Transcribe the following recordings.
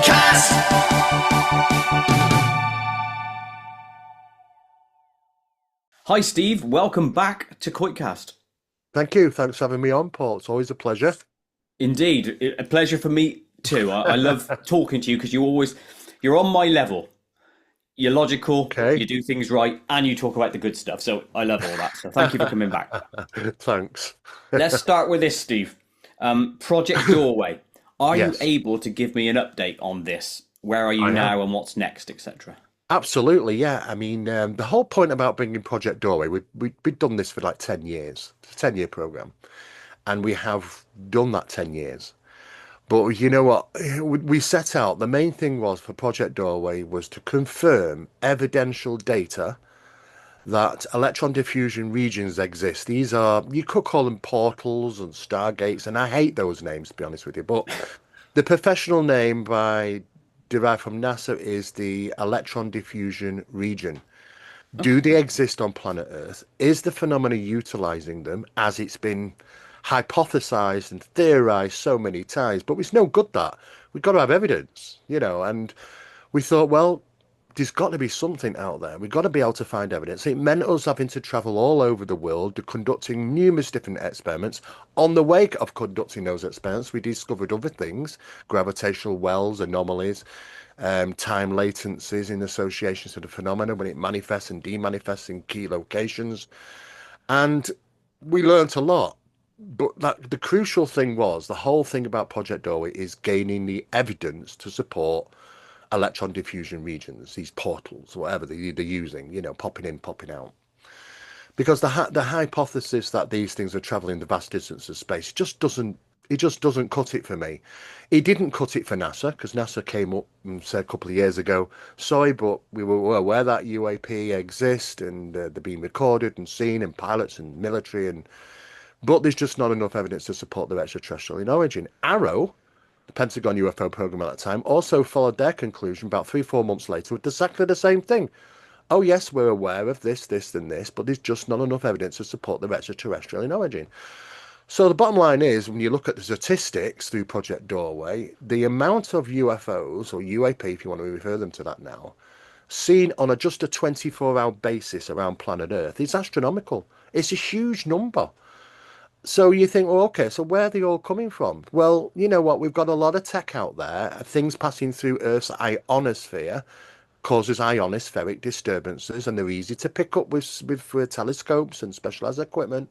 KoitCast. Hi Steve, welcome back to KoitCast. Thank you. Thanks for having me on, Paul. It's always a pleasure. Indeed, a pleasure for me too. I love talking to you because you're on my level. You're logical, you Okay. do things right, and you talk about the good stuff. So I love all that. So thank you for coming back. Thanks. Let's start with this, Steve. Project Doorway. Are you Yes, able to give me an update on this? Where are you I am. now and what's next, etc.? Absolutely, yeah. I mean, the whole point about bringing Project Doorway, we've done this for like 10 years. It's a 10-year program, and we have done that 10 years. But you know what? We set out, the main thing was for Project Doorway was to confirm evidential data that electron diffusion regions exist. These are, you could call them portals and stargates, and I hate those names, to be honest with you. But the professional name derived from NASA is the electron diffusion region. Do Okay. they exist on planet Earth? Is the phenomena utilizing them as it's been hypothesized and theorized so many times? But it's no good that. We've got to have evidence, and we thought, well, there's got to be something out there. We've got to be able to find evidence. It meant us having to travel all over the world, conducting numerous different experiments. On the way of conducting those experiments, we discovered other things, gravitational wells, anomalies, time latencies in association to the phenomena when it manifests and demanifests in key locations. And we learnt a lot. But the crucial thing was the whole thing about Project Doorway is gaining the evidence to support electron diffusion regions, these portals, whatever they're using, popping in, popping out. Because the hypothesis that these things are traveling the vast distances of space just doesn't cut it for me. It didn't cut it for NASA because NASA came up and said a couple of years ago, sorry, but we were aware that UAP exist and they're being recorded and seen in pilots and military but there's just not enough evidence to support their extraterrestrial in origin. Arrow, the Pentagon UFO program at that time, also followed their conclusion about 3, 4 months later with exactly the same thing. Oh, yes, we're aware of this, this, and this, but there's just not enough evidence to support the extraterrestrial in origin. So the bottom line is, when you look at the statistics through Project Doorway, the amount of UFOs, or UAP, if you want to refer them to that now, seen on just a 24-hour basis around planet Earth is astronomical. It's a huge number. So you think, well, okay, so where are they all coming from? Well, you know what? We've got a lot of tech out there. Things passing through Earth's ionosphere causes ionospheric disturbances, and they're easy to pick up with telescopes and specialized equipment.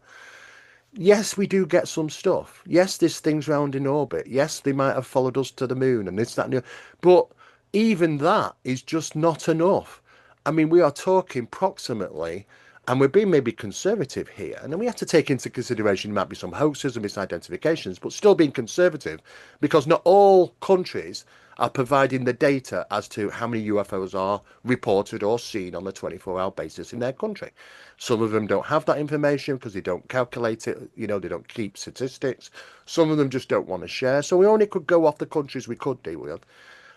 Yes, we do get some stuff. Yes, there's things round in orbit. Yes, they might have followed us to the moon and this, that, and the other. But even that is just not enough. I mean, we are talking approximately, and we're being maybe conservative here. And then we have to take into consideration there might be some hoaxes and misidentifications, but still being conservative because not all countries are providing the data as to how many UFOs are reported or seen on a 24-hour basis in their country. Some of them don't have that information because they don't calculate it, they don't keep statistics. Some of them just don't want to share. So we only could go off the countries we could deal with,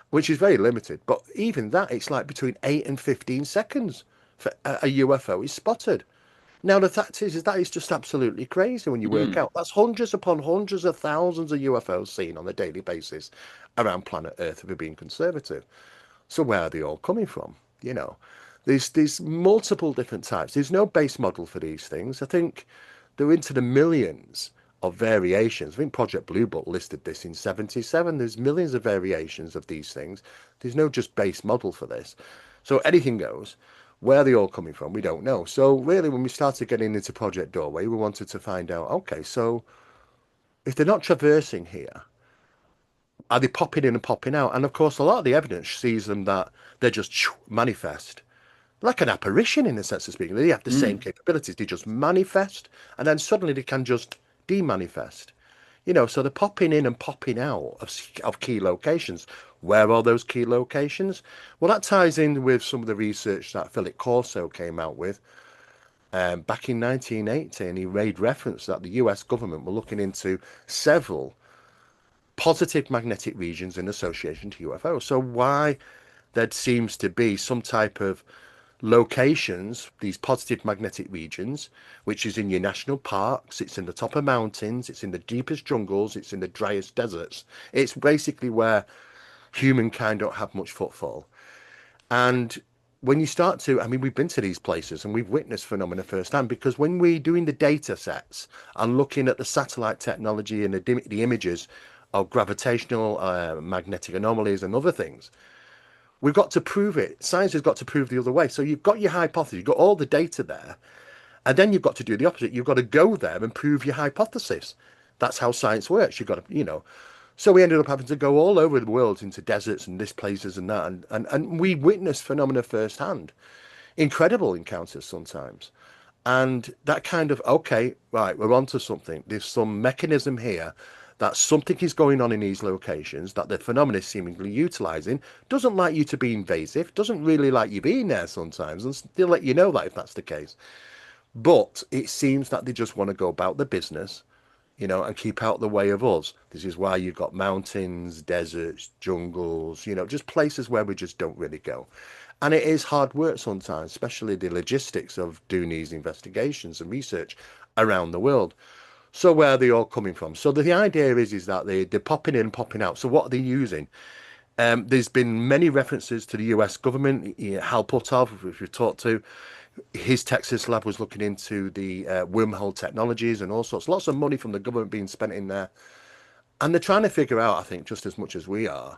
which is very limited. But even that, it's like between 8 and 15 seconds for a UFO is spotted. Now, the fact is that is just absolutely crazy when you work Mm. out. That's hundreds upon hundreds of thousands of UFOs seen on a daily basis around planet Earth if we're being conservative. So where are they all coming from? You know, there's multiple different types. There's no base model for these things. I think they're into the millions of variations. I think Project Blue Book listed this in 77. There's millions of variations of these things. There's no just base model for this. So anything goes. Where they're all coming from, we don't know. So really, when we started getting into Project Doorway, we wanted to find out, okay, so if they're not traversing here, are they popping in and popping out? And of course, a lot of the evidence sees them that they're just manifest, like an apparition in a sense of speaking. They have the same Mm. capabilities. They just manifest, and then suddenly they can just demanifest. So they're popping in and popping out of key locations. Where are those key locations? Well, that ties in with some of the research that Philip Corso came out with back in 1980, and he made reference that the US government were looking into several positive magnetic regions in association to UFOs. So why there seems to be some type of locations, these positive magnetic regions, which is in your national parks, it's in the top of mountains, it's in the deepest jungles, it's in the driest deserts. It's basically where humankind don't have much footfall. And when you start to, I mean, we've been to these places and we've witnessed phenomena firsthand, because when we're doing the data sets and looking at the satellite technology and the images of gravitational magnetic anomalies and other things, we've got to prove it. Science has got to prove the other way. So you've got your hypothesis, you've got all the data there, and then you've got to do the opposite. You've got to go there and prove your hypothesis. That's how science works. You've got to, So we ended up having to go all over the world into deserts and this places and that, and we witnessed phenomena firsthand. Incredible encounters sometimes. And that kind of, okay, right, we're onto something. There's some mechanism here that something is going on in these locations that the phenomena is seemingly utilizing. Doesn't like you to be invasive, doesn't really like you being there sometimes, and they'll let you know that if that's the case. But it seems that they just want to go about the business, and keep out the way of us. This is why you've got mountains, deserts, jungles, just places where we just don't really go. And it is hard work sometimes, especially the logistics of doing these investigations and research around the world. So where are they all coming from? So the idea is that they're popping in, popping out. So what are they using? There's been many references to the US government. Hal Puthoff, which we've talked to, his Texas lab was looking into the wormhole technologies and all sorts. Lots of money from the government being spent in there. And they're trying to figure out, I think, just as much as we are,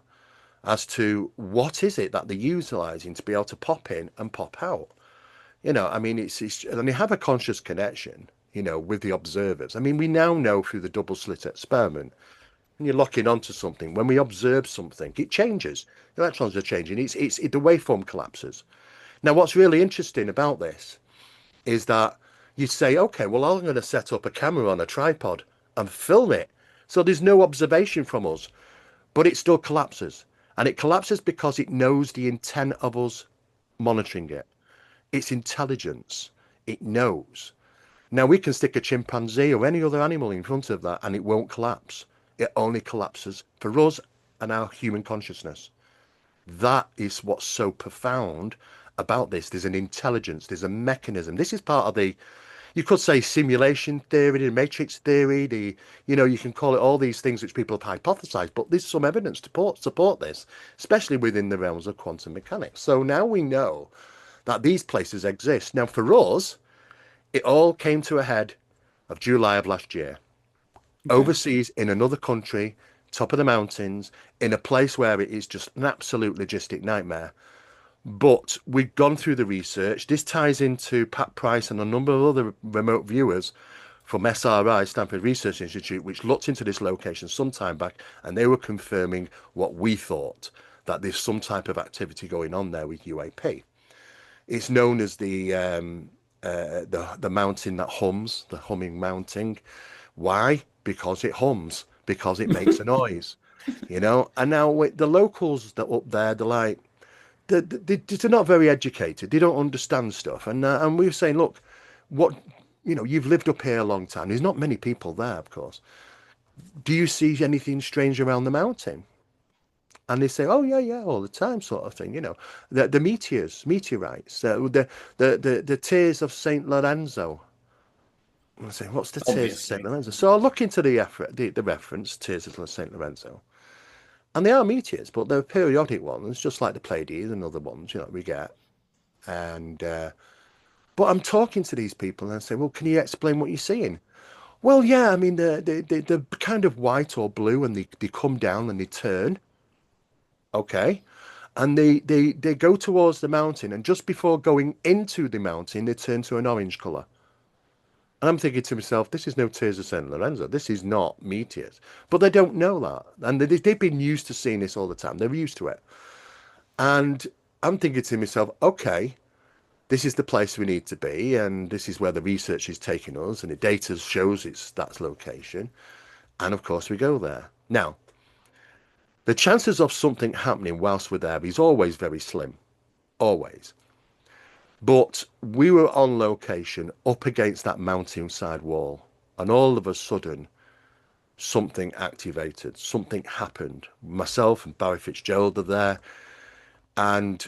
as to what is it that they're utilizing to be able to pop in and pop out. I mean, and they have a conscious connection, with the observers. I mean, we now know through the double slit experiment, when you're locking onto something, when we observe something, it changes. The electrons are changing. The waveform collapses. Now, what's really interesting about this is that you say, okay, well, I'm going to set up a camera on a tripod and film it. So there's no observation from us, but it still collapses. And it collapses because it knows the intent of us monitoring it. It's intelligence. It knows. Now, we can stick a chimpanzee or any other animal in front of that and it won't collapse. It only collapses for us and our human consciousness. That is what's so profound about this. There's an intelligence, there's a mechanism. This is part of you could say simulation theory, the matrix theory, you can call it all these things which people have hypothesized, but there's some evidence to support this, especially within the realms of quantum mechanics. So now we know that these places exist. Now, for us, it all came to a head of July of last year. Okay. Overseas in another country, top of the mountains, in a place where it is just an absolute logistic nightmare. But we've gone through the research. This ties into Pat Price and a number of other remote viewers from SRI, Stanford Research Institute, which looked into this location some time back, and they were confirming what we thought, that there's some type of activity going on there with UAP. It's known as the mountain that hums, the humming mountain. Why? Because it hums, because it makes a noise, And now with the locals that up there, they're like, they're not very educated. They don't understand stuff. And we were saying, look, what, you've lived up here a long time. There's not many people there, of course. Do you see anything strange around the mountain? And they say, oh yeah, yeah, all the time, sort of thing. The meteorites, the tears of Saint Lorenzo. I say, what's the tears of Saint Obviously. Lorenzo? So I look into the reference, tears of Saint Lorenzo. And they are meteors, but they're periodic ones, just like the Pleiades and other ones, we get. And but I'm talking to these people and I say, well, can you explain what you're seeing? Well, yeah, I mean, they're kind of white or blue and they come down and they turn. Okay. And they go towards the mountain, and just before going into the mountain, they turn to an orange color. And I'm thinking to myself, this is no Tears of St. Lorenzo. This is not meteors. But they don't know that. And they've been used to seeing this all the time. They're used to it. And I'm thinking to myself, okay, this is the place we need to be. And this is where the research is taking us. And the data shows it's that location. And of course, we go there. Now, the chances of something happening whilst we're there is always very slim. Always. But we were on location up against that mountainside wall, and all of a sudden, something activated, something happened. Myself and Barry Fitzgerald are there, and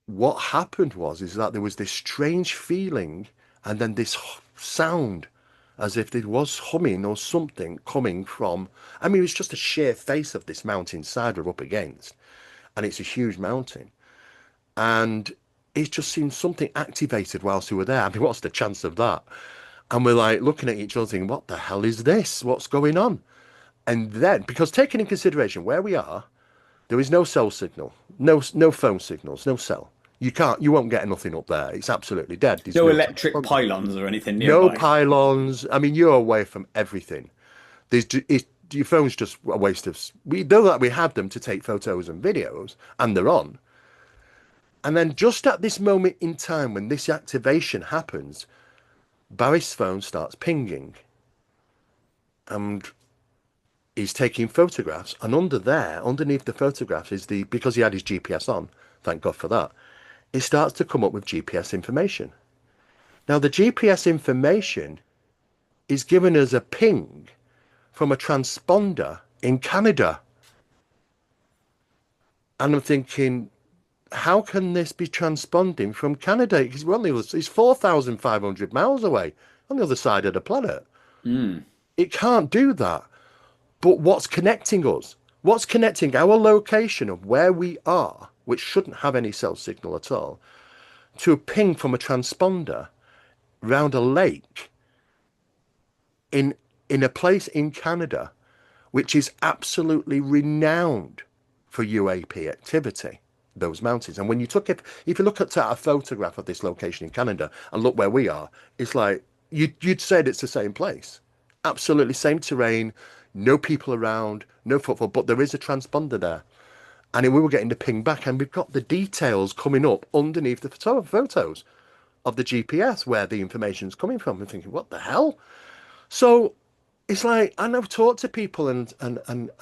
what happened is that there was this strange feeling, and then this sound, as if there was humming or something coming from. I mean, it's just a sheer face of this mountainside we're up against, and it's a huge mountain, and it just seemed something activated whilst we were there. I mean, what's the chance of that? And we're like looking at each other thinking, what the hell is this? What's going on? And then, because taking in consideration where we are, there is no cell signal, no phone signals, no cell. You won't get nothing up there. It's absolutely dead. There's No no electric pylons or anything no nearby. pylons. I mean, you're away from everything. Your phone's just a waste of. We know that we have them to take photos and videos, and they're on. And then just at this moment in time when this activation happens, Barry's phone starts pinging, and he's taking photographs. And underneath the photographs is because he had his GPS on, thank God for that, it starts to come up with GPS information. Now, the GPS information is giving us a ping from a transponder in Canada. And I'm thinking, how can this be transponding from Canada? Because it's 4,500 miles away on the other side of the planet. It can't do that. But what's connecting us? What's connecting our location of where we are, which shouldn't have any cell signal at all, to a ping from a transponder round a lake in a place in Canada, which is absolutely renowned for UAP activity, those mountains. And when if you look at a photograph of this location in Canada and look where we are, it's like you'd say it's the same place, absolutely same terrain, no people around, no footfall, but there is a transponder there. And we were getting the ping back, and we've got the details coming up underneath the photos of the GPS where the information's coming from. I'm thinking, what the hell? So it's like, and I've talked to people, and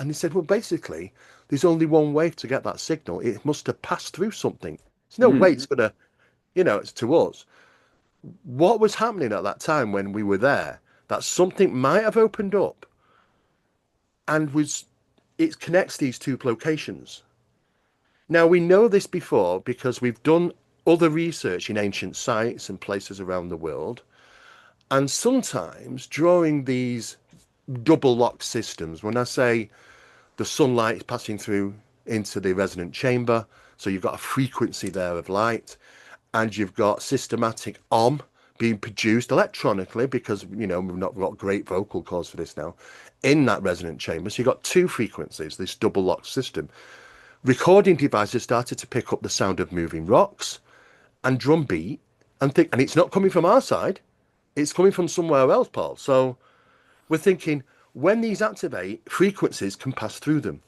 he said, well, basically, there's only one way to get that signal. It must have passed through something. There's no way it's gonna, it's to us. What was happening at that time when we were there? That something might have opened up, and it connects these two locations. Now, we know this before because we've done other research in ancient sites and places around the world. And sometimes drawing these double lock systems, when I say the sunlight is passing through into the resonant chamber, so you've got a frequency there of light, and you've got systematic being produced electronically, because we've not got great vocal cords for this now, in that resonant chamber. So you've got two frequencies, this double lock system. Recording devices started to pick up the sound of moving rocks and drum beat, and it's not coming from our side, it's coming from somewhere else, Paul. So we're thinking, when these activate, frequencies can pass through them.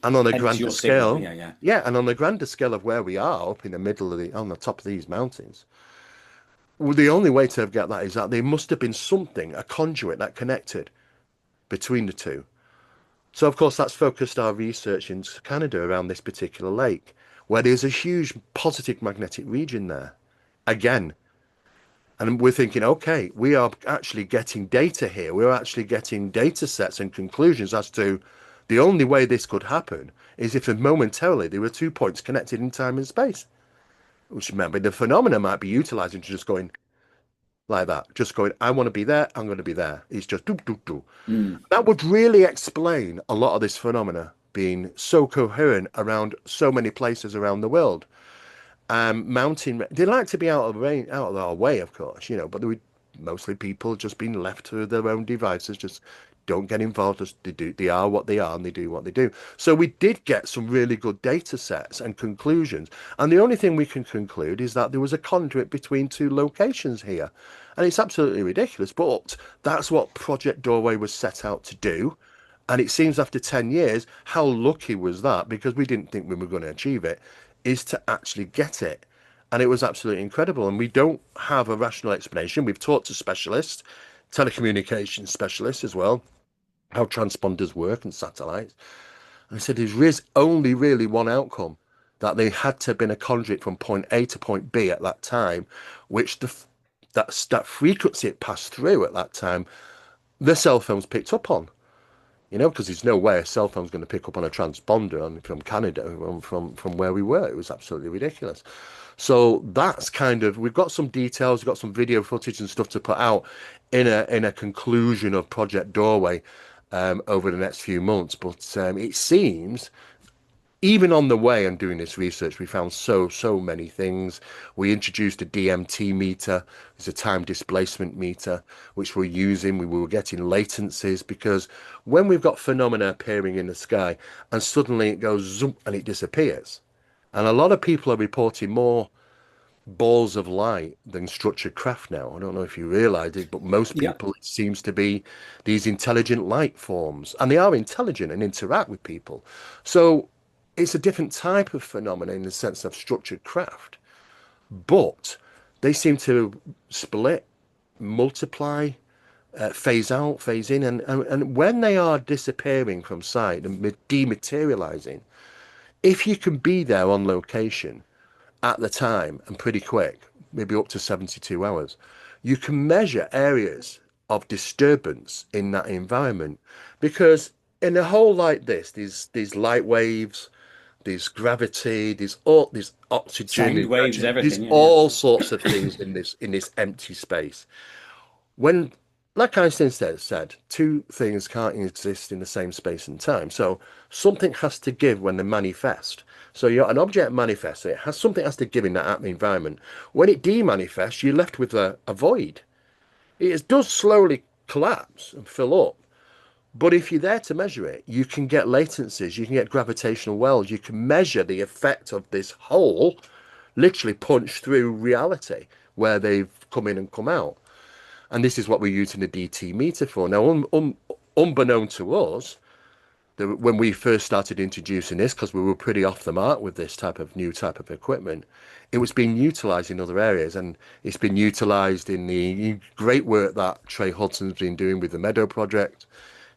And on a grander scale, and on a grander scale of where we are, up in the middle of on the top of these mountains, well, the only way to get that is that there must have been something, a conduit that connected between the two. So, of course, that's focused our research in Canada around this particular lake, where there's a huge positive magnetic region there. Again, and we're thinking, okay, we are actually getting data here. We're actually getting data sets and conclusions as to the only way this could happen is if momentarily there were 2 points connected in time and space. Which, remember, the phenomena might be utilizing to just going like that, just going, I want to be there, I'm going to be there. It's just do, do, do. That would really explain a lot of this phenomena being so coherent around so many places around the world. Mountain, they like to be out of our way, of course, but mostly people just being left to their own devices, just don't get involved. Just they are what they are, and they do what they do. So we did get some really good data sets and conclusions, and the only thing we can conclude is that there was a conduit between two locations here, and it's absolutely ridiculous, but that's what Project Doorway was set out to do. And it seems after 10 years, how lucky was that? Because we didn't think we were going to achieve it, is to actually get it. And it was absolutely incredible. And we don't have a rational explanation. We've talked to specialists, telecommunications specialists as well, how transponders work and satellites. And I said, there is only really one outcome, that they had to have been a conduit from point A to point B at that time, which that frequency it passed through at that time, the cell phones picked up on. Because there's no way a cell phone's going to pick up on a transponder from Canada, from where we were. It was absolutely ridiculous. So that's we've got some details, we've got some video footage and stuff to put out in a conclusion of Project Doorway over the next few months. But it seems even on the way and doing this research, we found so many things. We introduced a DMT meter, it's a time displacement meter, which we're using. We were getting latencies because when we've got phenomena appearing in the sky and suddenly it goes zoom and it disappears. And a lot of people are reporting more balls of light than structured craft now. I don't know if you realize it, but most Yeah. people, it seems to be these intelligent light forms, and they are intelligent and interact with people. So it's a different type of phenomena in the sense of structured craft, but they seem to split, multiply, phase out, phase in, and when they are disappearing from sight and dematerializing, if you can be there on location at the time and pretty quick, maybe up to 72 hours, you can measure areas of disturbance in that environment. Because in a hole like this, these light waves, there's gravity, there's oxygen, Sound waves, there's everything. Yeah, yeah. all sorts of things in this empty space. When, like Einstein said, two things can't exist in the same space and time. So something has to give when they manifest. So you're an object manifests, it has something has to give in that environment. When it demanifests, you're left with a void. It does slowly collapse and fill up. But if you're there to measure it, you can get latencies, you can get gravitational wells, you can measure the effect of this hole literally punch through reality where they've come in and come out. And this is what we're using the DT meter for. Now, unbeknown to us, when we first started introducing this, because we were pretty off the mark with this new type of equipment, it was being utilized in other areas, and it's been utilized in the great work that Trey Hudson's been doing with the Meadow Project,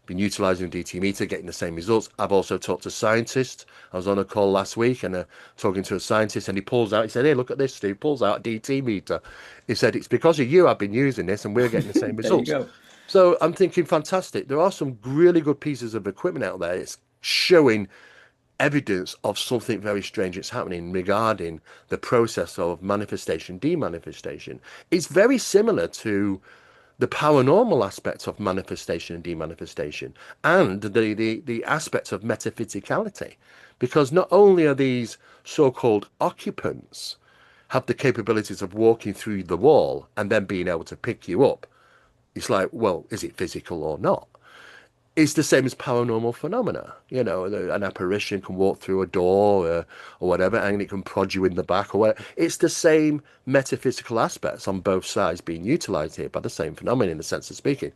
been utilizing DT meter, getting the same results. I've also talked to scientists. I was on a call last week and talking to a scientist, and he said, "Hey, look at this, Steve." Pulls out a DT meter. He said, "It's because of you I've been using this, and we're getting the same There you results." go. So I'm thinking, fantastic. There are some really good pieces of equipment out there. It's showing evidence of something very strange that's happening regarding the process of manifestation, demanifestation. It's very similar to the paranormal aspects of manifestation and demanifestation, and the aspects of metaphysicality, because not only are these so-called occupants have the capabilities of walking through the wall and then being able to pick you up, it's like, well, is it physical or not? It's the same as paranormal phenomena. An apparition can walk through a door or whatever, and it can prod you in the back or whatever. It's the same metaphysical aspects on both sides being utilized here by the same phenomenon in the sense of speaking.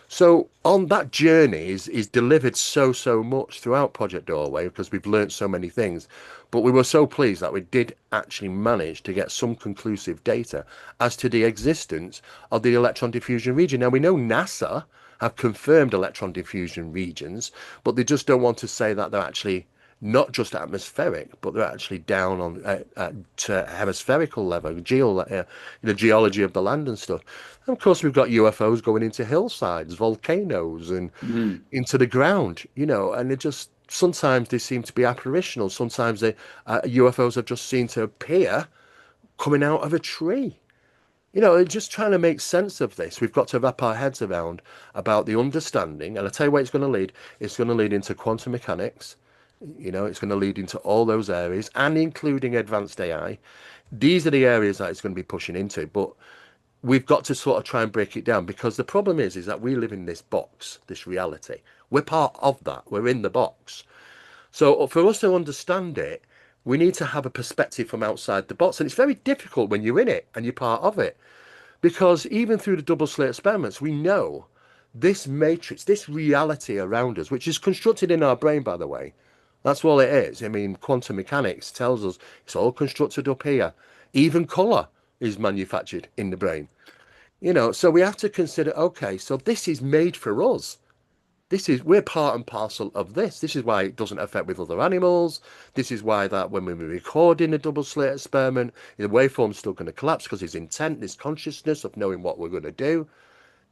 So on that journey is delivered so much throughout Project Doorway because we've learnt so many things. But we were so pleased that we did actually manage to get some conclusive data as to the existence of the electron diffusion region. Now we know NASA have confirmed electron diffusion regions, but they just don't want to say that they're actually not just atmospheric, but they're actually down on at hemispherical level, the geology of the land and stuff. And of course, we've got UFOs going into hillsides, volcanoes, and Mhm. into the ground, and it just sometimes they seem to be apparitional. Sometimes UFOs are just seen to appear coming out of a tree. Just trying to make sense of this. We've got to wrap our heads around about the understanding, and I tell you where it's going to lead. It's going to lead into quantum mechanics. It's going to lead into all those areas, and including advanced AI. These are the areas that it's going to be pushing into, but we've got to sort of try and break it down because the problem is that we live in this box, this reality. We're part of that. We're in the box. So for us to understand it, we need to have a perspective from outside the box, and it's very difficult when you're in it and you're part of it. Because even through the double slit experiments, we know this matrix, this reality around us, which is constructed in our brain, by the way. That's all it is. I mean, quantum mechanics tells us it's all constructed up here. Even color is manufactured in the brain. So we have to consider, okay, so this is made for us. We're part and parcel of this. This is why it doesn't affect with other animals. This is why that when we're recording a double slit experiment, the waveform's still going to collapse because there's intent, there's consciousness of knowing what we're going to do.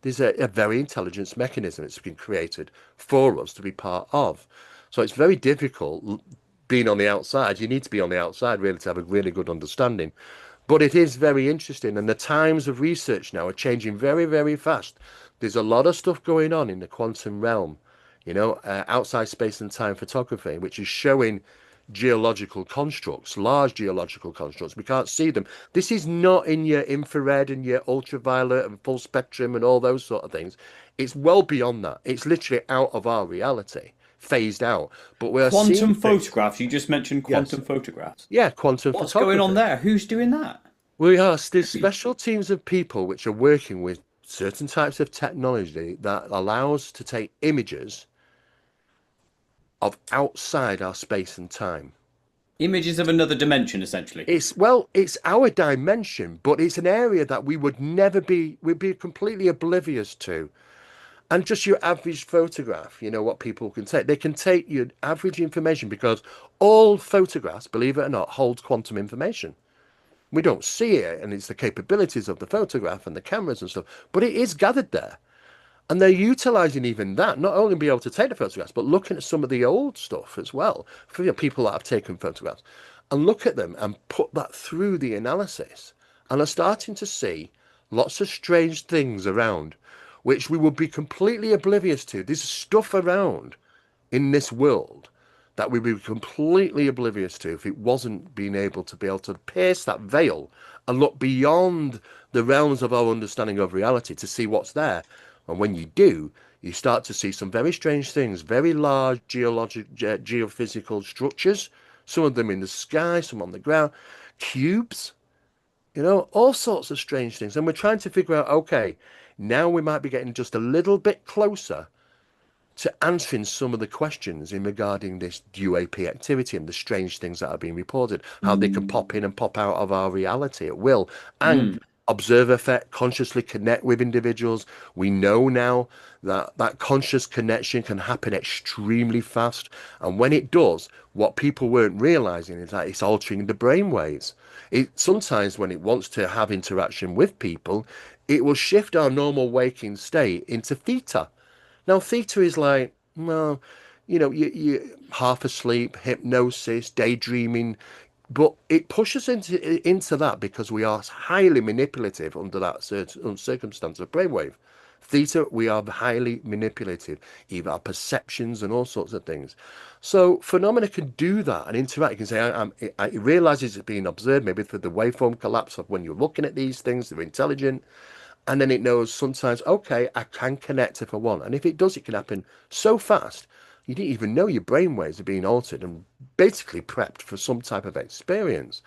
There's a very intelligence mechanism that's been created for us to be part of. So it's very difficult being on the outside. You need to be on the outside really to have a really good understanding. But it is very interesting, and the times of research now are changing very, very fast. There's a lot of stuff going on in the quantum realm, outside space and time photography, which is showing geological constructs, large geological constructs. We can't see them. This is not in your infrared and your ultraviolet and full spectrum and all those sort of things. It's well beyond that. It's literally out of our reality, phased out. But we are seeing Quantum things. photographs. You just mentioned Yes. quantum photographs. Yeah, quantum What's going on photography. there? Who's doing that? There's special teams of people which are working with certain types of technology that allows to take images of outside our space and time. Images of another dimension, essentially. It's our dimension, but it's an area that we'd be completely oblivious to. And just your average photograph, what people can take. They can take your average information because all photographs, believe it or not, hold quantum information. We don't see it, and it's the capabilities of the photograph and the cameras and stuff, but it is gathered there. And they're utilizing even that, not only be able to take the photographs, but looking at some of the old stuff as well for people that have taken photographs and look at them and put that through the analysis. And are starting to see lots of strange things around, which we would be completely oblivious to. There's stuff around in this world that we'd be completely oblivious to if it wasn't being able to pierce that veil and look beyond the realms of our understanding of reality to see what's there. And when you do, you start to see some very strange things, very large geophysical structures, some of them in the sky, some on the ground, cubes, all sorts of strange things. And we're trying to figure out, okay, now we might be getting just a little bit closer to answering some of the questions in regarding this UAP activity and the strange things that are being reported, how they can pop in and pop out of our reality at will, and Mm. observe effect, consciously connect with individuals. We know now that that conscious connection can happen extremely fast. And when it does, what people weren't realizing is that it's altering the brain waves. It sometimes when it wants to have interaction with people, it will shift our normal waking state into theta. Now, theta is like, well, you half asleep, hypnosis, daydreaming, but it pushes into that because we are highly manipulative under that certain circumstance of brainwave. Theta, we are highly manipulative, even our perceptions and all sorts of things. So phenomena can do that and interact. You can say, it realizes it's being observed, maybe through the waveform collapse of when you're looking at these things, they're intelligent. And then it knows sometimes, okay, I can connect if I want. And if it does, it can happen so fast, you didn't even know your brainwaves are being altered and basically prepped for some type of experience.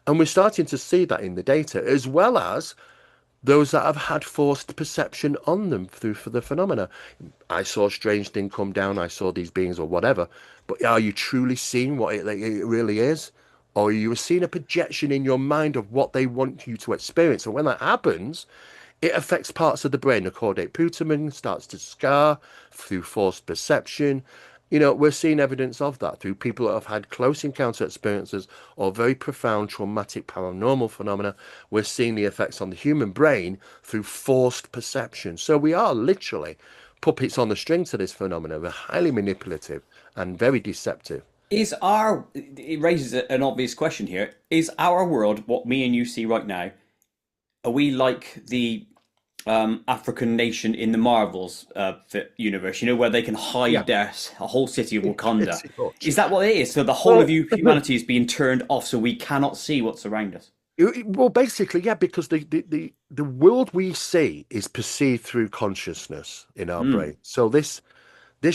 And we're starting to see that in the data, as well as those that have had forced perception on them through for the phenomena. I saw a strange thing come down, I saw these beings or whatever, but are you truly seeing what it really is? Or are you seeing a projection in your mind of what they want you to experience? And when that happens, it affects parts of the brain. The caudate putamen starts to scar through forced perception. We're seeing evidence of that through people that have had close encounter experiences or very profound traumatic paranormal phenomena. We're seeing the effects on the human brain through forced perception. So we are literally puppets on the string to this phenomena. We're highly manipulative and very deceptive. It raises an obvious question here. Is our world, what me and you see right now, are we like the African nation in the Marvels universe? Where they can Yeah, hide a whole city of Wakanda. pretty much. Is that what it is? So the whole of Well, humanity is being turned off, so we cannot see what's around us. well, basically, yeah, because the world we see is perceived through consciousness in our Mm. brain. So this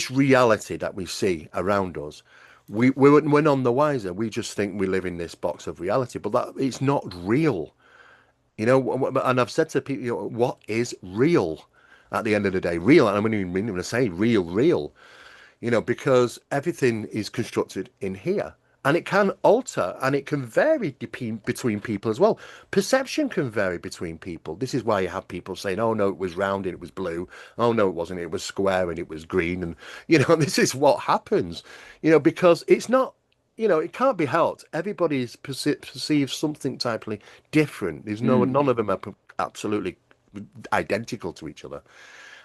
reality that we see around us, we're none the wiser. We just think we live in this box of reality, but that it's not real. And I've said to people, what is real at the end of the day? Real, and I'm not even going to say real, because everything is constructed in here. And it can alter and it can vary between people as well. Perception can vary between people. This is why you have people saying, oh no, it was round and it was blue. Oh no, it wasn't. It was square and it was green. And, this is what happens, because it's not, it can't be helped. Everybody's perceives something totally different. Mm. None of them are absolutely identical to each other.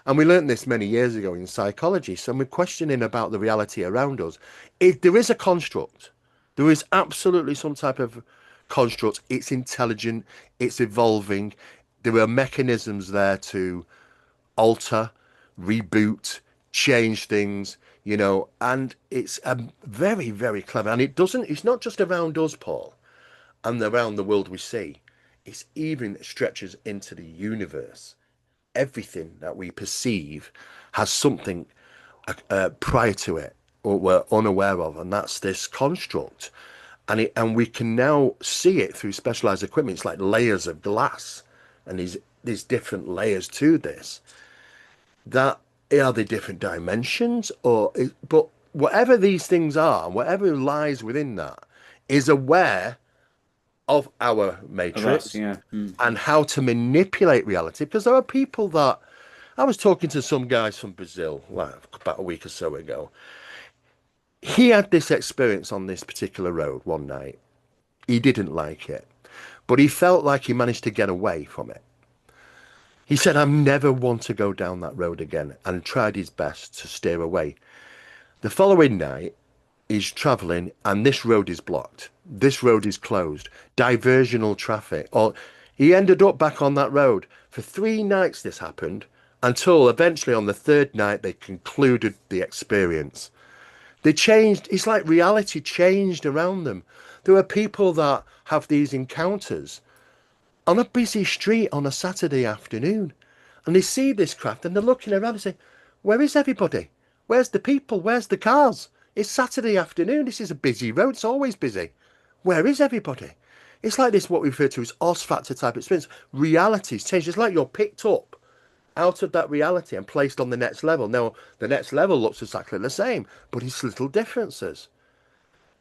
And we learned this many years ago in psychology. So we're questioning about the reality around us. If there is a construct, there is absolutely some type of construct. It's intelligent. It's evolving. There are mechanisms there to alter, reboot, change things, and it's very, very clever. And it's not just around us, Paul, and around the world we see. It's even stretches into the universe. Everything that we perceive has something prior to it or we're unaware of, and that's this construct. And we can now see it through specialized equipment. It's like layers of glass, and these different layers to this. That are the different dimensions, but whatever these things are, whatever lies within that, is aware of our Of us, matrix yeah. Mm. and how to manipulate reality. Because there are people that I was talking to some guys from Brazil like about a week or so ago. He had this experience on this particular road one night. He didn't like it, but he felt like he managed to get away from it. He said, I never want to go down that road again, and tried his best to steer away. The following night, he's travelling, and this road is blocked. This road is closed. Diversional traffic. Or he ended up back on that road. For 3 nights this happened, until eventually on the 3rd night they concluded the experience. They changed, it's like reality changed around them. There are people that have these encounters on a busy street on a Saturday afternoon, and they see this craft and they're looking around and say, where is everybody? Where's the people? Where's the cars? It's Saturday afternoon. This is a busy road. It's always busy. Where is everybody? It's like this, what we refer to as Oz factor type experience. Reality's changed. It's like you're picked up out of that reality and placed on the next level. Now, the next level looks exactly the same, but it's little differences,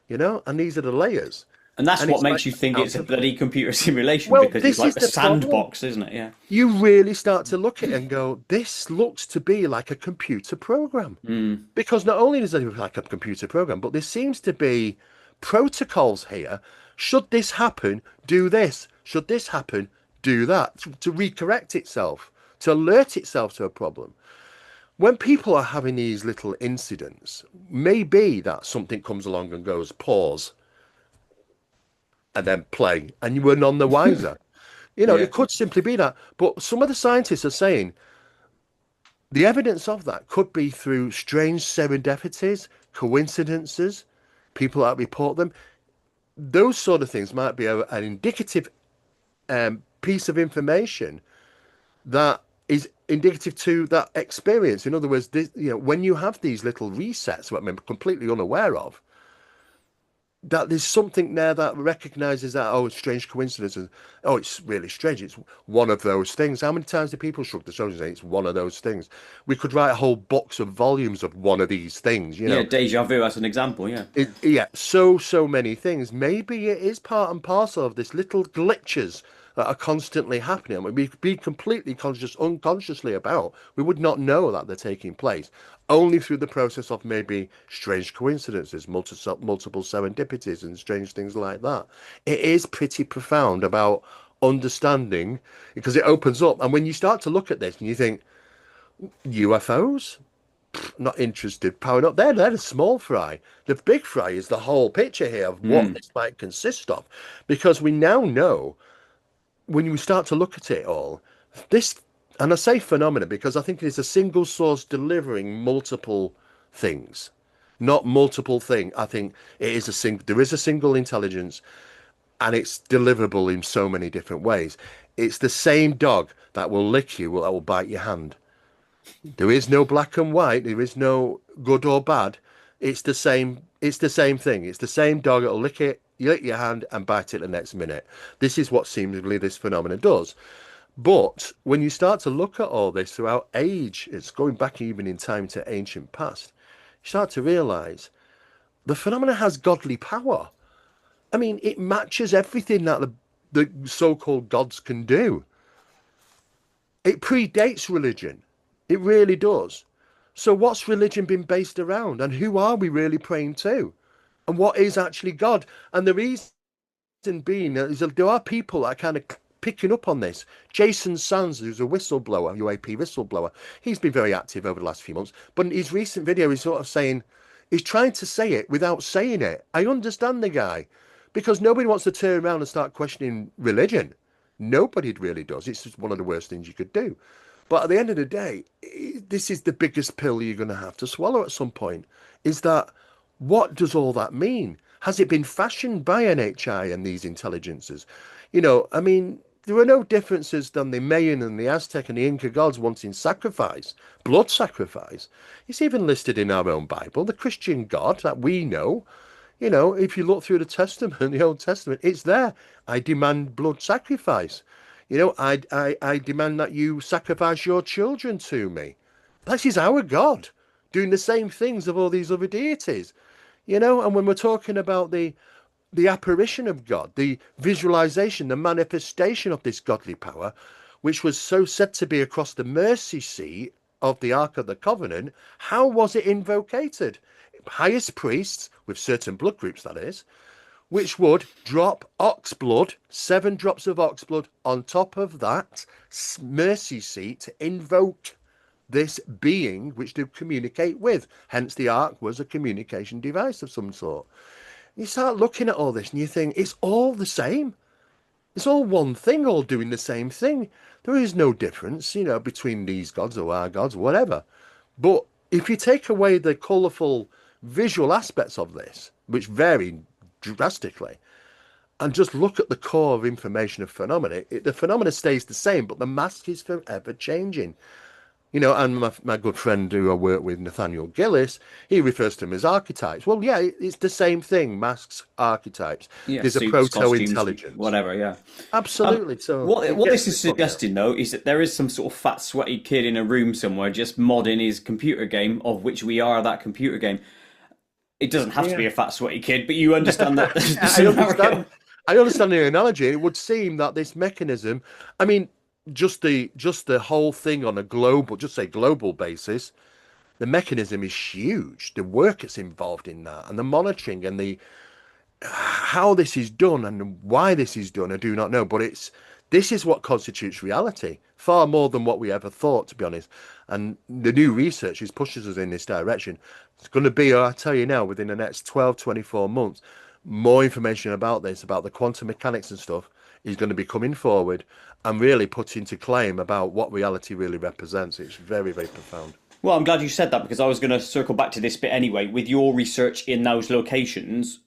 and these are the layers. And that's And what it's makes like you think it's a counterpoint. bloody computer simulation Well, because it's this like is a the problem. sandbox, isn't it? Yeah. You really start to look at it and go, this looks to be like a computer program. Mm. Because not only does it look like a computer program, but there seems to be protocols here. Should this happen, do this. Should this happen, do that. To recorrect itself, to alert itself to a problem. When people are having these little incidents, maybe that something comes along and goes, pause, and then play, and you were none the wiser. Yeah. It could simply be that. But some of the scientists are saying the evidence of that could be through strange serendipities, coincidences, people that report them. Those sort of things might be an indicative piece of information that is indicative to that experience. In other words, when you have these little resets, what I'm completely unaware of, that there's something there that recognizes that, oh, it's strange coincidences. Oh, it's really strange. It's one of those things. How many times do people shrug their shoulders and say it's one of those things? We could write a whole box of volumes of one of these things, Yeah, deja vu as an example, yeah. Yeah, so many things. Maybe it is part and parcel of this little glitches that are constantly happening. I mean, we'd be completely conscious, unconsciously about. We would not know that they're taking place. Only through the process of maybe strange coincidences, multiple serendipities, and strange things like that. It is pretty profound about understanding because it opens up. And when you start to look at this and you think, UFOs? Not interested. Power up. They're the small fry. The big fry is the whole picture here of what Mm. this might consist of. Because we now know when we start to look at it all, this, and I say phenomena because I think it is a single source delivering multiple things, not multiple thing. I think it is there is a single intelligence and it's deliverable in so many different ways. It's the same dog that will lick you, that will bite your hand. There is no black and white. There is no good or bad. It's the same. It's the same thing. It's the same dog that'll lick it, you lick your hand, and bite it the next minute. This is what seemingly this phenomenon does. But when you start to look at all this throughout age, it's going back even in time to ancient past. You start to realize the phenomena has godly power. I mean, it matches everything that the so-called gods can do. It predates religion. It really does. So what's religion been based around? And who are we really praying to? And what is actually God? And the reason being is that there are people that are kind of picking up on this. Jason Sands, who's a whistleblower, UAP whistleblower, he's been very active over the last few months. But in his recent video, he's sort of saying, he's trying to say it without saying it. I understand the guy because nobody wants to turn around and start questioning religion. Nobody really does. It's just one of the worst things you could do. But at the end of the day, this is the biggest pill you're going to have to swallow at some point. Is that what does all that mean? Has it been fashioned by NHI and these intelligences? I mean, there are no differences than the Mayan and the Aztec and the Inca gods wanting sacrifice, blood sacrifice. It's even listed in our own Bible, the Christian God that we know. If you look through the Testament, the Old Testament, it's there. I demand blood sacrifice. I demand that you sacrifice your children to me. This is our God doing the same things of all these other deities. And when we're talking about the apparition of God, the visualization, the manifestation of this godly power, which was so said to be across the mercy seat of the Ark of the Covenant, how was it invocated? Highest priests, with certain blood groups that is, which would drop ox blood, 7 drops of ox blood on top of that mercy seat to invoke this being which they communicate with. Hence the ark was a communication device of some sort. You start looking at all this and you think it's all the same. It's all one thing, all doing the same thing. There is no difference, between these gods or our gods, whatever. But if you take away the colourful visual aspects of this, which vary drastically, and just look at the core of information of phenomena, the phenomena stays the same, but the mask is forever changing. And my good friend who I work with, Nathaniel Gillis, he refers to them as archetypes. Well, yeah, it's the same thing, masks, archetypes. Yeah, There's a suits, costumes, proto-intelligence. whatever. Yeah. Absolutely. So What this is suggesting, though, is that there is some sort of fat, sweaty kid in a room somewhere just modding his computer game, of which we are that computer game. It doesn't have to be a fat, sweaty kid, but you understand that. I understand the analogy. It would seem that this mechanism, I mean, just the whole thing on a global, just say global basis, the mechanism is huge. The work that's involved in that, and the monitoring, and the how this is done, and why this is done, I do not know. But this is what constitutes reality, far more than what we ever thought, to be honest. And the new research is pushes us in this direction. It's going to be, I tell you now, within the next 12, 24 months, more information about this, about the quantum mechanics and stuff, is going to be coming forward and really put into claim about what reality really represents. It's very, very profound. Well, I'm glad you said that, because I was going to circle back to this bit anyway. With your research in those locations,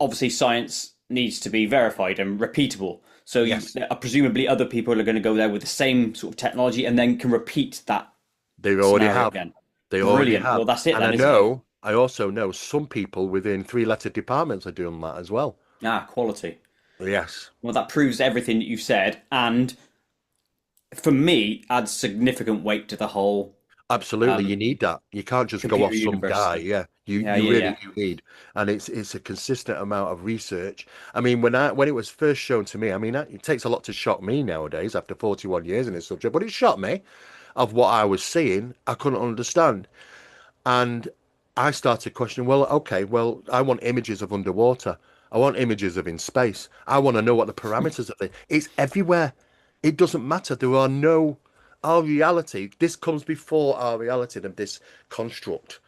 obviously science needs to be verified and repeatable. So Yes. presumably other people are going to go there with the same sort of technology and then can repeat that They already scenario have. again. They already Brilliant. have. Well, that's it And then, isn't it? I also know some people within 3-letter departments are doing that as well. Ah, quality. Yes. Well, that proves everything that you've said, and for me, adds significant weight to the whole Absolutely, you need that. You can't just go computer off some universe. guy. Yeah, you Yeah, you yeah, really yeah. do need, and it's a consistent amount of research. I mean, when it was first shown to me, I mean, it takes a lot to shock me nowadays after 41 years in this subject, but it shocked me of what I was seeing. I couldn't understand, and I started questioning. Well, okay, well, I want images of underwater. I want images of in space. I want to know what the parameters of it. It's everywhere. It doesn't matter. There are no our reality. This comes before our reality of this construct.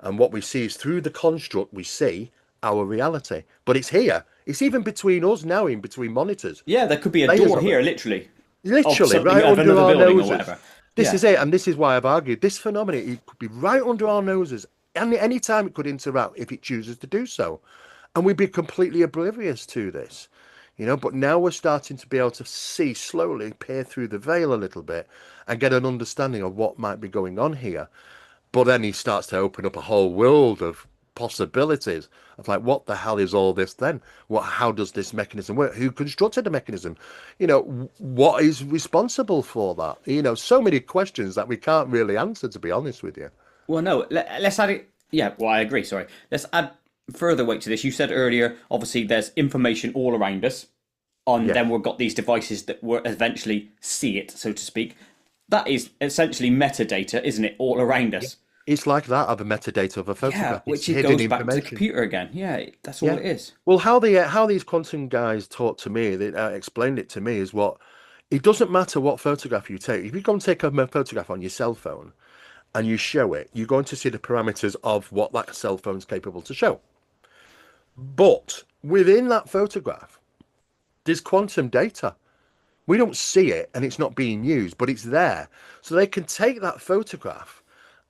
And what we see is through the construct we see our reality. But it's here. It's even between us now, in between monitors. Yeah, there could be a Layers door of it. here, literally, of Literally, something right of under another our building or noses. whatever. This Yeah. is it, and this is why I've argued this phenomenon, it could be right under our noses. And any time it could interact if it chooses to do so. And we'd be completely oblivious to this. But now we're starting to be able to see slowly, peer through the veil a little bit and get an understanding of what might be going on here. But then he starts to open up a whole world of possibilities of like, what the hell is all this then? How does this mechanism work? Who constructed the mechanism? What is responsible for that? So many questions that we can't really answer, to be honest with you. Well, no, let's add it. Yeah, well, I agree. Sorry. Let's add further weight to this. You said earlier, obviously, there's information all around us, and Yeah. then we've got these devices that will eventually see it, so to speak. That is essentially metadata, isn't it? All around us. It's like that of a metadata of a Yeah, photograph. It's which it hidden goes back to the information. computer again. Yeah, that's all Yeah. it is. Well, how these quantum guys taught to me, they explained it to me, is what it doesn't matter what photograph you take. If you go and take a photograph on your cell phone and you show it, you're going to see the parameters of what that cell phone's capable to show. But Within that photograph, there's quantum data. We don't see it and it's not being used, but it's there. So they can take that photograph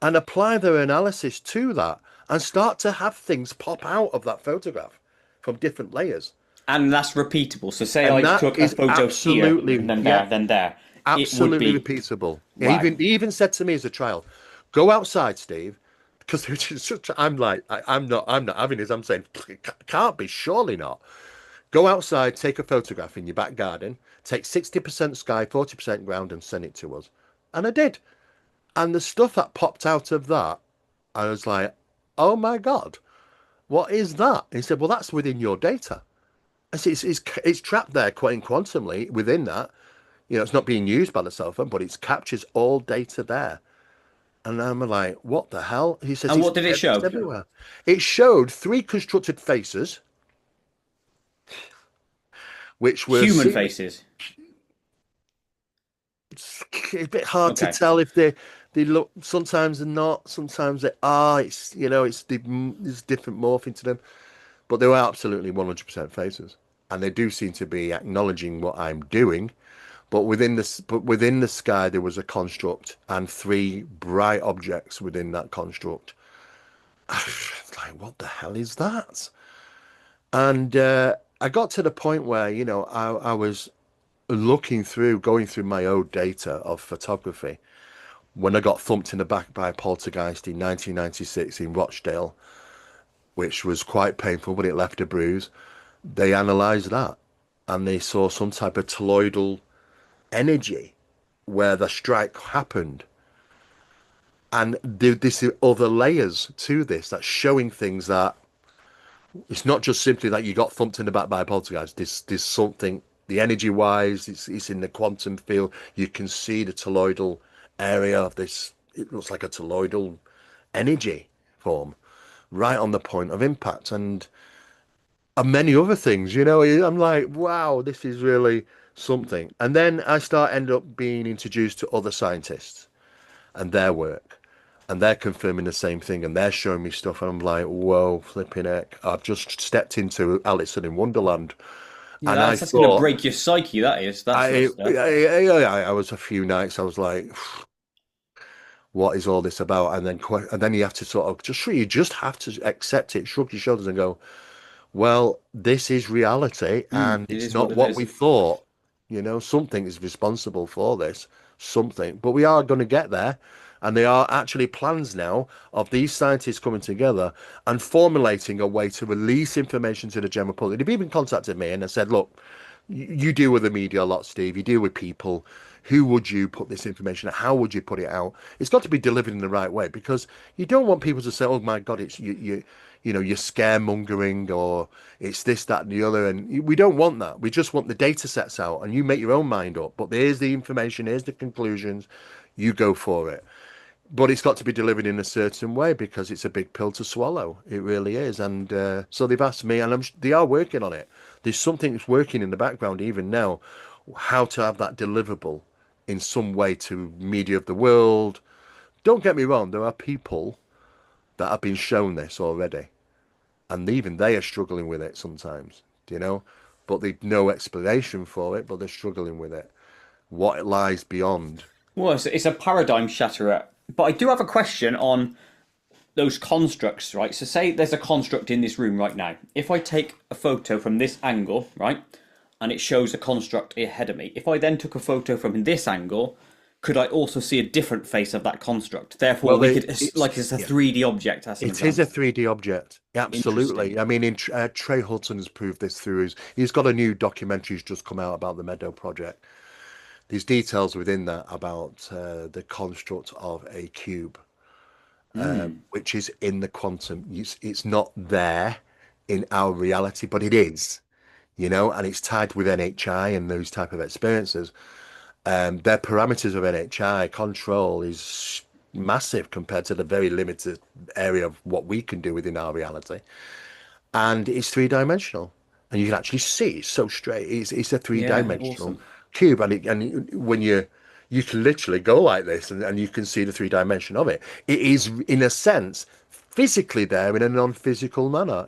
and apply their analysis to that and start to have things pop out of that photograph from different layers. And that's repeatable. So say I And that took a is photo here and absolutely, then yeah, there, then there. It would absolutely be repeatable. wow. He even said to me as a child, go outside, Steve, because I'm like, I'm not having this. I'm saying, can't be, surely not. Go outside, take a photograph in your back garden, take 60% sky, 40% ground, and send it to us. And I did. And the stuff that popped out of that, I was like, oh my God, what is that? And he said, well, that's within your data. I said, it's trapped there quite quantumly within that. You know, it's not being used by the cell phone, but it captures all data there. And I'm like, what the hell? He says, And what did it it's show? everywhere. It showed three constructed faces, which were Human seen. faces. It's a bit hard to Okay. tell if they look. Sometimes they're not. Sometimes they are. It's there's different morphing to them, but they were absolutely 100% faces, and they do seem to be acknowledging what I'm doing. But within the sky there was a construct and three bright objects within that construct. It's like, what the hell is that? And I got to the point where I was going through my old data of photography when I got thumped in the back by a poltergeist in 1996 in Rochdale, which was quite painful, but it left a bruise. They analysed that and they saw some type of toroidal energy where the strike happened. And this is other layers to this that's showing things that it's not just simply that you got thumped in the back by a poltergeist. There's something, the energy wise, it's in the quantum field. You can see the toroidal area of this. It looks like a toroidal energy form right on the point of impact, and many other things. I'm like, wow, this is really something. And then end up being introduced to other scientists and their work. And they're confirming the same thing and they're showing me stuff. And I'm like, whoa, flipping heck. I've just stepped into Alice in Wonderland. Yeah, And I that's gonna thought, break your psyche, that is, that sort of stuff. I was a few nights, I was like, what is all this about? And then you have to sort of you just have to accept it, shrug your shoulders and go, well, this is reality and It it's is what not it what we is. thought. Something is responsible for this, something. But we are going to get there. And there are actually plans now of these scientists coming together and formulating a way to release information to the general public. They've even contacted me and they said, look, you deal with the media a lot, Steve. You deal with people. Who would you put this information out? How would you put it out? It's got to be delivered in the right way because you don't want people to say, "Oh my God, it's you're scaremongering or it's this, that, and the other." And we don't want that. We just want the data sets out and you make your own mind up. But here's the information, here's the conclusions. You go for it. But it's got to be delivered in a certain way because it's a big pill to swallow. It really is. And so they've asked me, and they are working on it. There's something that's working in the background even now, how to have that deliverable in some way to media of the world. Don't get me wrong, there are people that have been shown this already, and even they are struggling with it sometimes, But they've no explanation for it, but they're struggling with it. What it lies beyond. Well, it's a paradigm shatterer. But I do have a question on those constructs, right? So say there's a construct in this room right now. If I take a photo from this angle, right, and it shows a construct ahead of me. If I then took a photo from this angle, could I also see a different face of that construct? Therefore, Well, we could, it's like, it's a yeah. 3D object, as an It is a example. 3D object. Interesting. Absolutely. I mean, Trey Hudson has proved this through he's got a new documentary who's just come out about the Meadow Project. There's details within that about the construct of a cube, which is in the quantum. It's not there in our reality, but it is, and it's tied with NHI and those type of experiences. Their parameters of NHI control is massive compared to the very limited area of what we can do within our reality. And it's three-dimensional. And you can actually see it's so straight. It's a Yeah, three-dimensional awesome. cube. When you can literally go like this and you can see the three dimension of it. It is, in a sense, physically there in a non-physical manner.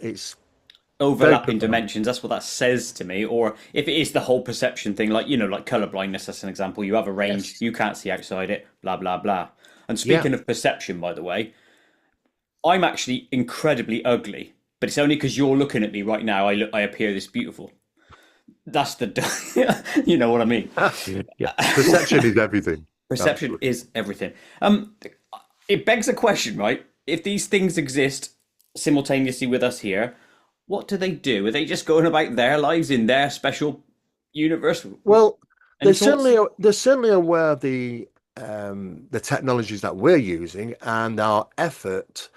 Very overlapping profound. dimensions. That's what that says to me. Or if it is the whole perception thing, like, like color blindness, that's an example. You have a range, Yes. you can't see outside it, blah, blah, blah. And Yeah. speaking of perception, by the way, I'm actually incredibly ugly, but it's only because you're looking at me right now. I appear this beautiful. That's the, you know what I mean. Yeah. Perception is everything. Perception Absolutely. is everything. It begs a question, right? If these things exist simultaneously with us here, what do they do? Are they just going about their lives in their special universe? Well, Any thoughts? they're certainly aware of the technologies that we're using and our effort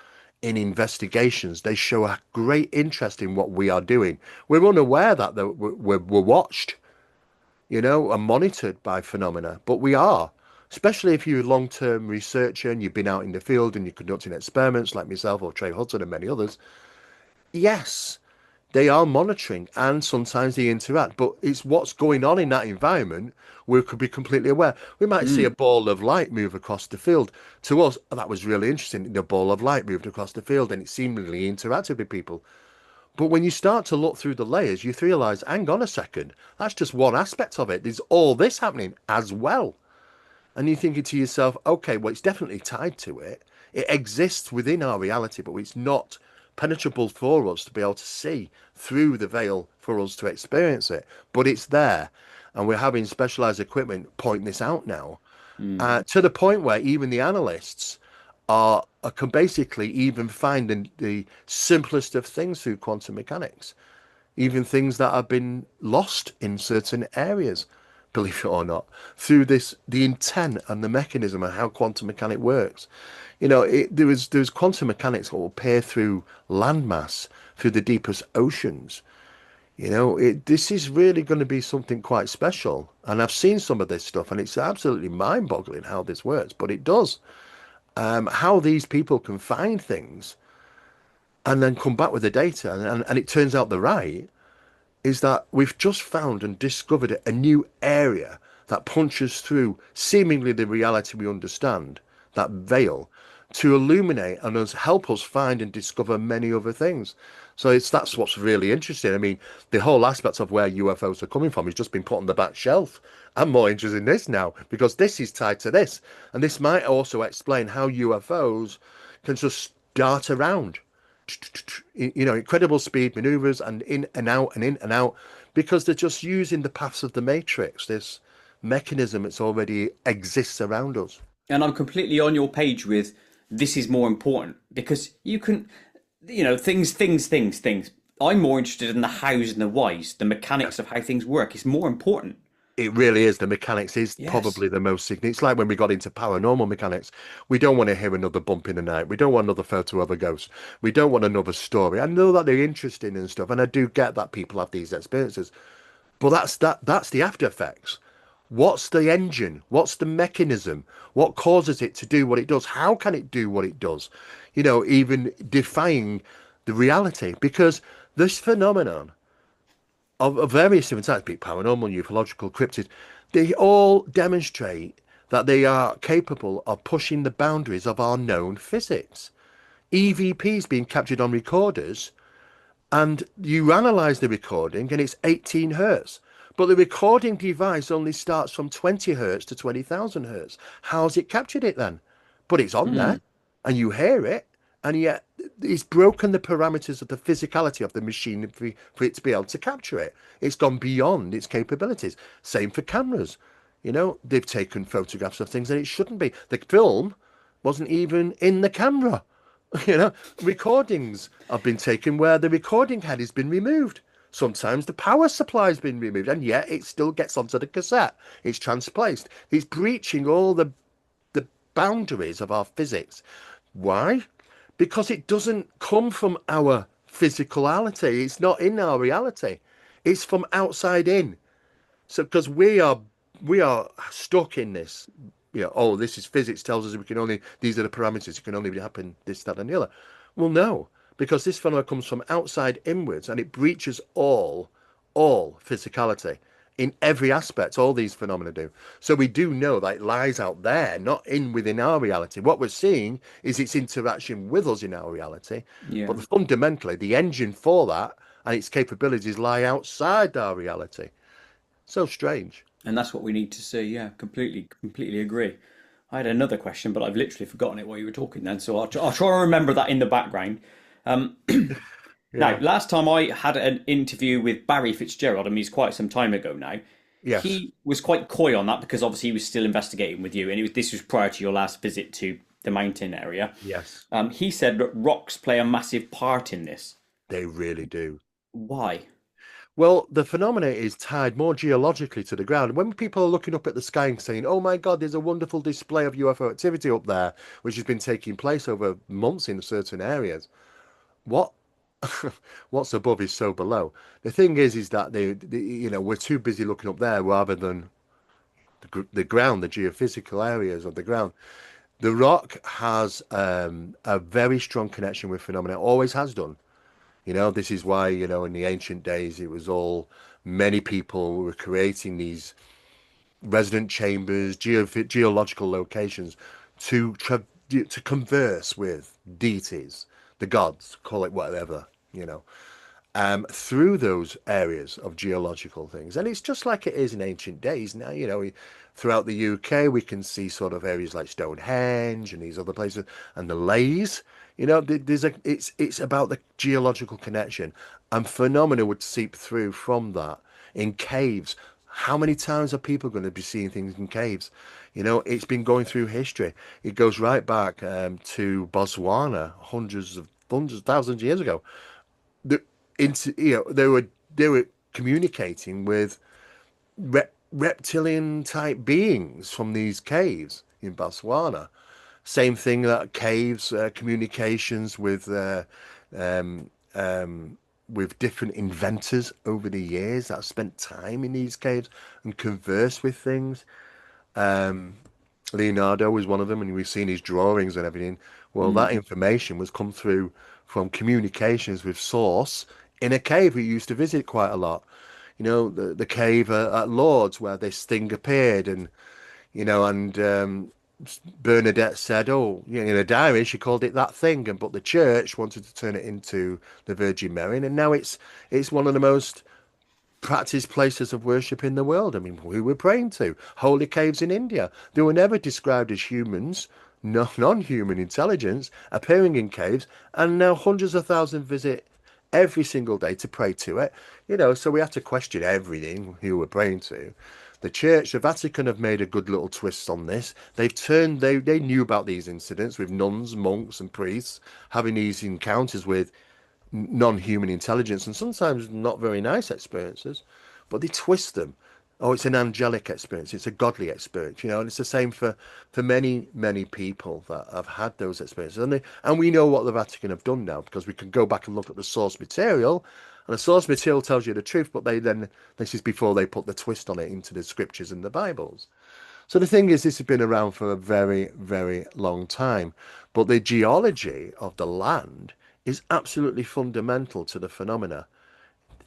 in investigations. They show a great interest in what we are doing. We're unaware that we're watched, and monitored by phenomena, but we are. Especially if you're a long-term researcher and you've been out in the field and you're conducting experiments like myself or Trey Hudson and many others. Yes, they are monitoring and sometimes they interact, but it's what's going on in that environment we could be completely aware. We might see a Mm, ball of light move across the field. To us, that was really interesting. The ball of light moved across the field and it seemingly interacted with people. But when you start to look through the layers, you realize, hang on a second, that's just one aspect of it. There's all this happening as well. And you're thinking to yourself, okay, well, it's definitely tied to it. It exists within our reality, but it's not penetrable for us to be able to see through the veil for us to experience it. But it's there. And we're having specialized equipment point this out now, mm. to the point where even the analysts can basically even find the simplest of things through quantum mechanics, even things that have been lost in certain areas, believe it or not, through the intent and the mechanism and how quantum mechanics works. There was quantum mechanics that will appear through landmass, through the deepest oceans. This is really going to be something quite special. And I've seen some of this stuff, and it's absolutely mind-boggling how this works, but it does. How these people can find things and then come back with the data, and it turns out they're right, is that we've just found and discovered a new area that punches through seemingly the reality we understand, that veil, to illuminate and help us find and discover many other things. So that's what's really interesting. I mean, the whole aspect of where UFOs are coming from has just been put on the back shelf. I'm more interested in this now because this is tied to this. And this might also explain how UFOs can just dart around, incredible speed maneuvers and in and out and in and out, because they're just using the paths of the matrix, this mechanism that's already exists around us. And I'm completely on your page with this is more important because you can, things. I'm more interested in the hows and the whys, the mechanics of how things work. It's more important. It really is. The mechanics is Yes. probably the most significant. It's like when we got into paranormal mechanics. We don't want to hear another bump in the night. We don't want another photo of a ghost. We don't want another story. I know that they're interesting and stuff, and I do get that people have these experiences. But that's the after effects. What's the engine? What's the mechanism? What causes it to do what it does? How can it do what it does? Even defying the reality. Because this phenomenon of various different types, be it paranormal, ufological, cryptid, they all demonstrate that they are capable of pushing the boundaries of our known physics. EVPs being captured on recorders, and you analyze the recording and it's 18 hertz. But the recording device only starts from 20 hertz to 20,000 hertz. How's it captured it then? But it's on there Mm. and you hear it, and yet it's broken the parameters of the physicality of the machine for it to be able to capture it. It's gone beyond its capabilities. Same for cameras. They've taken photographs of things that it shouldn't be. The film wasn't even in the camera. You know, recordings have been taken where the recording head has been removed. Sometimes the power supply has been removed, and yet it still gets onto the cassette. It's transplaced. It's breaching all the boundaries of our physics. Why? Because it doesn't come from our physicality. It's not in our reality. It's from outside in. So because we are stuck in this, oh, this is physics tells us we can only, these are the parameters, it can only happen this, that, and the other. Well, no, because this phenomena comes from outside inwards and it breaches all physicality in every aspect. All these phenomena do. So we do know that it lies out there, not in within our reality. What we're seeing is its interaction with us in our reality. Yeah. But fundamentally, the engine for that and its capabilities lie outside our reality. So strange. And that's what we need to see. Yeah, completely agree. I had another question, but I've literally forgotten it while you were talking then. So I'll try and remember that in the background. Um, Now, Yeah. last time I had an interview with Barry Fitzgerald, I mean, he's quite some time ago now. Yes. He was quite coy on that because obviously he was still investigating with you, and this was prior to your last visit to the mountain area. Yes. He said that rocks play a massive part in this. They really do. Why? Well, the phenomena is tied more geologically to the ground. When people are looking up at the sky and saying, "Oh my God, there's a wonderful display of UFO activity up there," which has been taking place over months in certain areas, what what's above is so below. The thing is that we're too busy looking up there rather than the ground, the geophysical areas of the ground. The rock has a very strong connection with phenomena, always has done. This is why, in the ancient days, it was all many people were creating these resident chambers, geological locations to to converse with deities, the gods, call it whatever, through those areas of geological things. And it's just like it is in ancient days now. Throughout the UK, we can see sort of areas like Stonehenge and these other places, and the Lays. It's about the geological connection, and phenomena would seep through from that in caves. How many times are people going to be seeing things in caves? It's been going through history. It goes right back to Botswana, hundreds, thousands of years ago. The, they were communicating with reptilian type beings from these caves in Botswana. Same thing that caves communications um, with different inventors over the years that spent time in these caves and conversed with things. Leonardo was one of them, and we've seen his drawings and everything. Well, that Mm, information was come through from communications with Source in a cave we used to visit quite a lot. The cave at Lord's where this thing appeared, and Bernadette said, "Oh, in a diary she called it that thing," but the church wanted to turn it into the Virgin Mary, and now it's one of the most practiced places of worship in the world. I mean, who we're praying to? Holy caves in India. They were never described as humans, no, non-human intelligence appearing in caves, and now hundreds of thousands visit every single day to pray to it. So we have to question everything who we're praying to. The Church, the Vatican have made a good little twist on this. They knew about these incidents with nuns, monks, and priests having these encounters with non-human intelligence and sometimes not very nice experiences, but they twist them. Oh, it's an angelic experience. It's a godly experience, and it's the same for many people that have had those experiences. And we know what the Vatican have done now because we can go back and look at the source material, and the source material tells you the truth, but this is before they put the twist on it into the scriptures and the Bibles. So the thing is, this has been around for a very, very long time. But the geology of the land is absolutely fundamental to the phenomena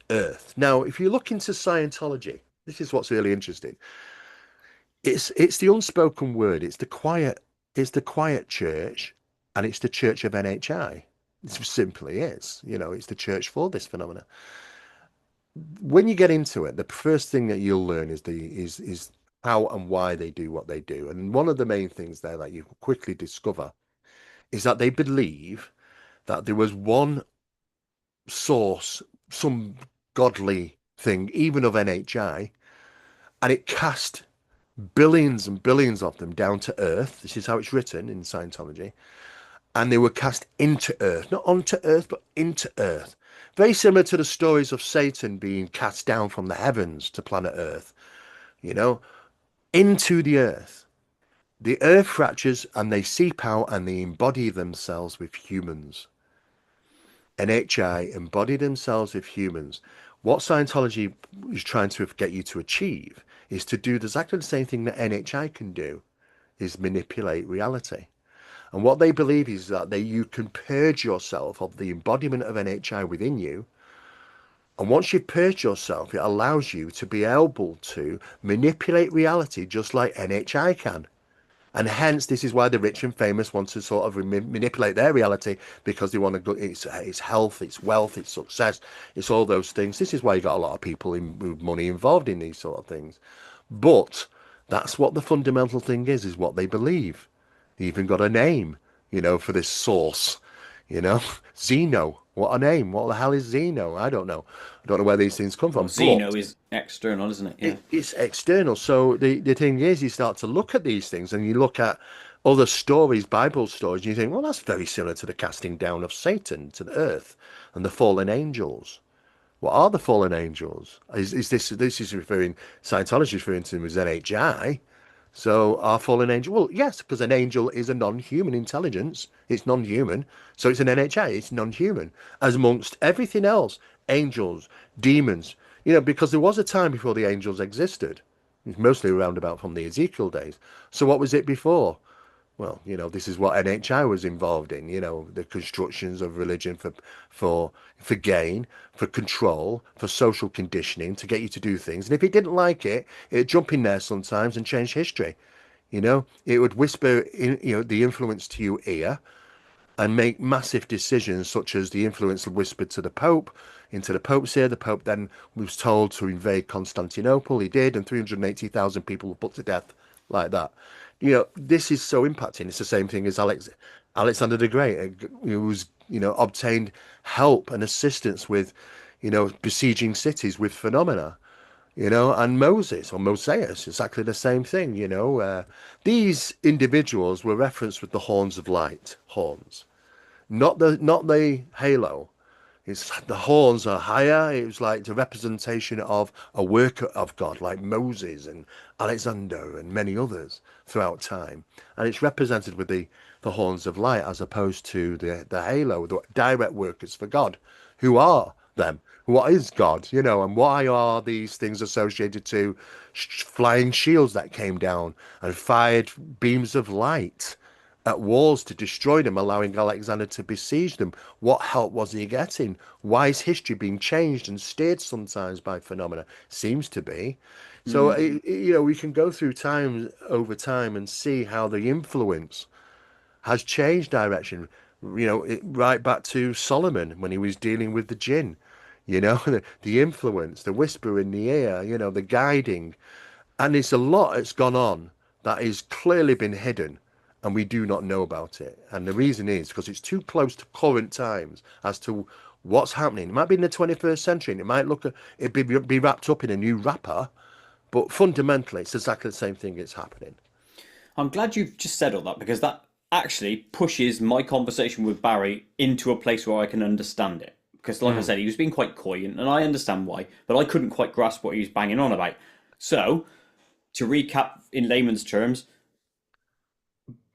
Earth. Now, if you look into Scientology, this is what's really interesting. It's the unspoken word. It's the quiet church, and it's the church of NHI. It simply is. It's the church for this phenomena. When you get into it, the first thing that you'll learn is how and why they do what they do. And one of the main things there that you quickly discover is that they believe that there was one source, some godly thing, even of NHI, and it cast billions and billions of them down to Earth. This is how it's written in Scientology. And they were cast into Earth, not onto Earth, but into Earth. Very similar to the stories of Satan being cast down from the heavens to planet Earth, you know, into the Earth. The Earth fractures and they seep out and they embody themselves with humans. NHI embody themselves with humans. What Scientology is trying to get you to achieve is to do exactly the same thing that NHI can do, is manipulate reality. And what they believe is that you can purge yourself of the embodiment of NHI within you. And once you purge yourself, it allows you to be able to manipulate reality just like NHI can. And hence, this is why the rich and famous want to sort of manipulate their reality because they want to go. It's health, it's wealth, it's success, it's all those things. This is why you got a lot of people with money involved in these sort of things. But that's what the fundamental thing is what they believe. They even got a name, for this source, Zeno. What a name. What the hell is Zeno? I don't know. I don't know where these things come Well, from. But Xeno is external, isn't it? Yeah. it's external. So the thing is, you start to look at these things and you look at other stories, Bible stories, and you think, well, that's very similar to the casting down of Satan to the earth and the fallen angels. What are the fallen angels? Is this is referring Scientology is referring to them as NHI? So are fallen angel? Well, yes, because an angel is a non-human intelligence. It's non-human, so it's an NHI. It's non-human, as amongst everything else, angels, demons. Because there was a time before the angels existed. It's mostly around about from the Ezekiel days. So what was it before? Well, this is what NHI was involved in, the constructions of religion for gain, for control, for social conditioning, to get you to do things. And if it didn't like it, it'd jump in there sometimes and change history. It would whisper in, the influence to your ear and make massive decisions, such as the influence whispered to the Pope, into the Pope's ear. The Pope then was told to invade Constantinople. He did, and 380,000 people were put to death like that. This is so impacting. It's the same thing as Alexander the Great, who was, obtained help and assistance with, besieging cities with phenomena. And Moses or Mosaic, exactly the same thing. These individuals were referenced with the horns of light, horns, not the halo. It's the horns are higher. It was like the representation of a worker of God, like Moses and Alexander and many others throughout time. And it's represented with the horns of light as opposed to the halo, the direct workers for God. Who are them? What is God? And why are these things associated to flying shields that came down and fired beams of light at walls to destroy them, allowing Alexander to besiege them? What help was he getting? Why is history being changed and steered sometimes by phenomena? Seems to be. So, Mm. we can go through time over time and see how the influence has changed direction. Right back to Solomon when he was dealing with the jinn. The influence, the whisper in the ear, the guiding. And it's a lot that's gone on that has clearly been hidden and we do not know about it. And the reason is because it's too close to current times as to what's happening. It might be in the 21st century and it might be wrapped up in a new wrapper, but fundamentally it's exactly the same thing that's happening. I'm glad you've just said all that because that actually pushes my conversation with Barry into a place where I can understand it. Because, like I Mm. said, he was being quite coy, and I understand why, but I couldn't quite grasp what he was banging on about. So, to recap in layman's terms,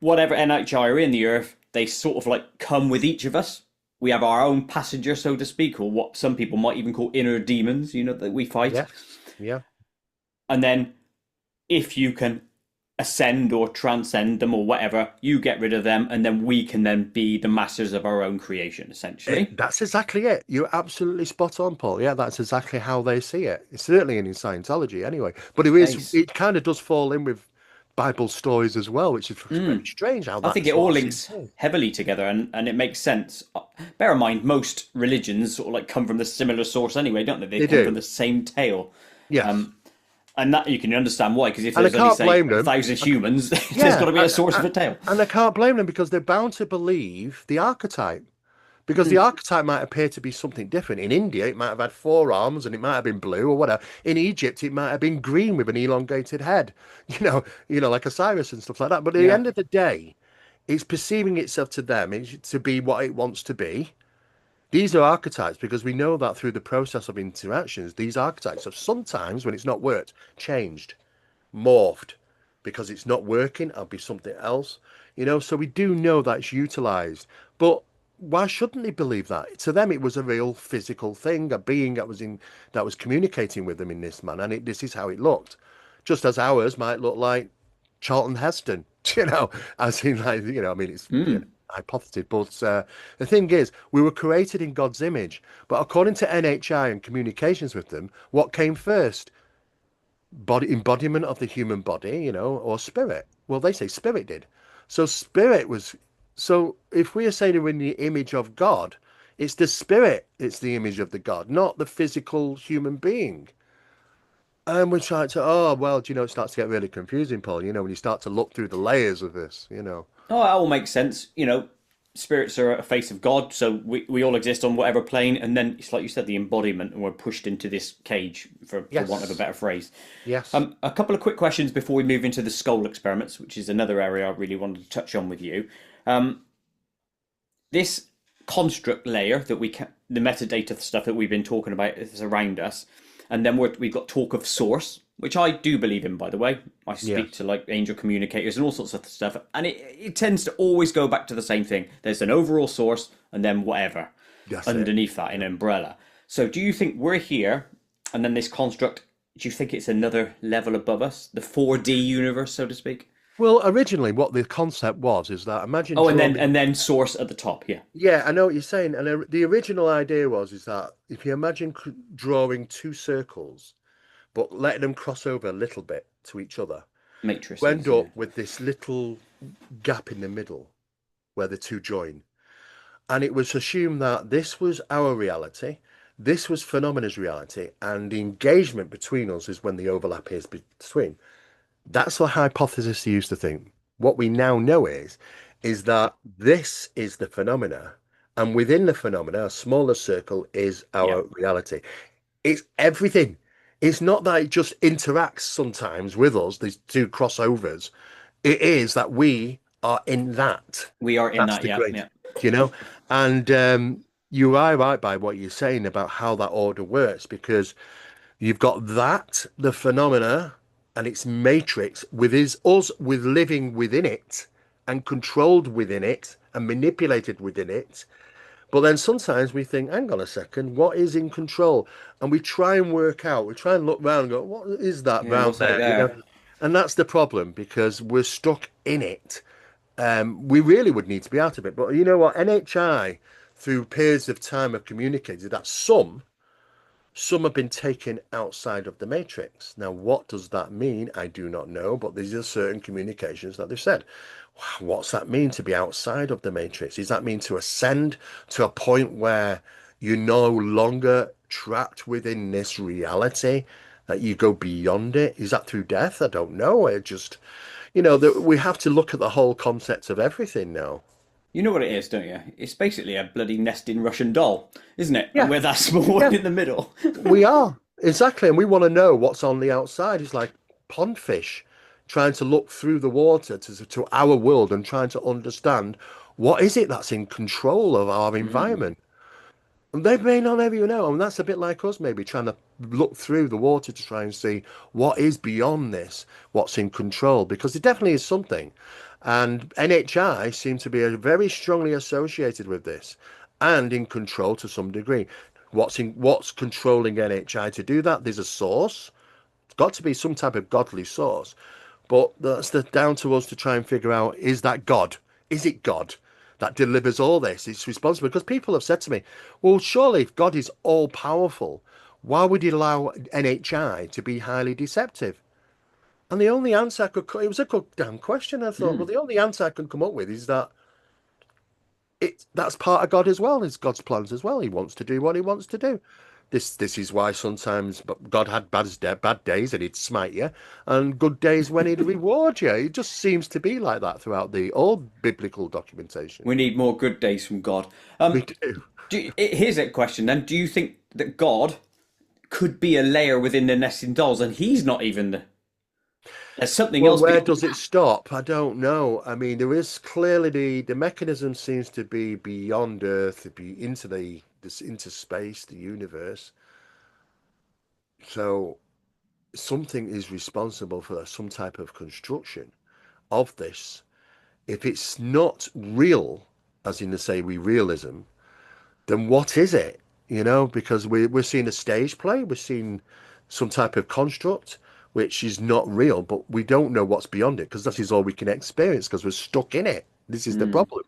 whatever NHI are in the Earth, they sort of like come with each of us. We have our own passenger, so to speak, or what some people might even call inner demons, that we fight. Yes. Yeah. And then, if you can ascend or transcend them or whatever, you get rid of them, and then we can then be the masters of our own creation, essentially. That's exactly it. You're absolutely spot on, Paul. Yeah, that's exactly how they see it. It's certainly in Scientology anyway. But Nice. it kind of does fall in with Bible stories as well, which is very Mm. strange how I think that it all sort of seems links in. heavily together, and it makes sense. Bear in mind, most religions sort of like come from the similar source anyway, don't they? They They come from do. the same tale. Yes. Um, and that you can understand why, because if And I there's only, can't say, blame a them. thousand humans, there's got Yeah. to be a source of a tale. And I can't blame them because they're bound to believe the archetype. Because the Mm. archetype might appear to be something different. In India, it might have had four arms and it might have been blue or whatever. In Egypt, it might have been green with an elongated head, like Osiris and stuff like that. But at the Yeah. end of the day, it's perceiving itself to them to be what it wants to be. These are archetypes because we know that through the process of interactions, these archetypes have sometimes, when it's not worked, changed, morphed because it's not working. I'll be something else, So we do know that it's utilized, but why shouldn't they believe that? To them, it was a real physical thing, a being that was communicating with them in this manner, and this is how it looked. Just as ours might look like Charlton Heston, as in like, I mean, it's Mm. hypothesis, but the thing is, we were created in God's image. But according to NHI and communications with them, what came first? Body embodiment of the human body, or spirit. Well, they say spirit did. So spirit was. So if we are saying we're in the image of God, it's the spirit. It's the image of the God, not the physical human being. And we're trying to. Oh well, do you know? It starts to get really confusing, Paul. You know, when you start to look through the layers of this. You know. Oh, that all makes sense. Spirits are a face of God, so we all exist on whatever plane, and then it's like you said, the embodiment, and we're pushed into this cage, for want of a Yes. better phrase. Yes. A couple of quick questions before we move into the Scole experiments, which is another area I really wanted to touch on with you. Um, this construct layer that the metadata stuff that we've been talking about is around us, and then we've got talk of source, which I do believe in, by the way. I speak to Yes. like angel communicators and all sorts of stuff, and it tends to always go back to the same thing. There's an overall source, and then whatever That's it. underneath that, an umbrella. So, do you think we're here, and then this construct? Do you think it's another level above us, the 4D universe, so to speak? Well, originally, what the concept was is that imagine Oh, and then drawing. and then source at the top. Yeah, Yeah, I know what you're saying. And the original idea was is that if you imagine drawing two circles, but letting them cross over a little bit to each other, you end matrices. Yeah, up with this little gap in the middle where the two join. And it was assumed that this was our reality, this was phenomena's reality, and the engagement between us is when the overlap is between. That's the hypothesis they used to think. What we now know is that this is the phenomena, and within the phenomena, a smaller circle is yeah. our reality. It's everything. It's not that it just interacts sometimes with us, these two crossovers. It is that we are in that. We are in That's that. the Yeah, great, yeah. you know? And you are right by what you're saying about how that order works, because you've got that, the phenomena, and its matrix with us with living within it and controlled within it and manipulated within it. But then sometimes we think, hang on a second, what is in control? And we try and work out, we try and look around and go, what is that Yeah, round what's out there? You know? there? And that's the problem because we're stuck in it. We really would need to be out of it. But you know what? NHI, through periods of time, have communicated that some have been taken outside of the matrix. Now, what does that mean? I do not know, but these are certain communications that they've said. What's that mean to be outside of the matrix? Does that mean to ascend to a point where you're no longer trapped within this reality, that you go beyond it? Is that through death? I don't know. It just, we have to look at the whole concept of everything now. You know what it is, don't you? It's basically a bloody nesting Russian doll, isn't it? And Yeah, we're that small one yeah, in the middle. we are. Exactly. And we want to know what's on the outside. It's like pond fish trying to look through the water to our world and trying to understand what is it that's in control of our Mm. environment. And they may not ever know. And that's a bit like us, maybe trying to look through the water to try and see what is beyond this, what's in control, because it definitely is something. And NHI seem to be very strongly associated with this and in control to some degree. What's controlling NHI to do that? There's a source. It's got to be some type of godly source. But down to us to try and figure out, is that God? Is it God that delivers all this? It's responsible. Because people have said to me, well, surely if God is all powerful, why would he allow NHI to be highly deceptive? And the only answer it was a good damn question. I thought, well, Mm. the only answer I can come up with is that that's part of God as well. It's God's plans as well. He wants to do what he wants to do. This is why sometimes God had bad days and he'd smite you, and good days when he'd reward you. It just seems to be like that throughout the old biblical documentation. We need more good days from God. We do. Here's a question then. Do you think that God could be a layer within the nesting dolls and he's not even there's something Well, else where beyond does it stop? I don't know. I mean, there is clearly the mechanism seems to be beyond Earth, to be into into space, the universe. So something is responsible for some type of construction of this. If it's not real, as in to say we realism, then what is it? Because we're seeing a stage play, we're seeing some type of construct which is not real, but we don't know what's beyond it because that is all we can experience because we're stuck in it. This is the Mm. problem,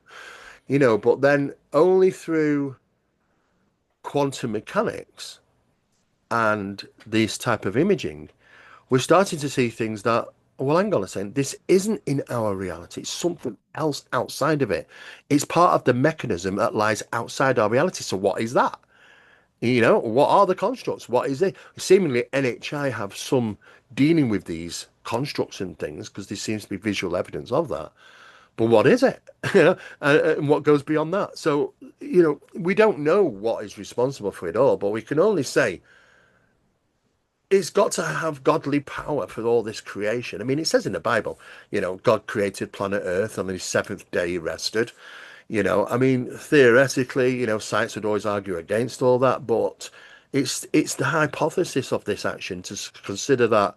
but then only through quantum mechanics and this type of imaging, we're starting to see things that well, hang on a second. This isn't in our reality. It's something else outside of it. It's part of the mechanism that lies outside our reality. So what is that? What are the constructs? What is it? Seemingly, NHI have some dealing with these constructs and things because there seems to be visual evidence of that. But what is it? And what goes beyond that? So, we don't know what is responsible for it all, but we can only say it's got to have godly power for all this creation. I mean, it says in the Bible, God created planet Earth on the seventh day he rested. I mean, theoretically, science would always argue against all that, but it's the hypothesis of this action to consider that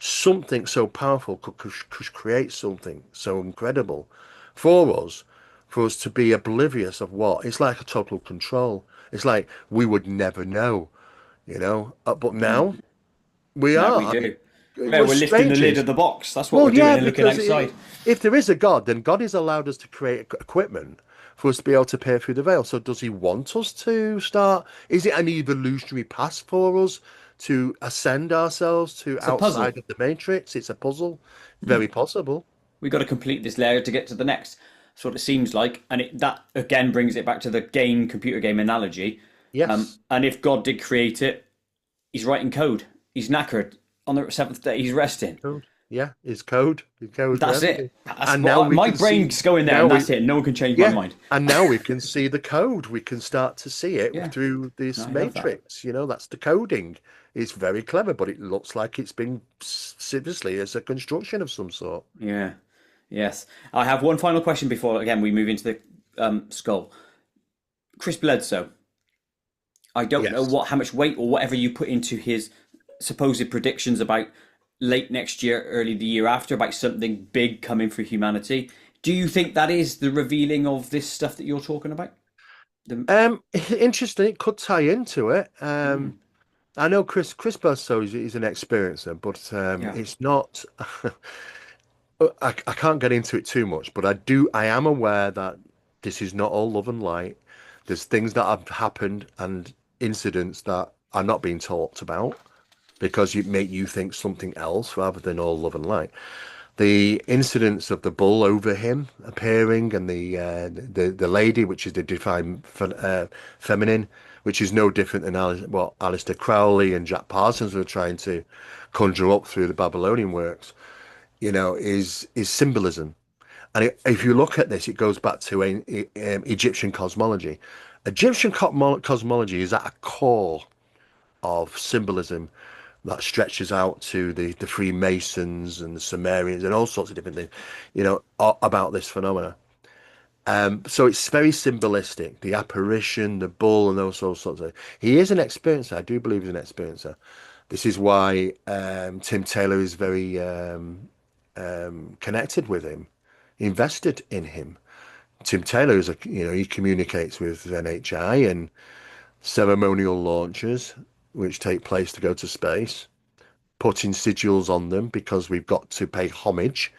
something so powerful could create something so incredible for us to be oblivious of what it's like a total control. It's like we would never know, but now we Now we are. I mean, do. Yeah, we're we're lifting the lid strangers. of the box. That's what we're Well, doing yeah, and looking because outside. if there is a God, then God has allowed us to create equipment for us to be able to peer through the veil. So does he want us to start? Is it an evolutionary path for us to ascend ourselves to It's a outside puzzle. of the matrix? It's a puzzle. Very possible. We've got to complete this layer to get to the next. That's what it seems like. And that again brings it back to the computer game analogy. Yes. And if God did create it, he's writing code. He's knackered. On the seventh day, he's resting. Code. Yeah, it's code. It's code for That's everything. it. That's And now what we my can see brain's going there, now and we that's it. No one can change my yeah, mind. and now we can see the code. We can start to see it Yeah, through no, this I love that. matrix. That's the coding. It's very clever, but it looks like it's been seriously as a construction of some sort. Yeah, yes. I have one final question before again we move into the skull. Chris Bledsoe. I don't know Yes. how much weight or whatever you put into his supposed predictions about late next year, early the year after, about something big coming for humanity. Do you think that is the revealing of this stuff that you're talking about? The, Interesting. It could tie into it. mm, I know Chris Burstow is an experiencer, but yeah. it's not. I can't get into it too much, but I am aware that this is not all love and light. There's things that have happened and incidents that are not being talked about because you make you think something else rather than all love and light. The incidents of the bull over him appearing and the lady, which is the divine feminine, which is no different than what Alistair Crowley and Jack Parsons were trying to conjure up through the Babylonian works, is symbolism. And if you look at this, it goes back to Egyptian cosmology. Egyptian cosmology is at a core of symbolism that stretches out to the Freemasons and the Sumerians and all sorts of different things, about this phenomena. So it's very symbolistic, the apparition, the bull, and those all sorts of. He is an experiencer. I do believe he's an experiencer. This is why Tim Taylor is very connected with him, invested in him. Tim Taylor is he communicates with NHI and ceremonial launches, which take place to go to space, putting sigils on them because we've got to pay homage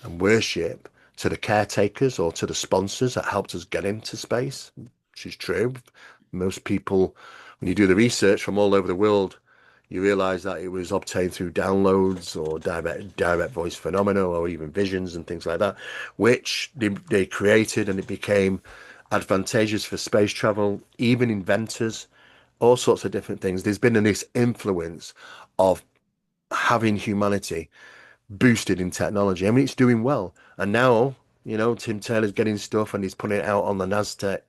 and worship to the caretakers or to the sponsors that helped us get into space, which is true. Most people, when you do the research from all over the world, you realize that it was obtained through downloads or direct voice phenomena or even visions and things like that, which they created, and it became advantageous for space travel, even inventors, all sorts of different things. There's been this influence of having humanity boosted in technology. I mean, it's doing well. And now, Tim Taylor's getting stuff and he's putting it out on the NASDAQ,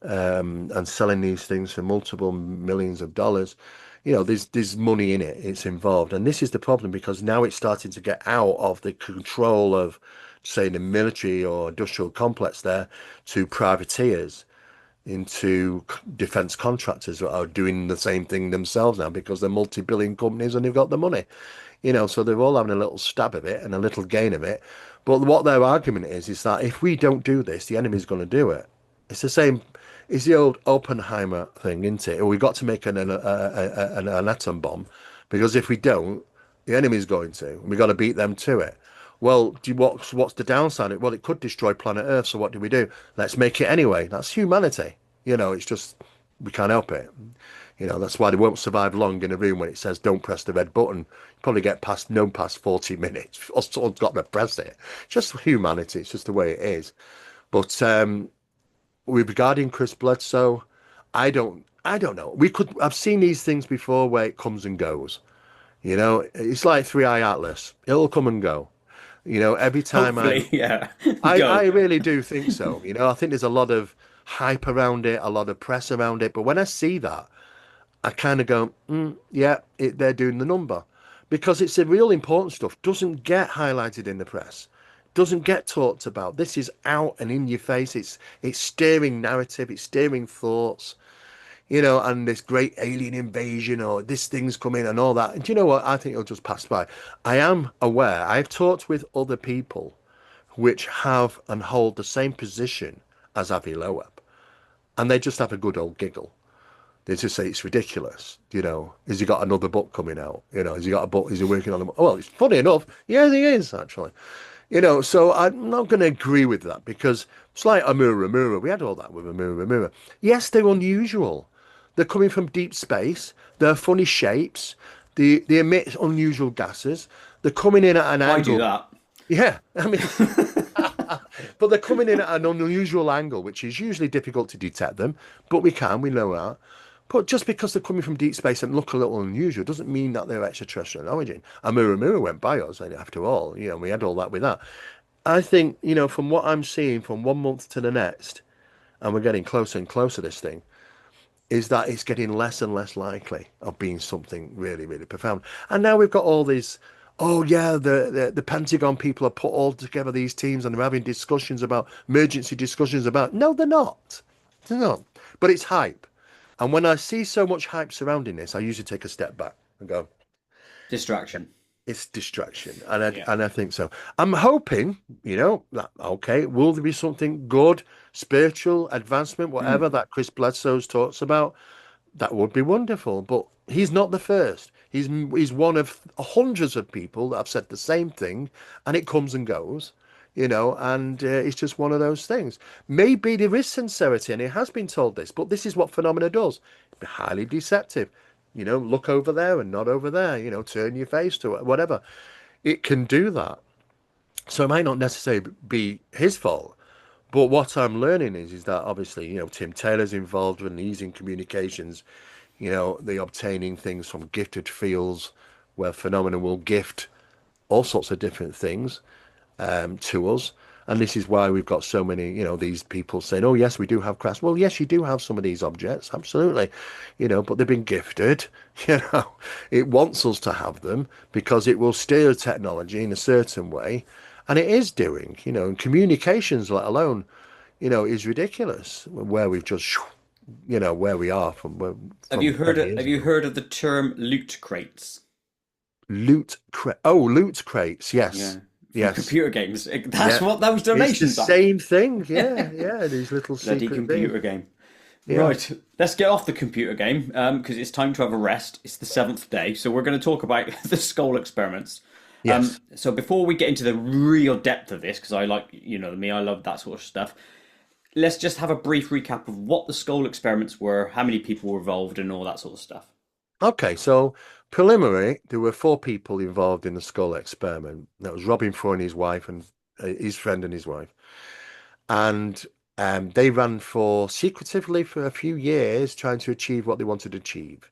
and selling these things for multiple millions of dollars. There's money in it. It's involved. And this is the problem because now it's starting to get out of the control of, say, the military or industrial complex there to privateers into defense contractors that are doing the same thing themselves now because they're multi-billion companies and they've got the money. So they're all having a little stab of it and a little gain of it. But what their argument is that if we don't do this, the enemy's going to do it. It's the same. It's the old Oppenheimer thing, isn't it? We've got to make an atom bomb because if we don't, the enemy's going to. And we've got to beat them to it. Well, what's the downside? Well, it could destroy planet Earth. So what do? Let's make it anyway. That's humanity. It's just we can't help it. That's why they won't survive long in a room when it says don't press the red button. You probably get past 40 minutes or someone's got to press it. Just humanity. It's just the way it is. But with regarding Chris Bledsoe, I don't know. I've seen these things before where it comes and goes. It's like Three Eye Atlas. It'll come and go. Every time Hopefully, yeah. I Go. really do think so. I think there's a lot of hype around it, a lot of press around it. But when I see that, I kind of go, yeah, they're doing the number because it's the real important stuff. Doesn't get highlighted in the press, doesn't get talked about. This is out and in your face. It's steering narrative, it's steering thoughts, and this great alien invasion or this thing's coming and all that. And do you know what? I think it'll just pass by. I am aware. I've talked with other people which have and hold the same position as Avi Loeb, and they just have a good old giggle. They just say it's ridiculous. Has he got another book coming out? Has he got a book? Is he working on a book? Well, it's funny enough. Yeah, he is actually. So I'm not going to agree with that because it's like Amura. We had all that with Amura. Yes, they're unusual. They're coming from deep space. They're funny shapes. They emit unusual gases. They're coming in at an I do angle. that. Yeah, I mean, but they're coming in at an unusual angle, which is usually difficult to detect them. But we know that. But just because they're coming from deep space and look a little unusual doesn't mean that they're extraterrestrial in origin. And Mura went by us, and after all. We had all that with that. I think, from what I'm seeing from 1 month to the next, and we're getting closer and closer to this thing, is that it's getting less and less likely of being something really, really profound. And now we've got all these, oh yeah, the Pentagon people have put all together these teams and they're having discussions about emergency discussions about. No, they're not. They're not. But it's hype. And when I see so much hype surrounding this, I usually take a step back and go, Distraction. it's distraction. And I, Yeah. and I think so. I'm hoping, that, okay, will there be something good, spiritual, advancement, whatever Mm. that Chris Bledsoe talks about? That would be wonderful. But he's not the first. He's one of hundreds of people that have said the same thing, and it comes and goes. And it's just one of those things. Maybe there is sincerity, and it has been told this, but this is what phenomena does. Be highly deceptive. Look over there and not over there. Turn your face to it, whatever. It can do that. So it might not necessarily be his fault. But what I'm learning is that obviously, Tim Taylor's involved in these in communications, the obtaining things from gifted fields where phenomena will gift all sorts of different things to us. And this is why we've got so many, these people saying, oh, yes, we do have crafts. Well, yes, you do have some of these objects, absolutely, but they've been gifted. You know, it wants us to have them because it will steer technology in a certain way. And it is doing, and communications, let alone, is ridiculous where we've just, where we are Have you from heard 20 of, years have you ago. heard of the term loot crates? Loot crates. Yeah. Yes. From Yes. computer games. That's Yeah. what those It's the donations are. same thing. Yeah. Yeah. These little Bloody secret things. computer game. Yeah. Right, let's get off the computer game because it's time to have a rest. It's the seventh day, so we're going to talk about the Scole experiments. Yes. So before we get into the real depth of this, because I like, me, I love that sort of stuff. Let's just have a brief recap of what the Scole experiments were, how many people were involved, and all that sort of stuff. Okay. So preliminary, there were four people involved in the skull experiment. That was Robin Froy and his wife and his friend and his wife. And they ran for secretively for a few years trying to achieve what they wanted to achieve.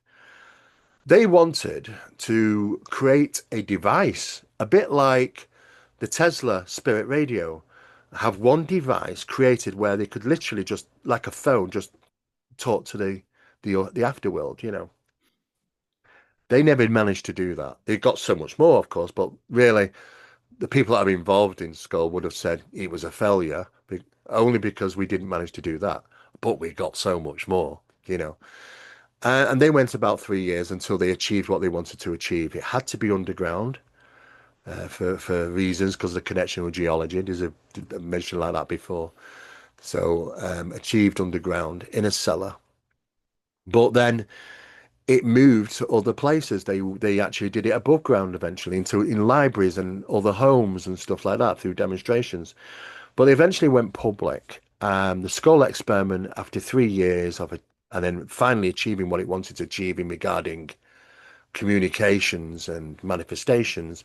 They wanted to create a device, a bit like the Tesla Spirit Radio, have one device created where they could literally just, like a phone, just talk to the afterworld, They never managed to do that. It got so much more, of course, but really, the people that are involved in Skull would have said it was a failure, only because we didn't manage to do that. But we got so much more. And they went about 3 years until they achieved what they wanted to achieve. It had to be underground for reasons, because the connection with geology. There's a mention like that before. So achieved underground in a cellar. But then it moved to other places. They actually did it above ground eventually, into in libraries and other homes and stuff like that through demonstrations. But they eventually went public. The Skull experiment, after 3 years of and then finally achieving what it wanted to achieve in regarding communications and manifestations,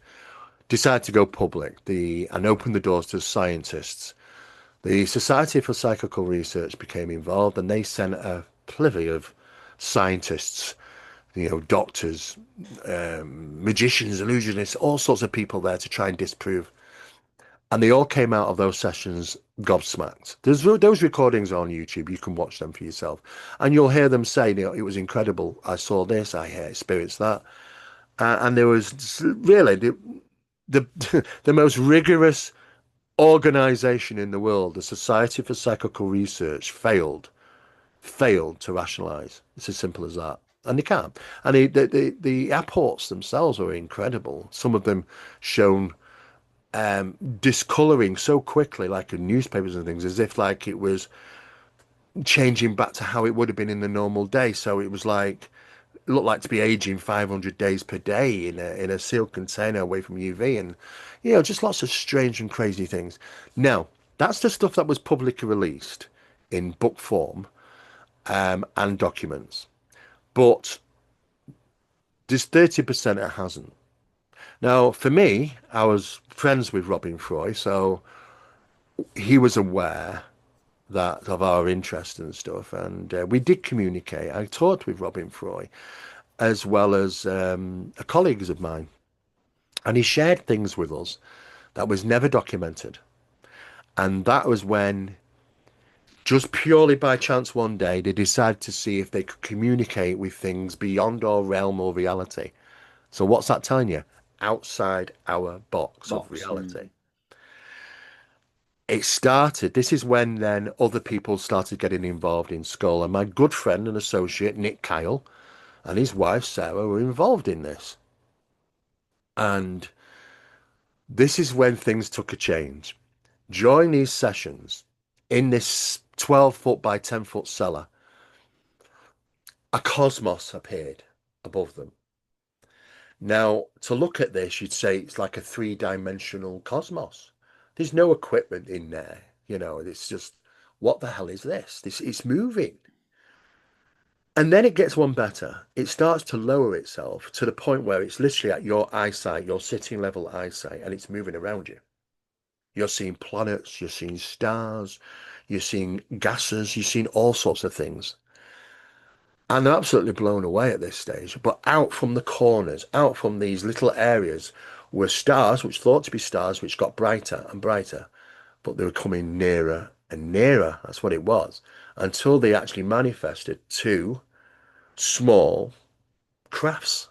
decided to go public and open the doors to scientists. The Society for Psychical Research became involved, and they sent a plethora of scientists, doctors, magicians, illusionists, all sorts of people there to try and disprove. And they all came out of those sessions gobsmacked. Those recordings are on YouTube. You can watch them for yourself. And you'll hear them say, it was incredible. I saw this, I experienced that. And there was really the, the most rigorous organization in the world, the Society for Psychical Research, failed to rationalize. It's as simple as that. And they can't. And the apports themselves are incredible. Some of them shown discoloring so quickly, like in newspapers and things, as if like it was changing back to how it would have been in the normal day. So it was like it looked like to be aging 500 days per day in a sealed container away from UV, and just lots of strange and crazy things. Now, that's the stuff that was publicly released in book form and documents, but there's 30% it hasn't. Now, for me, I was friends with Robin Froy, so he was aware that of our interest and stuff, and we did communicate. I talked with Robin Froy as well as colleagues of mine, and he shared things with us that was never documented. And that was when, just purely by chance, one day they decided to see if they could communicate with things beyond our realm or reality. So what's that telling you? Outside our box of Box. reality. It started, this is when then other people started getting involved in Scole. And my good friend and associate, Nick Kyle, and his wife, Sarah, were involved in this. And this is when things took a change. During these sessions, in this 12-foot by 10-foot cellar, a cosmos appeared above them. Now, to look at this, you'd say it's like a three-dimensional cosmos. There's no equipment in there. It's just, what the hell is this? It's moving. And then it gets one better. It starts to lower itself to the point where it's literally at your eyesight, your sitting level eyesight, and it's moving around you. You're seeing planets, you're seeing stars, you're seeing gases, you're seeing all sorts of things. And they're absolutely blown away at this stage. But out from the corners, out from these little areas, were stars, which thought to be stars, which got brighter and brighter. But they were coming nearer and nearer. That's what it was. Until they actually manifested two small crafts.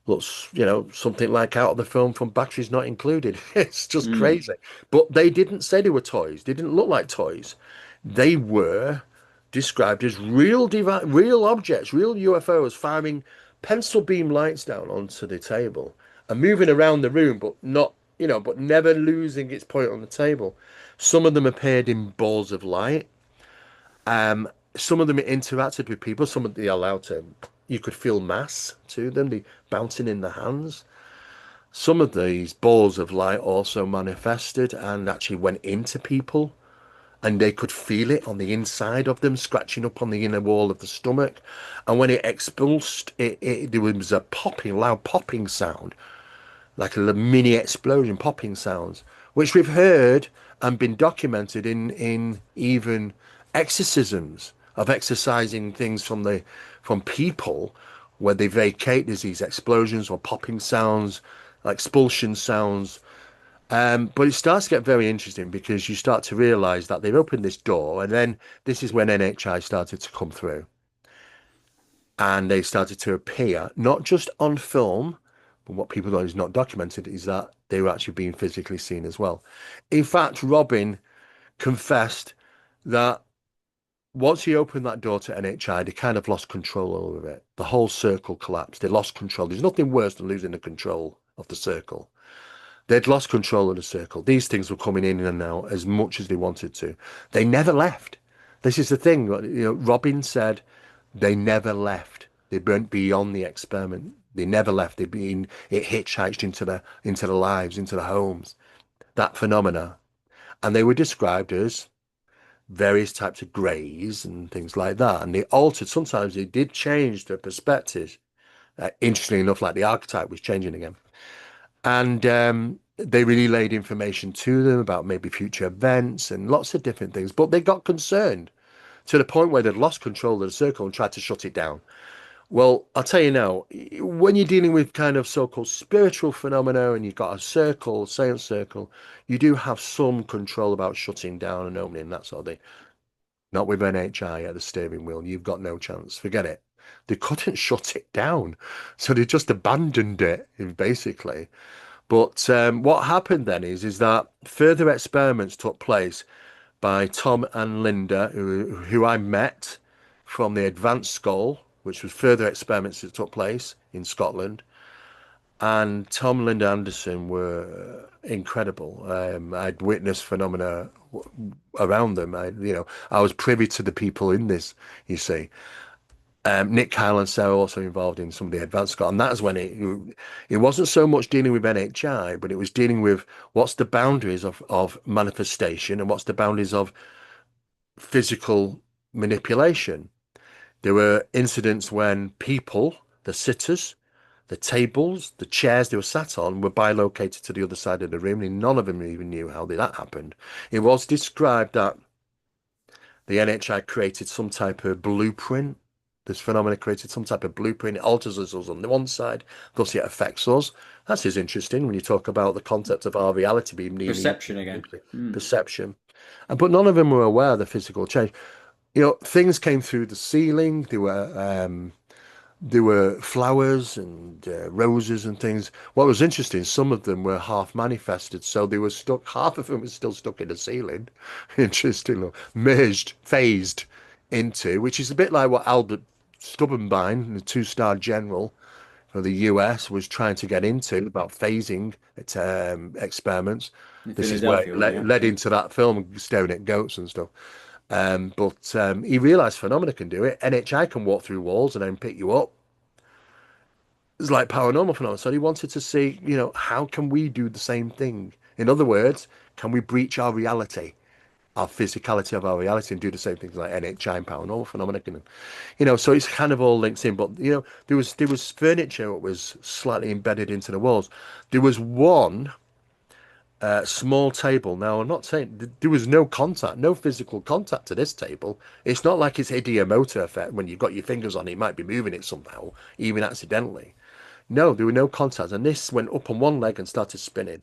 Looks, something like out of the film from Batteries Not Included. It's just Mm. crazy. But they didn't say they were toys. They didn't look like toys. They were described as real objects, real UFOs firing pencil beam lights down onto the table and moving around the room, but not, but never losing its point on the table. Some of them appeared in balls of light. Some of them interacted with people. Some of them allowed to. You could feel mass to them, the bouncing in the hands. Some of these balls of light also manifested and actually went into people, and they could feel it on the inside of them, scratching up on the inner wall of the stomach. And when it expulsed, there was a popping, loud popping sound, like a mini explosion, popping sounds, which we've heard and been documented in even exorcisms of exorcising things from people where they vacate. There's these explosions or popping sounds, expulsion sounds. But it starts to get very interesting because you start to realize that they've opened this door, and then this is when NHI started to come through, and they started to appear not just on film, but what people know is not documented is that they were actually being physically seen as well. In fact, Robin confessed that once he opened that door to NHI, they kind of lost control over it. The whole circle collapsed. They lost control. There's nothing worse than losing the control of the circle. They'd lost control of the circle. These things were coming in and out as much as they wanted to. They never left. This is the thing. Robin said they never left. They went beyond the experiment. They never left. It hitchhiked into the lives, into the homes. That phenomena, and they were described as various types of greys and things like that. And they altered, sometimes they did change the perspective. Interestingly enough, like the archetype was changing again. And they relayed information to them about maybe future events and lots of different things. But they got concerned to the point where they'd lost control of the circle and tried to shut it down. Well, I'll tell you now, when you're dealing with kind of so-called spiritual phenomena and you've got a circle, seance circle, you do have some control about shutting down and opening that sort of thing. Not with NHI at the steering wheel. You've got no chance. Forget it. They couldn't shut it down. So they just abandoned it, basically. But what happened then is that further experiments took place by Tom and Linda, who I met from the advanced Scole, which was further experiments that took place in Scotland. And Tom and Linda Anderson were incredible. I'd witnessed phenomena around them. I was privy to the people in this, you see. Nick, Kyle, and Sarah also involved in some of the advanced Scott, and that's when it wasn't so much dealing with NHI, but it was dealing with what's the boundaries of manifestation and what's the boundaries of physical manipulation. There were incidents when people, the sitters, the tables, the chairs they were sat on were bilocated to the other side of the room, and none of them even knew how that happened. It was described that the NHI created some type of blueprint. This phenomena created some type of blueprint. It alters us on the one side, thus it affects us. That is interesting when you talk about the concept of our reality being nearly Perception again. Mm. perception. But none of them were aware of the physical change. Things came through the ceiling. There were flowers and roses and things. What was interesting, some of them were half manifested, so they were stuck. Half of them were still stuck in the ceiling. Interesting, merged, phased into, which is a bit like what Albert Stubbenbein, the two-star general for the US, was trying to get into about phasing experiments. In This is where Philadelphia, it wasn't led, it? led into that film, staring at goats and stuff. But he realized phenomena can do it. NHI can walk through walls and then pick you up. It's like paranormal phenomena. So he wanted to see, how can we do the same thing? In other words, can we breach our reality, our physicality of our reality, and do the same things like NHI and paranormal phenomena can? So it's kind of all linked in. But there was furniture that was slightly embedded into the walls. There was one small table. Now, I'm not saying there was no contact, no physical contact to this table. It's not like it's ideomotor effect when you've got your fingers on it, you might be moving it somehow, even accidentally. No, there were no contacts. And this went up on one leg and started spinning.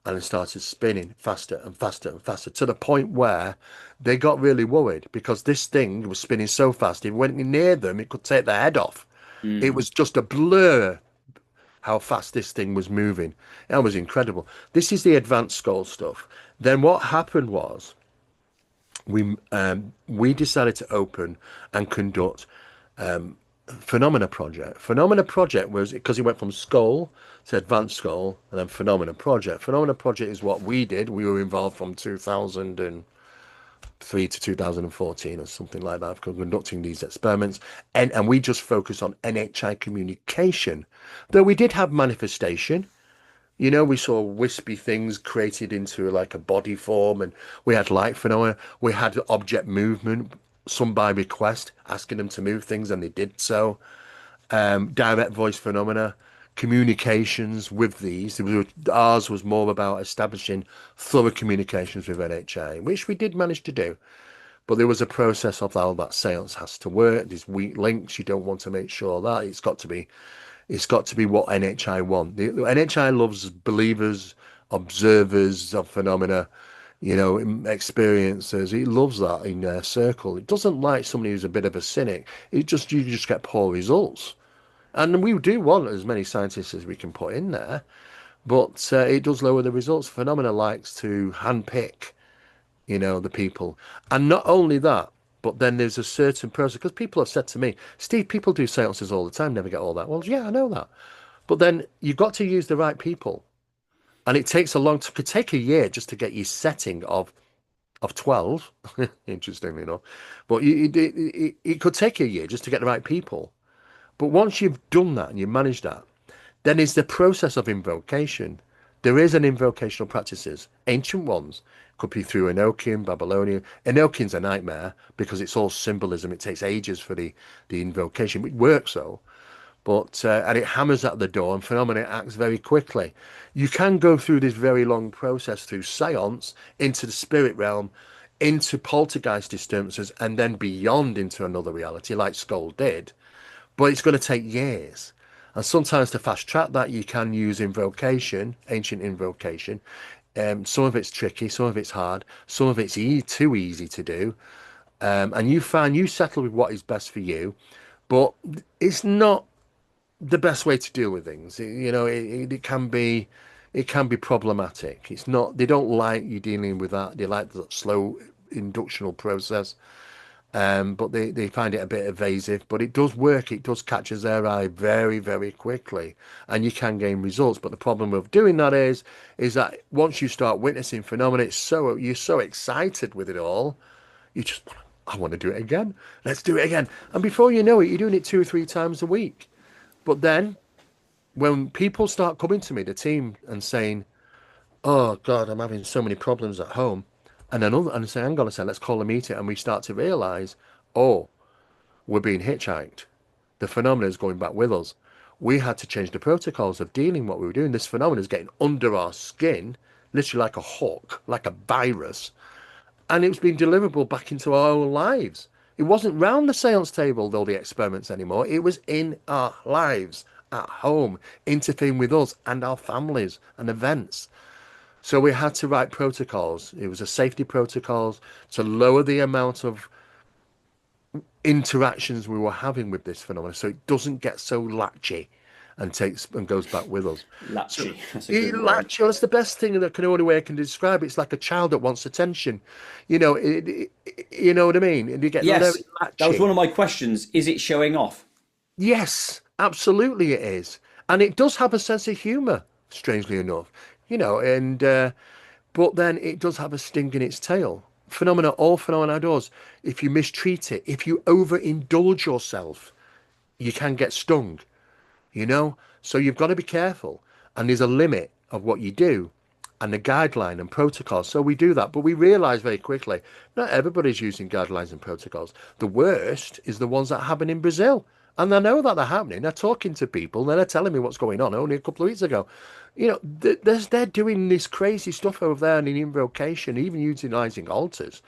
And it started spinning faster and faster and faster to the point where they got really worried because this thing was spinning so fast. If it went near them, it could take their head off. It Mm. was just a blur how fast this thing was moving. That was incredible. This is the advanced skull stuff. Then what happened was we decided to open and conduct Phenomena Project. Phenomena Project was because it went from Scole to Advanced Scole and then Phenomena Project. Phenomena Project is what we did. We were involved from 2003 to 2014 or something like that, conducting these experiments. And we just focused on NHI communication. Though we did have manifestation. We saw wispy things created into like a body form, and we had light phenomena. We had object movement, some by request, asking them to move things, and they did so. Direct voice phenomena, communications with these. Ours was more about establishing thorough communications with NHA, which we did manage to do. But there was a process of how that seance has to work. There's weak links. You don't want to make sure that it's got to be what NHI want. The NHI loves believers, observers of phenomena, experiences. It loves that in their circle. It doesn't like somebody who's a bit of a cynic. You just get poor results. And we do want as many scientists as we can put in there, but it does lower the results. Phenomena likes to handpick, the people. And not only that, but then there's a certain process, because people have said to me, Steve, people do seances all the time, never get all that. Well, yeah, I know that. But then you've got to use the right people. And it takes could take a year just to get your setting of 12, interestingly enough. But it could take a year just to get the right people. But once you've done that and you manage that, then it's the process of invocation. There is an invocational practices, ancient ones. Could be through Enochian, Babylonian. Enochian's a nightmare because it's all symbolism. It takes ages for the invocation. It works though, but and it hammers at the door and phenomena acts very quickly. You can go through this very long process through seance into the spirit realm, into poltergeist disturbances, and then beyond into another reality, like Scole did. But it's going to take years. And sometimes to fast track that, you can use invocation, ancient invocation. Some of it's tricky, some of it's hard, some of it's too easy to do. And you find you settle with what is best for you, but it's not the best way to deal with things. It can be problematic. It's not. They don't like you dealing with that. They like the slow inductional process. But they find it a bit evasive, but it does work. It does catches their eye very, very quickly, and you can gain results. But the problem with doing that is that once you start witnessing phenomena, you're so excited with it all, you just, I want to do it again. Let's do it again. And before you know it, you're doing it 2 or 3 times a week. But then when people start coming to me, the team, and saying, "Oh God, I'm having so many problems at home," and say, "Hang on a second, let's call a meeting," and we start to realise, oh, we're being hitchhiked. The phenomena is going back with us. We had to change the protocols of dealing what we were doing. This phenomena is getting under our skin, literally like a hook, like a virus, and it was being deliverable back into our own lives. It wasn't round the seance table, though, the experiments anymore. It was in our lives, at home, interfering with us and our families and events. So we had to write protocols. It was a safety protocols to lower the amount of interactions we were having with this phenomenon, so it doesn't get so latchy and takes and goes back with us. So Latchy. That's a it good word. latchy. That's the best thing that can only way I can describe it. It's like a child that wants attention. You know what I mean? And you get Yes, very that was one latchy. of my questions. Is it showing off? Yes, absolutely it is, and it does have a sense of humour. Strangely enough, and but then it does have a sting in its tail. All phenomena does. If you mistreat it, if you overindulge yourself, you can get stung, you know? So you've got to be careful. And there's a limit of what you do and the guideline and protocols. So we do that. But we realize very quickly, not everybody's using guidelines and protocols. The worst is the ones that happen in Brazil. And I know that they're happening. They're talking to people, and they're telling me what's going on only a couple of weeks ago. They're doing this crazy stuff over there in invocation, even utilizing altars.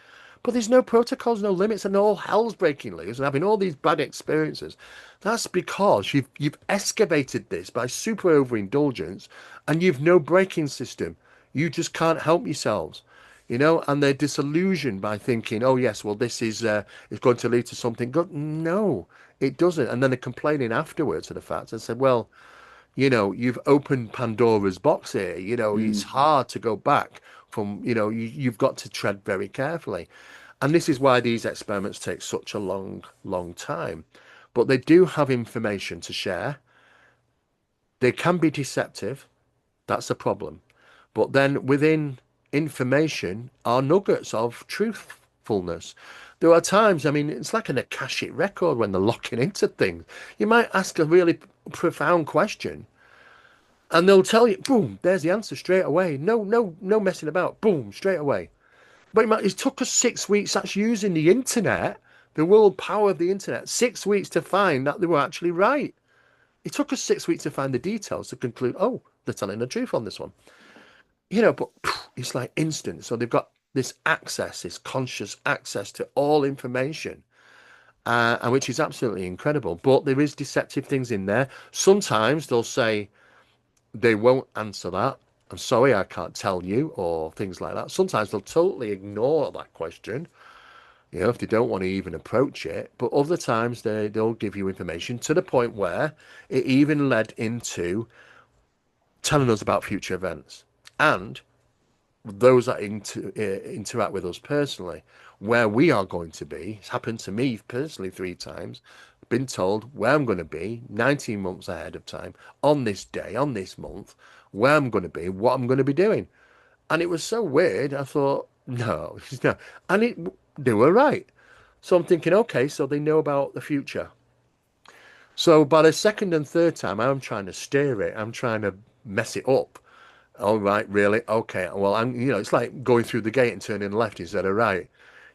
But there's no protocols, no limits, and all hell's breaking loose and having all these bad experiences. That's because you've excavated this by super overindulgence, and you've no braking system. You just can't help yourselves, and they're disillusioned by thinking, oh yes, well is going to lead to something good. No, it doesn't. And then they're complaining afterwards of the fact and said, well, you've opened Pandora's box here. It's Mm. hard to go back from, you've got to tread very carefully. And this is why these experiments take such a long, long time. But they do have information to share. They can be deceptive. That's a problem. But then within information are nuggets of truthfulness. There are times, I mean, it's like an Akashic record when they're locking into things. You might ask a really profound question, and they'll tell you, boom, there's the answer straight away. No, no, no messing about. Boom, straight away. But it took us 6 weeks. That's using the internet, the world power of the internet, 6 weeks to find that they were actually right. It took us 6 weeks to find the details to conclude, oh, they're telling the truth on this one. But it's like instant. So they've got this access, this conscious access to all information, and which is absolutely incredible. But there is deceptive things in there. Sometimes they'll say, they won't answer that. I'm sorry, I can't tell you, or things like that. Sometimes they'll totally ignore that question, if they don't want to even approach it. But other times they'll give you information to the point where it even led into telling us about future events and those that interact with us personally, where we are going to be. It's happened to me personally 3 times. Been told where I'm going to be 19 months ahead of time, on this day, on this month, where I'm going to be, what I'm going to be doing. And it was so weird. I thought, no, no. They were right. So I'm thinking, okay, so they know about the future. So by the second and third time, I'm trying to steer it. I'm trying to mess it up. Oh, right, really? Okay. Well, it's like going through the gate and turning left instead of right.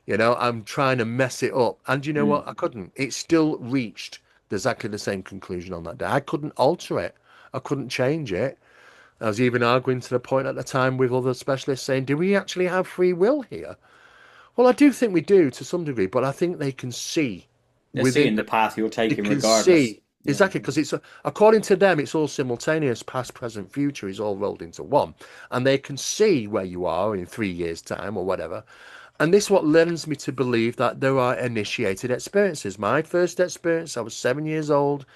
I'm trying to mess it up. And you know Mm. what? I couldn't. It still reached exactly the same conclusion on that day. I couldn't alter it. I couldn't change it. I was even arguing to the point at the time with other specialists saying, do we actually have free will here? Well, I do think we do to some degree, but I think they can see They're within seeing the path you're they taking can regardless. see Yeah. exactly because according to them, it's all simultaneous. Past, present, future is all rolled into one, and they can see where you are in 3 years' time or whatever. And this what lends me to believe that there are initiated experiences. My first experience, I was 7 years old.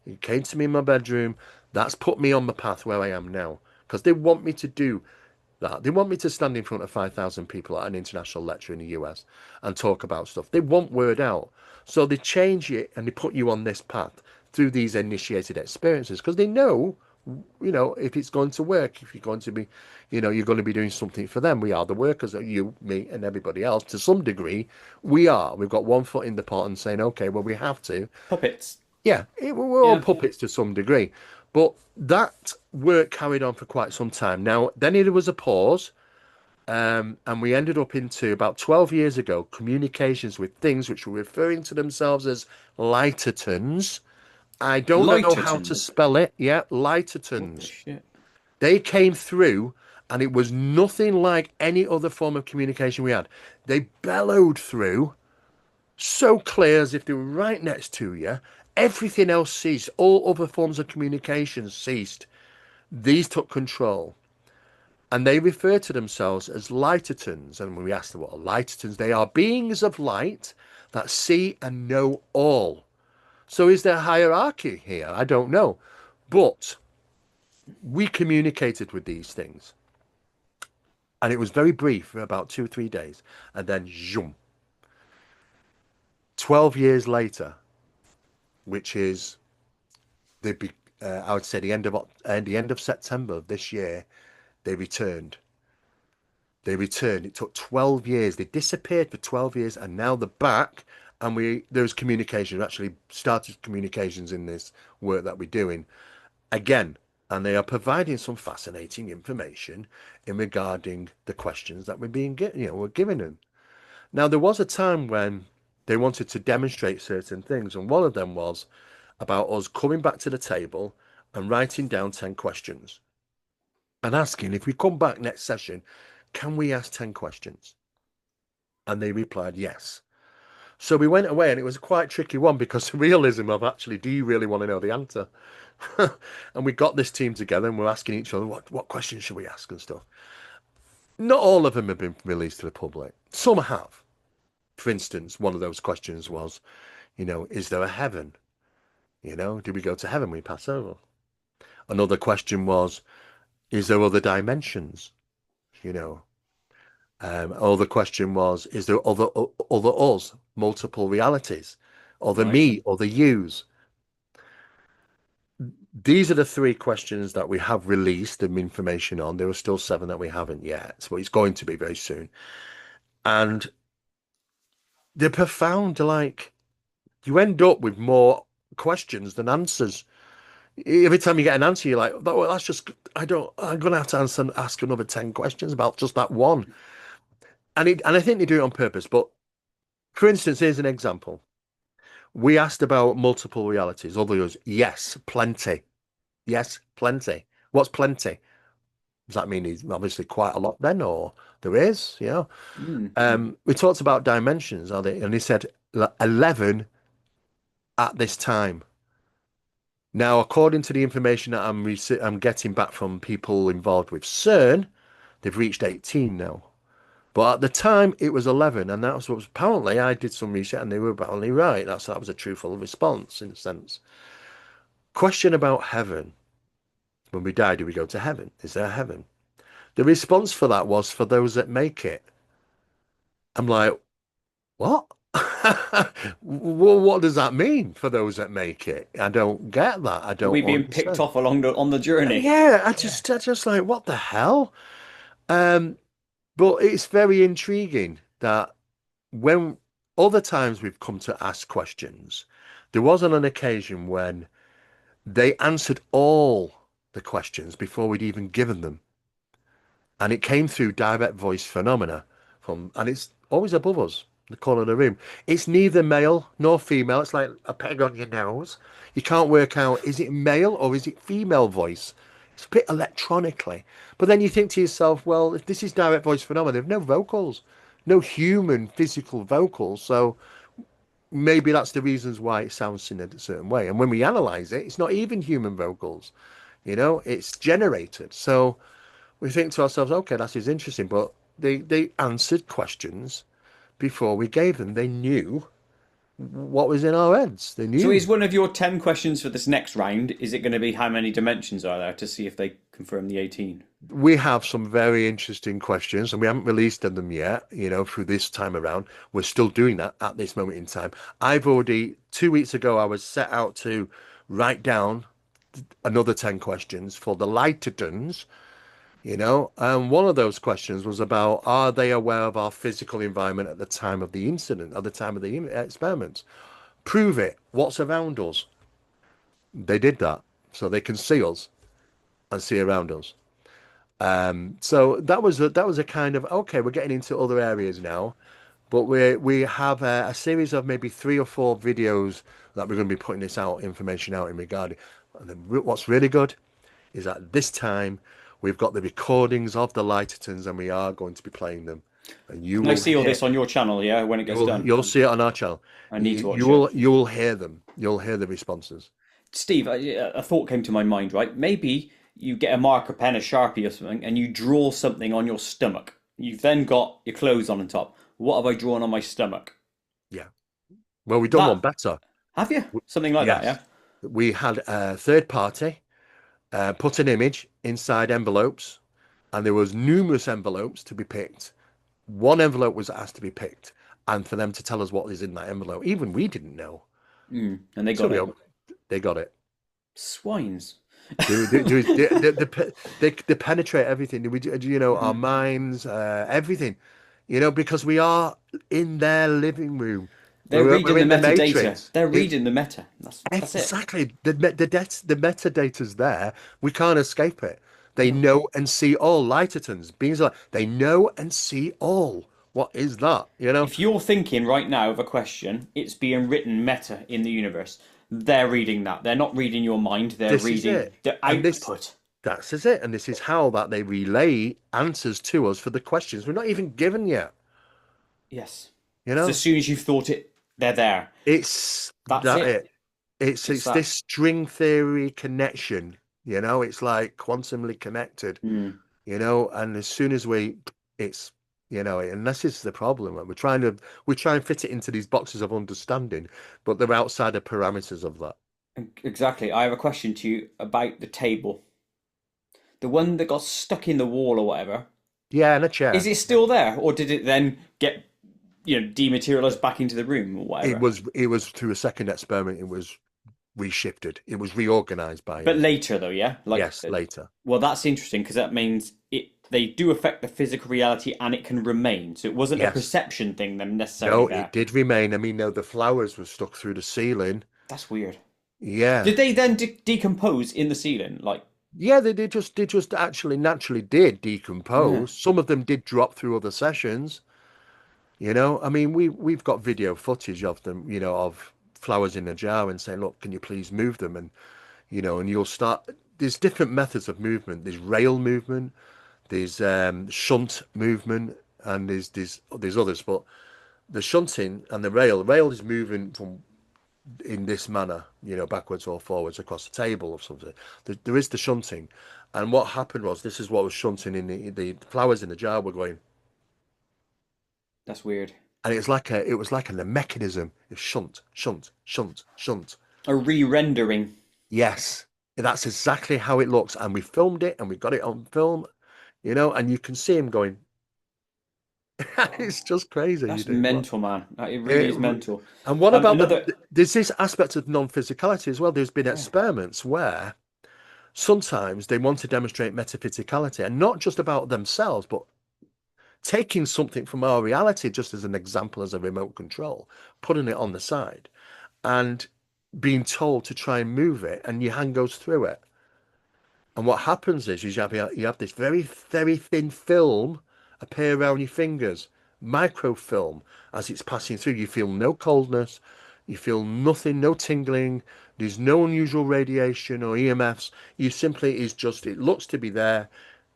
It came to me in my bedroom. That's put me on the path where I am now because they want me to do that. They want me to stand in front of 5,000 people at an international lecture in the US and talk about stuff. They want word out. So they change it and they put you on this path through these initiated experiences because they know, if it's going to work, if you're going to be, you're going to be doing something for them. We are the workers, you, me, and everybody else. To some degree, we are. We've got one foot in the pot and saying, okay, well, we have to. Puppets. Yeah, we're all Yeah. puppets to some degree. But that work carried on for quite some time. Now, then there was a pause, and we ended up into about 12 years ago communications with things which were referring to themselves as lightertons. I don't know how to Lightertons. spell it. Yeah, What the lightertons. shit? They came through, and it was nothing like any other form of communication we had. They bellowed through so clear as if they were right next to you. Everything else ceased. All other forms of communication ceased. These took control. And they refer to themselves as lightertons. And when we ask them what are lightertons, they are beings of light that see and know all. So is there hierarchy here? I don't know. But we communicated with these things. And it was very brief for about 2 or 3 days. And then, zoom, 12 years later, which is I would say the end of September of this year, they returned. They returned. It took 12 years. They disappeared for 12 years, and now they're back. And there's communication. We actually started communications in this work that we're doing again, and they are providing some fascinating information in regarding the questions that we're we're giving them. Now, there was a time when they wanted to demonstrate certain things, and one of them was about us coming back to the table and writing down 10 questions and asking if we come back next session, can we ask 10 questions? And they replied yes. So we went away, and it was a quite tricky one because the realism of actually, do you really want to know the answer? And we got this team together and we're asking each other, what questions should we ask and stuff. Not all of them have been released to the public. Some have. For instance, one of those questions was, is there a heaven? Do we go to heaven when we pass over? Another question was, is there other dimensions? You know, Other question was, is there other us, multiple realities, other Right. me, other yous? These are the three questions that we have released the information on. There are still seven that we haven't yet, so it's going to be very soon. And they're profound. Like you end up with more questions than answers. Every time you get an answer, you're like, well, that's just, I don't, I'm going to have to ask another 10 questions about just that one. And I think they do it on purpose. But for instance, here's an example. We asked about multiple realities. Others, yes, plenty. Yes, plenty. What's plenty? Does that mean he's obviously quite a lot then, or there is? Mm. We talked about dimensions, are they? And he said 11 at this time. Now, according to the information that I'm getting back from people involved with CERN, they've reached 18 now. But at the time, it was 11, and that was what was apparently I did some research, and they were apparently right. That was a truthful response in a sense. Question about heaven: when we die, do we go to heaven? Is there a heaven? The response for that was for those that make it. I'm like, what? Well, what does that mean for those that make it? I don't get that. I Are we don't being picked understand. off along on the journey? Yeah, Yeah. I just like, what the hell? Um, but it's very intriguing that when other times we've come to ask questions, there was on an occasion when they answered all the questions before we'd even given them. and it came through direct voice phenomena and it's always above us, the corner of the room. It's neither male nor female. It's like a peg on your nose. You can't work out, is it male or is it female voice? It's a bit electronically. But then you think to yourself, well, if this is direct voice phenomena, there's no vocals, no human physical vocals. So maybe that's the reasons why it sounds in a certain way. And when we analyze it, it's not even human vocals, it's generated. So we think to ourselves, okay, that is interesting, but they answered questions before we gave them. They knew what was in our heads. They So knew. is one of your 10 questions for this next round, is it going to be how many dimensions are there to see if they confirm the 18? We have some very interesting questions, and we haven't released them yet, through this time around. We're still doing that at this moment in time. I've already, 2 weeks ago, I was set out to write down another 10 questions for the Lightertons. And one of those questions was about, are they aware of our physical environment at the time of the incident, at the time of the experiment? Prove it. What's around us? They did that. So they can see us and see around us. So that was a kind of, okay, we're getting into other areas now, but we have a series of maybe 3 or 4 videos that we're going to be putting this out, information out in regard. And then what's really good is at this time we've got the recordings of the Lightertons and we are going to be playing them. And you Can I will see all hear this on your channel, yeah, when it gets done? you'll see it on our channel. I need You, to you watch it. will you will hear them. You'll hear the responses. Steve, a thought came to my mind, right? Maybe you get a marker pen, a Sharpie or something, and you draw something on your stomach. You've then got your clothes on top. What have I drawn on my stomach? Yeah. Well, we've done one That, better. have you? Something like that, yeah? Yes. We had a third party put an image inside envelopes, and there was numerous envelopes to be picked. One envelope was asked to be picked, and for them to tell us what is in that envelope. Even we didn't know. And they So got it. they got it. Swines. They penetrate everything. Our minds, everything. Because we are in their living room. They're We're reading the in the metadata. matrix. They're reading the meta. That's it. Exactly. The metadata's there. We can't escape it. They No. know and see all. Lightertons, beings like they know and see all. What is that? If you're thinking right now of a question, it's being written meta in the universe. They're reading that. They're not reading your mind. They're This is reading it. the And this output. that's is it. And this is how that they relay answers to us for the questions we're not even given yet. Yes. You Because as know? soon as you've thought it, they're there. It's That's that it. it. It's It's it's that. this string theory connection. It's like quantumly connected. Mm. And as soon as it's and this is the problem. We're trying to fit it into these boxes of understanding, but they're outside the parameters of that. Exactly. I have a question to you about the table. The one that got stuck in the wall or whatever. Yeah, and a Is chair. it still there? Or did it then get, dematerialized back into the room or It whatever? was it was through a second experiment. It was reshifted. It was reorganized by But him. later though, yeah? Yes, later. Well, that's interesting because that means they do affect the physical reality and it can remain. So it wasn't a Yes. perception thing then necessarily No, it there. did remain. I mean, no, the flowers were stuck through the ceiling. That's weird. Yeah. Did they then decompose in the ceiling? Like, Yeah, they just actually naturally did yeah, decompose. Some of them did drop through other sessions. I mean, we've got video footage of them, of flowers in a jar and saying, look, can you please move them? And you'll start, there's different methods of movement. There's rail movement, there's shunt movement, and there's others. But the shunting and the rail is moving from in this manner, backwards or forwards across the table or something. There is the shunting. And what happened was, this is what was shunting in the flowers in the jar were going. that's weird. And it was like a mechanism. It's shunt, shunt, shunt, shunt. A re-rendering. Yes, that's exactly how it looks. And we filmed it and we got it on film, and you can see him going. It's just crazy. You That's think, what? mental, man. It really It, is mental. and what about Another, there's this aspect of non-physicality as well. There's been yeah, experiments where sometimes they want to demonstrate metaphysicality and not just about themselves, but taking something from our reality, just as an example, as a remote control, putting it on the side and being told to try and move it, and your hand goes through it. And what happens is you have this very, very thin film appear around your fingers, microfilm, as it's passing through. You feel no coldness, you feel nothing, no tingling, there's no unusual radiation or EMFs. You simply is just, it looks to be there,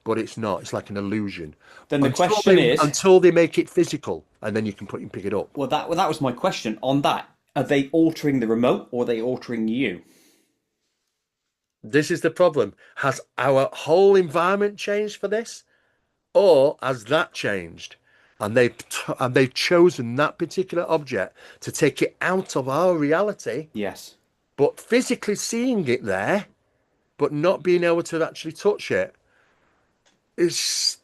but it's not. It's like an illusion. Then the question is, Until they make it physical, and then you can pick it up. well, that was my question on that. Are they altering the remote or are they altering you? This is the problem. Has our whole environment changed for this? Or has that changed? And they've chosen that particular object to take it out of our reality, Yes. but physically seeing it there, but not being able to actually touch it. It's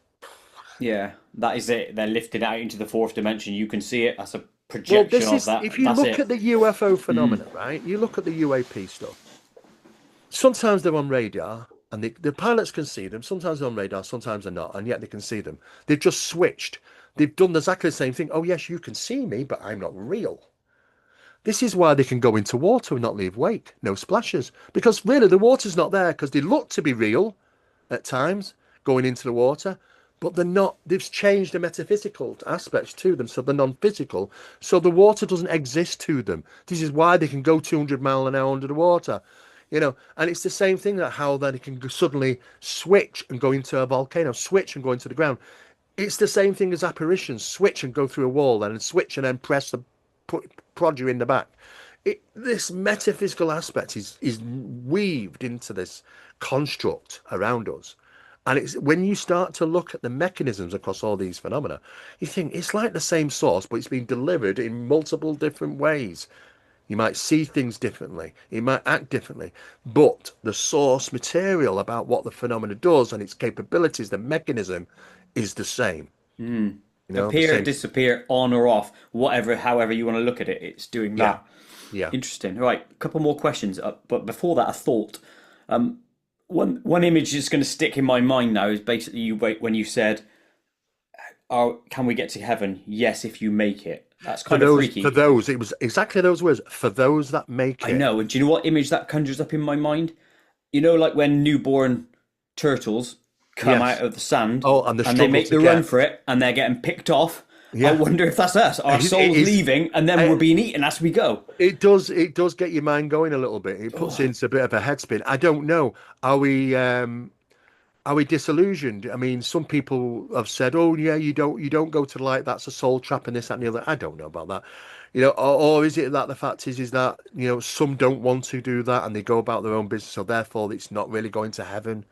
Yeah, that is it. They're lifted out into the fourth dimension. You can see it as a well, projection this of is that. if you That's look at it. the UFO phenomena, right? You look at the UAP stuff. Sometimes they're on radar and the pilots can see them. Sometimes they're on radar, sometimes they're not, and yet they can see them. They've just switched. They've done exactly the same thing. Oh, yes, you can see me, but I'm not real. This is why they can go into water and not leave wake, no splashes. Because really, the water's not there because they look to be real at times going into the water, but they're not. They've changed the metaphysical aspects to them, so they're non-physical. So the water doesn't exist to them. This is why they can go 200 mile an hour under the water. And it's the same thing that how then it can suddenly switch and go into a volcano, switch and go into the ground. It's the same thing as apparitions, switch and go through a wall, and switch and then press the prod you in the back. This metaphysical aspect is weaved into this construct around us. And it's when you start to look at the mechanisms across all these phenomena, you think it's like the same source, but it's been delivered in multiple different ways. You might see things differently, it might act differently, but the source material about what the phenomena does and its capabilities, the mechanism is the same. The Appear, same. disappear, on or off, whatever, however you want to look at it, it's doing Yeah, that. yeah. Interesting. Right, a couple more questions. But before that, a thought. One image that's going to stick in my mind now is basically you when you said, "Oh, can we get to heaven? Yes, if you make it." That's kind of For freaky. those, it was exactly those words. For those that make I it. know. And do you know what image that conjures up in my mind? You know, like when newborn turtles come out Yes. of the sand Oh, and the and they struggle make to the run get. for it and they're getting picked off. I Yeah. wonder if that's us. Our It soul's is. leaving and then we're being eaten as we go. It does. It does get your mind going a little bit. It puts Oh, into a bit of a headspin. I don't know. Are we? Are we disillusioned? I mean, some people have said, "Oh, yeah, you don't go to the light. That's a soul trap, and this, that, and the other." I don't know about that. Or is it that the fact is that some don't want to do that and they go about their own business, so therefore it's not really going to heaven.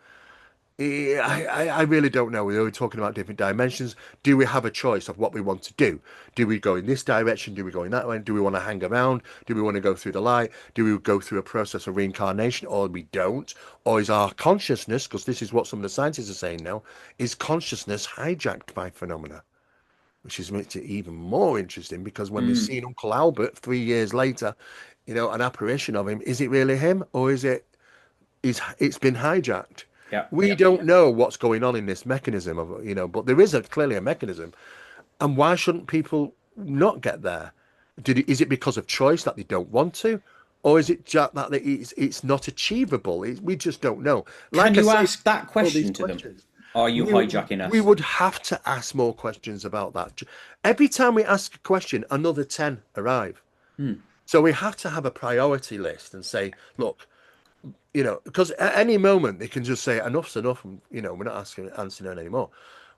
I really don't know. We're talking about different dimensions. Do we have a choice of what we want to do? Do we go in this direction? Do we go in that way? Do we want to hang around? Do we want to go through the light? Do we go through a process of reincarnation, or we don't? Or is our consciousness, because this is what some of the scientists are saying now, is consciousness hijacked by phenomena? Which is makes it even more interesting because when we've seen Uncle Albert 3 years later, an apparition of him, is it really him or is it's been hijacked? yeah. We don't know what's going on in this mechanism but there is clearly a mechanism. And why shouldn't people not get there? Is it because of choice that they don't want to? Or is it just that it's not achievable? We just don't know. Can Like I you say, ask that all these question to them? questions. Are you We, hijacking we us? would have to ask more questions about that. Every time we ask a question, another 10 arrive. So we have to have a priority list and say, look, because at any moment they can just say enough's enough, and we're not answering it anymore.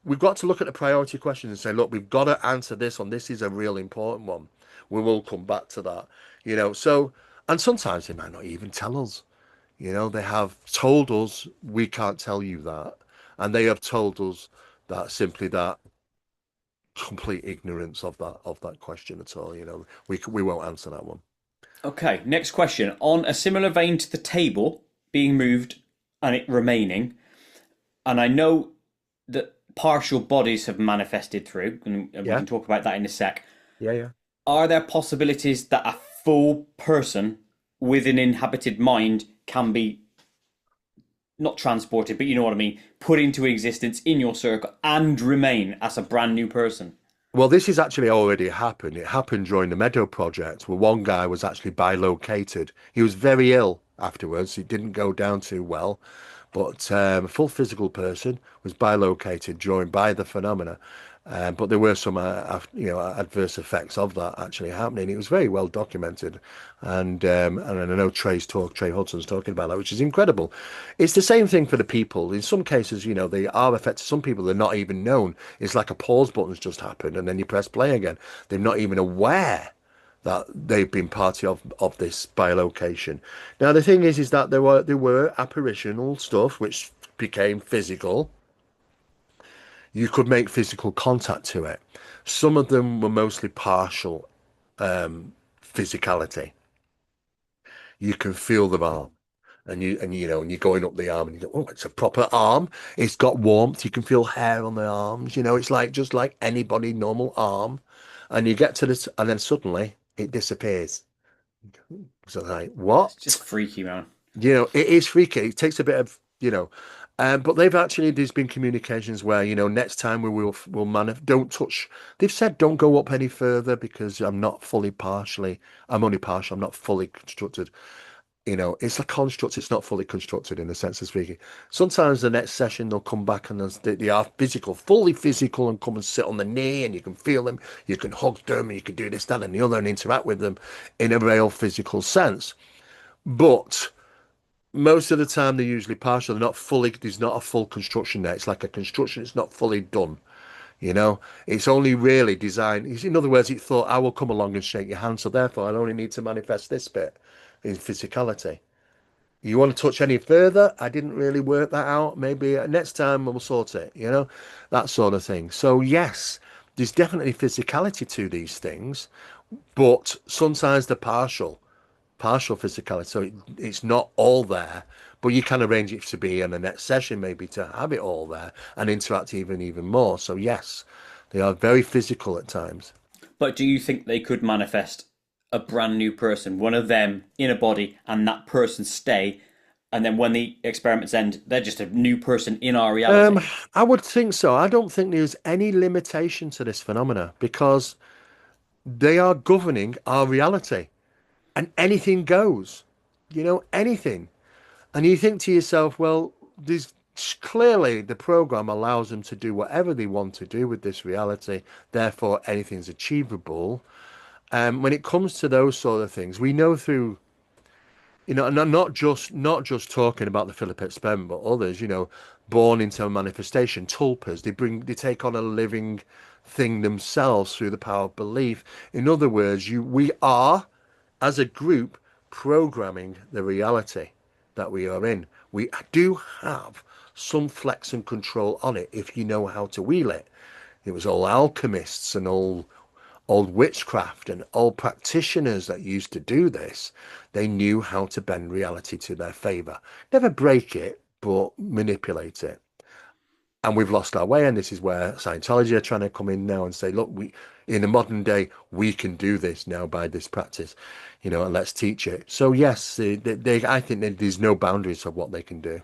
We've got to look at the priority questions and say, look, we've got to answer this one. This is a real important one. We will come back to that. So and sometimes they might not even tell us. They have told us we can't tell you that, and they have told us that simply that complete ignorance of that question at all. We won't answer that one. Okay, next question. On a similar vein to the table being moved and it remaining, and I know that partial bodies have manifested through, and we Yeah, can talk about that in a sec. yeah, yeah. Are there possibilities that a full person with an inhabited mind can be not transported, but you know what I mean, put into existence in your circle and remain as a brand new person? Well, this has actually already happened. It happened during the Meadow Project, where one guy was actually bilocated. He was very ill afterwards. It didn't go down too well, but a full physical person was bilocated during by the phenomena. But there were some, adverse effects of that actually happening. It was very well documented, and I know Trey Hudson's talking about that, which is incredible. It's the same thing for the people. In some cases, they are affected. Some people they're not even known. It's like a pause button's just happened, and then you press play again. They're not even aware that they've been party of this bilocation. Now the thing is that there were apparitional stuff which became physical. You could make physical contact to it. Some of them were mostly partial physicality. You can feel them arm. And you're going up the arm and you go, oh, it's a proper arm. It's got warmth. You can feel hair on the arms. It's like just like anybody normal arm. And you get to this, and then suddenly it disappears. So like, It's what? just freaky, man. It is freaky. It takes a bit of, but there's been communications where, next time don't touch. They've said don't go up any further because I'm only partial. I'm not fully constructed. It's a construct. It's not fully constructed in the sense of speaking. Sometimes the next session they'll come back and they are physical, fully physical, and come and sit on the knee, and you can feel them, you can hug them, and you can do this, that, and the other, and interact with them in a real physical sense. But most of the time they're usually partial. They're not fully. There's not a full construction there. It's like a construction. It's not fully done. It's only really designed. In other words, it thought I will come along and shake your hand, so therefore I only need to manifest this bit in physicality. You want to touch any further? I didn't really work that out. Maybe next time we'll sort it, that sort of thing. So, yes, there's definitely physicality to these things, but sometimes they're partial physicality. So it's not all there, but you can arrange it to be in the next session, maybe to have it all there and interact even more. So, yes, they are very physical at times. But do you think they could manifest a brand new person, one of them in a body, and that person stay, and then when the experiments end, they're just a new person in our Um, reality? I would think so. I don't think there's any limitation to this phenomena because they are governing our reality and anything goes, anything. And you think to yourself, well, there's clearly the program allows them to do whatever they want to do with this reality. Therefore, anything's achievable. When it comes to those sort of things, we know through and not just talking about the Philip experiment, but others, born into a manifestation, tulpas, they take on a living thing themselves through the power of belief. In other words, we are, as a group, programming the reality that we are in. We do have some flex and control on it if you know how to wheel it. It was all alchemists and all old witchcraft and old practitioners that used to do this. They knew how to bend reality to their favor. Never break it, but manipulate it. And we've lost our way. And this is where Scientology are trying to come in now and say, look, in the modern day, we can do this now by this practice, and let's teach it. So yes, I think that there's no boundaries of what they can do.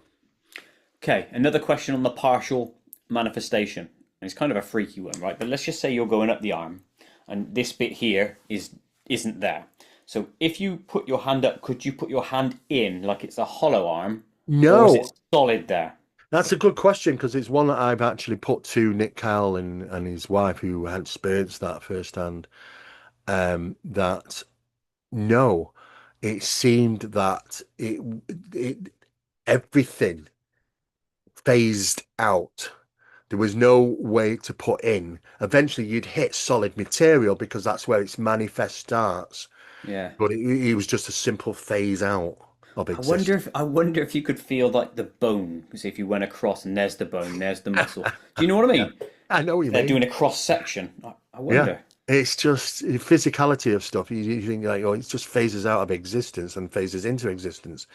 Okay, another question on the partial manifestation. And it's kind of a freaky one, right? But let's just say you're going up the arm, and this bit here isn't there. So if you put your hand up, could you put your hand in like it's a hollow arm, or is it No, solid there? that's a good question because it's one that I've actually put to Nick Cowell and his wife who had experienced that firsthand. That no, it seemed that it everything phased out. There was no way to put in. Eventually, you'd hit solid material because that's where its manifest starts. Yeah. But it was just a simple phase out of existence. I wonder if you could feel like the bone, because if you went across and there's the bone, there's the muscle. Do you know what I Yeah, mean? I know what If you they're mean. doing a cross section, I Yeah. wonder. It's just the physicality of stuff. You think like, oh, it just phases out of existence and phases into existence.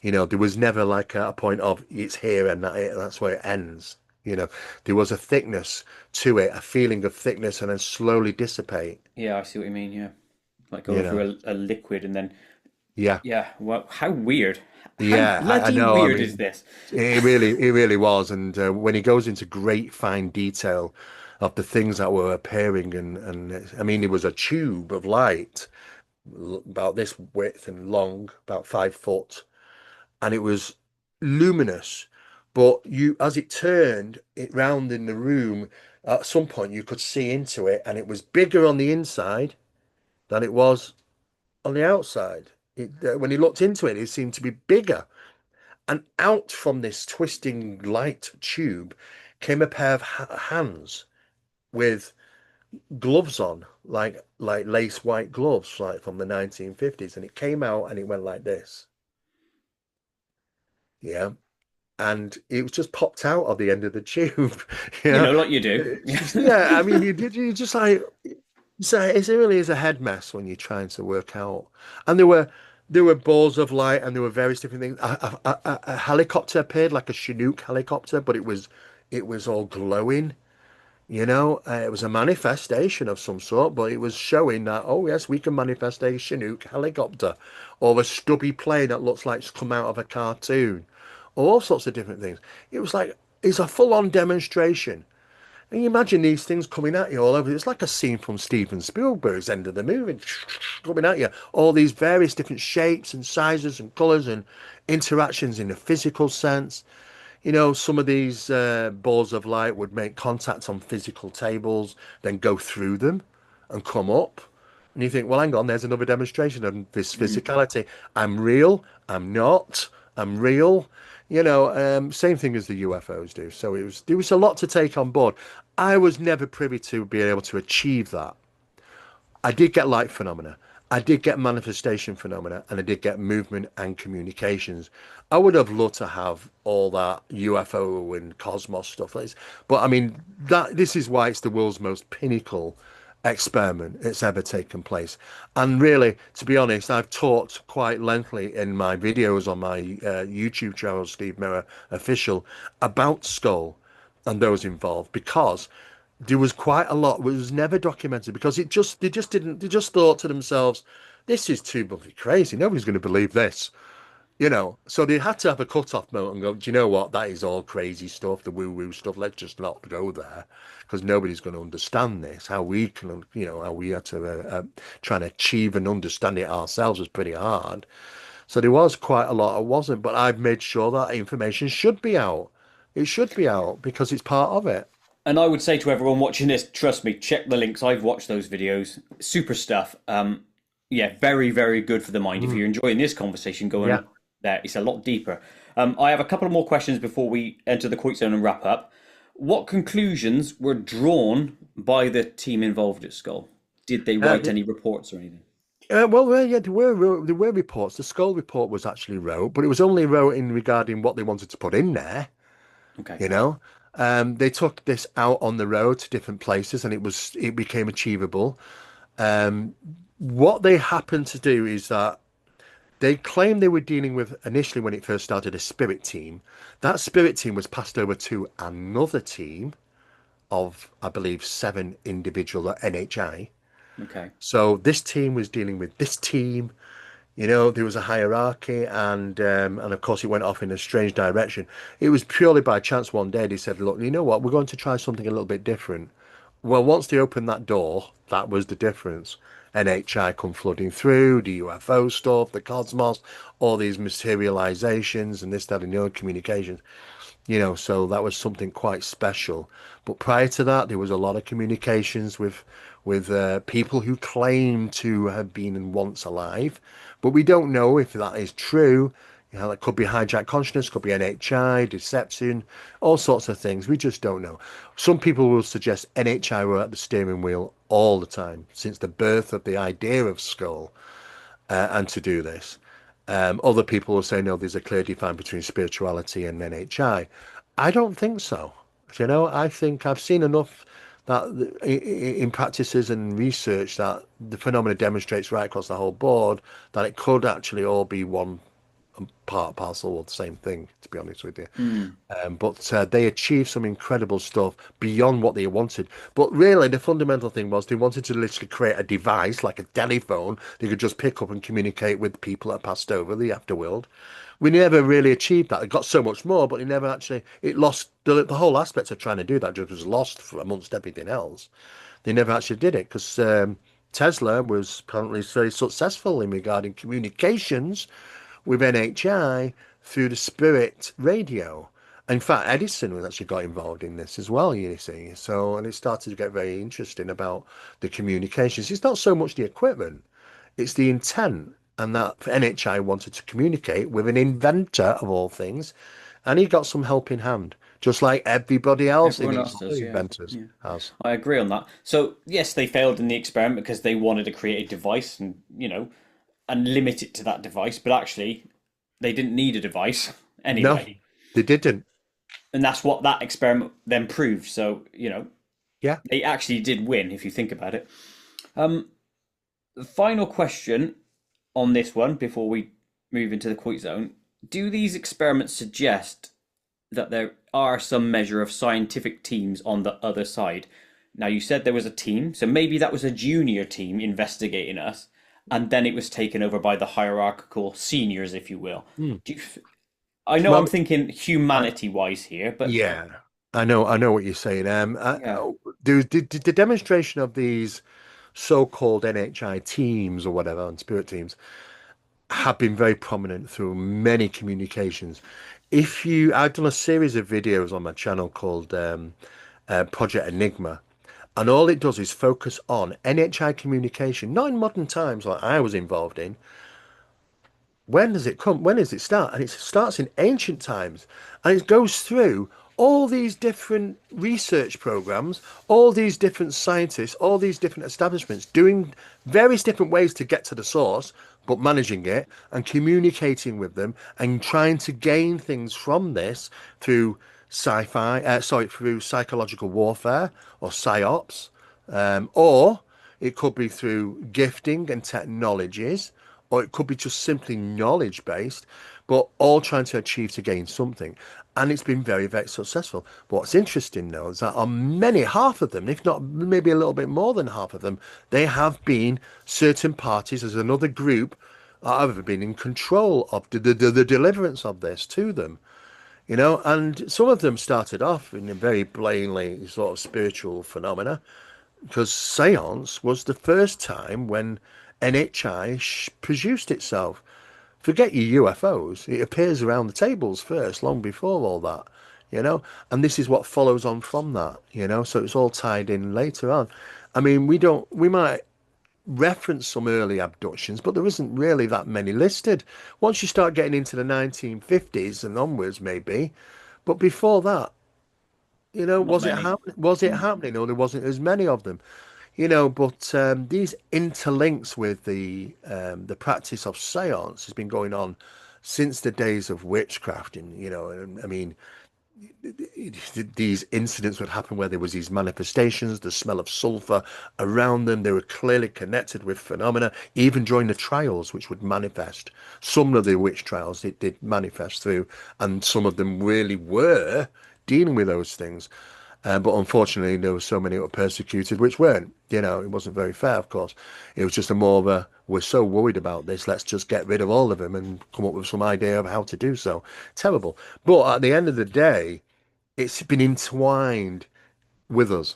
There was never like a point of it's here and that's where it ends. There was a thickness to it, a feeling of thickness, and then slowly dissipate. Yeah, I see what you mean. Yeah, like You going know, through a liquid and then yeah, yeah. Well, how weird? How yeah. I bloody know. I weird is mean, this? it really was. And when he goes into great fine detail of the things that were appearing, and I mean, it was a tube of light about this width and long, about 5 foot, and it was luminous, but you, as it turned it round in the room, at some point you could see into it, and it was bigger on the inside than it was on the outside. When he looked into it, it seemed to be bigger. And out from this twisting light tube came a pair of hands with gloves on, like lace white gloves, like from the 1950s. And it came out and it went like this. Yeah. And it was just popped out of the end of the tube. You Yeah. know, like you do. Yeah. I mean, you just like, so it really is a head mess when you're trying to work out. And there were balls of light, and there were various different things. A helicopter appeared, like a Chinook helicopter, but it was all glowing. It was a manifestation of some sort, but it was showing that, oh yes, we can manifest a Chinook helicopter, or a stubby plane that looks like it's come out of a cartoon, or all sorts of different things. It was like it's a full-on demonstration. And you imagine these things coming at you all over. It's like a scene from Steven Spielberg's end of the movie, coming at you. All these various different shapes and sizes and colours and interactions in a physical sense. Some of these balls of light would make contact on physical tables, then go through them and come up. And you think, well, hang on, there's another demonstration of this Mm. physicality. I'm real, I'm not, I'm real. Same thing as the UFOs do. So there was a lot to take on board. I was never privy to be able to achieve that. I did get light phenomena. I did get manifestation phenomena, and I did get movement and communications. I would have loved to have all that UFO and cosmos stuff. But I mean, that this is why it's the world's most pinnacle experiment that's ever taken place. And really, to be honest, I've talked quite lengthily in my videos on my YouTube channel, Steve Mera Official, about Scole and those involved, because there was quite a lot which was never documented, because they just thought to themselves, this is too bloody crazy, nobody's going to believe this. So they had to have a cut-off moment and go, do you know what, that is all crazy stuff, the woo-woo stuff, let's just not go there, because nobody's going to understand this. How we can, how we had to try and achieve and understand it ourselves was pretty hard. So there was quite a lot. It wasn't, but I've made sure that information should be out. It should be out because it's part of it. And I would say to everyone watching this, trust me, check the links. I've watched those videos. Super stuff. Yeah, very, very good for the mind. If Mm. you're enjoying this conversation, Yeah. going there. It's a lot deeper. I have a couple of more questions before we enter the Koit zone and wrap up. What conclusions were drawn by the team involved at Skull? Did they Uh, write any reports or anything? yeah, there were reports. The Scole report was actually wrote, but it was only wrote in regarding what they wanted to put in there. Okay. You know, they took this out on the road to different places, and it became achievable. Um, what they happened to do is that they claimed they were dealing with, initially when it first started, a spirit team. That spirit team was passed over to another team of, I believe, 7 individual at NHI. Okay. So this team was dealing with this team. There was a hierarchy, and of course it went off in a strange direction. It was purely by chance. One day they said, "Look, you know what? We're going to try something a little bit different." Well, once they opened that door, that was the difference. NHI come flooding through, the UFO stuff, the cosmos, all these materializations and this, that, and the other communications. So that was something quite special. But prior to that, there was a lot of communications with people who claim to have been once alive, but we don't know if that is true. That could be hijacked consciousness, could be NHI, deception, all sorts of things. We just don't know. Some people will suggest NHI were at the steering wheel all the time since the birth of the idea of Skull, and to do this. Other people will say, no, there's a clear divide between spirituality and NHI. I don't think so. I think I've seen enough that in practices and research that the phenomena demonstrates right across the whole board that it could actually all be one part parcel of the same thing, to be honest with you. Hmm. But they achieved some incredible stuff beyond what they wanted. But really, the fundamental thing was they wanted to literally create a device like a telephone they could just pick up and communicate with people that passed over the afterworld. We never really achieved that. It got so much more, but it never actually. It lost the whole aspect of trying to do that. Just was lost for amongst everything else. They never actually did it because Tesla was apparently very successful in regarding communications with NHI through the spirit radio. In fact, Edison was actually got involved in this as well, you see. So, and it started to get very interesting about the communications. It's not so much the equipment, it's the intent. And that NHI wanted to communicate with an inventor of all things, and he got some helping hand, just like everybody else in Everyone these else other does, yeah. inventors Yeah. has. I agree on that. So, yes, they failed in the experiment because they wanted to create a device and, and limit it to that device, but actually they didn't need a device No, anyway. they didn't. And that's what that experiment then proved. So, Yeah. they actually did win if you think about it. The final question on this one before we move into the Koit zone. Do these experiments suggest that there are some measure of scientific teams on the other side? Now, you said there was a team, so maybe that was a junior team investigating us, and then it was taken over by the hierarchical seniors, if you will. Hmm. Do you, I know I'm Well, thinking I, humanity wise here, but yeah, I know what you're saying. yeah, The demonstration of these so-called NHI teams or whatever, and spirit teams, have been very prominent through many communications. I've done a series of videos on my channel called Project Enigma, and all it does is focus on NHI communication, not in modern times like I was involved in. When does it come? When does it start? And it starts in ancient times, and it goes through all these different research programs, all these different scientists, all these different establishments doing various different ways to get to the source, but managing it and communicating with them and trying to gain things from this through through psychological warfare or psyops, or it could be through gifting and technologies, or it could be just simply knowledge based, but all trying to achieve to gain something. And it's been very, very successful. But what's interesting though is that on many, half of them, if not maybe a little bit more than half of them, they have been certain parties as another group that have been in control of the deliverance of this to them. And some of them started off in a very blatantly sort of spiritual phenomena, because seance was the first time when NHI produced itself. Forget your UFOs, it appears around the tables first, long before all that, you know, and this is what follows on from that, so it's all tied in later on. I mean, we might reference some early abductions, but there isn't really that many listed. Once you start getting into the 1950s and onwards, maybe, but before that, not many. was it happening, or there wasn't as many of them? But these interlinks with the practice of seance has been going on since the days of witchcraft. And, I mean, these incidents would happen where there was these manifestations, the smell of sulfur around them. They were clearly connected with phenomena, even during the trials, which would manifest. Some of the witch trials it did manifest through, and some of them really were dealing with those things. But unfortunately, there were so many that were persecuted, which weren't. It wasn't very fair, of course. It was just a more of a, we're so worried about this, let's just get rid of all of them and come up with some idea of how to do so. Terrible. But at the end of the day, it's been entwined with us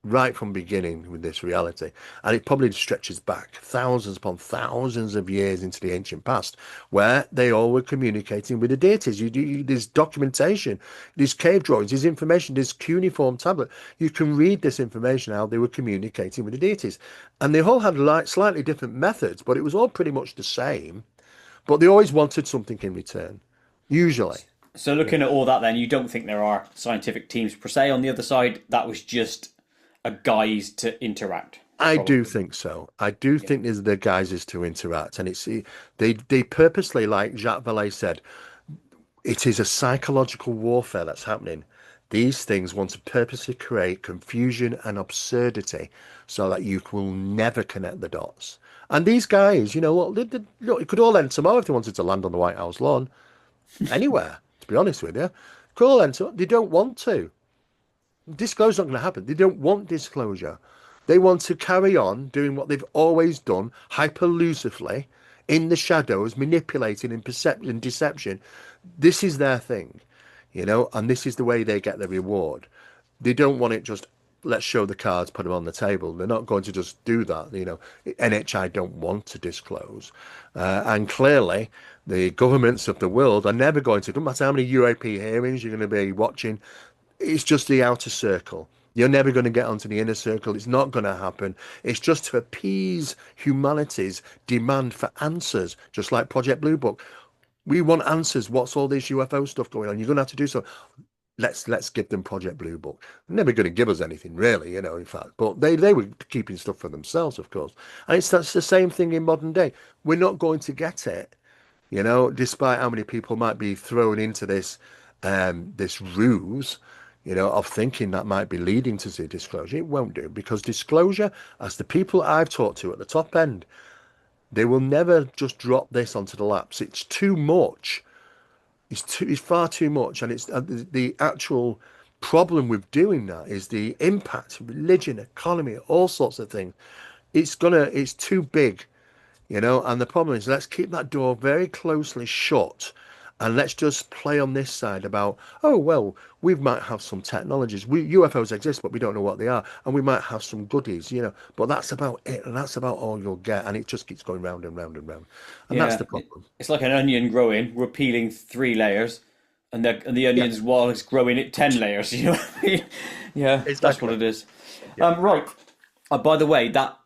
right from beginning with this reality. And it probably stretches back thousands upon thousands of years into the ancient past, where they all were communicating with the deities. There's documentation, there's cave drawings, there's information, there's cuneiform tablet. You can read this information, how they were communicating with the deities. And they all had slightly different methods, but it was all pretty much the same. But they always wanted something in return, usually. So looking at all that, then you don't think there are scientific teams per se on the other side. That was just a guise to interact, I do probably. think so. I do Yeah. think there's the guises to interact, and they purposely, like Jacques Vallée said, it is a psychological warfare that's happening. These things want to purposely create confusion and absurdity so that you will never connect the dots. And these guys, you know what, look, it could all end tomorrow if they wanted to land on the White House lawn, anywhere, to be honest with you. Could all end they don't want to. Disclosure's not going to happen. They don't want disclosure. They want to carry on doing what they've always done, hyperlusively, in the shadows, manipulating and perception and deception. This is their thing, and this is the way they get the reward. They don't want it just let's show the cards, put them on the table. They're not going to just do that. NHI don't want to disclose, and clearly the governments of the world are never going to. No matter how many UAP hearings you're going to be watching, it's just the outer circle. You're never going to get onto the inner circle. It's not going to happen. It's just to appease humanity's demand for answers, just like Project Blue Book. We want answers. What's all this UFO stuff going on? You're going to have to do so. Let's give them Project Blue Book. They're never going to give us anything, really, in fact. But they were keeping stuff for themselves, of course. And that's the same thing in modern day. We're not going to get it, despite how many people might be thrown into this ruse, of thinking that might be leading to the disclosure. It won't do, because disclosure, as the people I've talked to at the top end, they will never just drop this onto the laps. It's too much. It's far too much, and it's the actual problem with doing that is the impact, religion, economy, all sorts of things. It's too big, and the problem is let's keep that door very closely shut, and let's just play on this side about, oh well, we might have some technologies. UFOs exist, but we don't know what they are, and we might have some goodies, but that's about it, and that's about all you'll get, and it just keeps going round and round and round, and that's Yeah, the problem. it's like an onion growing. We're peeling 3 layers, and the Yeah, onion's while it's growing it 10 layers. You know what I mean? Yeah, that's what exactly. it is. Yeah. Right. By the way, that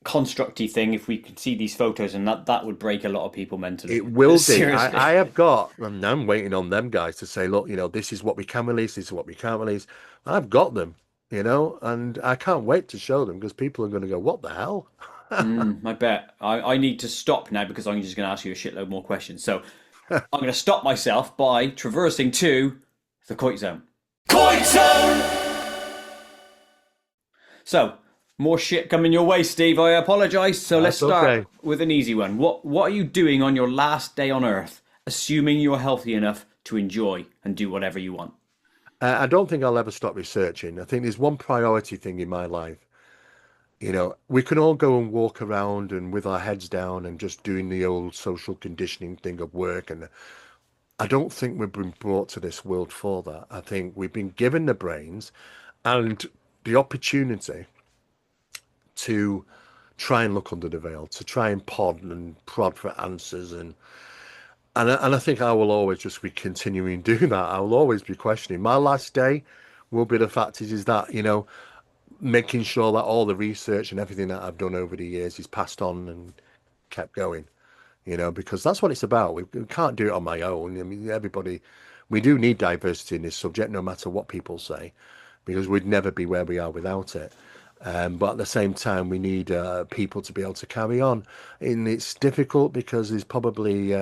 constructy thing, if we could see these photos, and that would break a lot of people mentally. It will do. Seriously. I have got, and I'm waiting on them guys to say, look, this is what we can release, this is what we can't release. I've got them, and I can't wait to show them because people are going to go, what the hell? I bet. I need to stop now because I'm just going to ask you a shitload more questions. So I'm going to stop myself by traversing to the Koit zone. Koit zone! So, more shit coming your way, Steve. I apologise. So let's That's start okay. with an easy one. What are you doing on your last day on Earth, assuming you're healthy enough to enjoy and do whatever you want? I don't think I'll ever stop researching. I think there's one priority thing in my life. We can all go and walk around and with our heads down and just doing the old social conditioning thing of work. And I don't think we've been brought to this world for that. I think we've been given the brains and the opportunity to try and look under the veil, to try and pod and prod for answers. And I think I will always just be continuing doing that. I will always be questioning. My last day will be the fact is that, making sure that all the research and everything that I've done over the years is passed on and kept going, because that's what it's about. We can't do it on my own. I mean, we do need diversity in this subject, no matter what people say, because we'd never be where we are without it. But at the same time, we need people to be able to carry on. And it's difficult because there's probably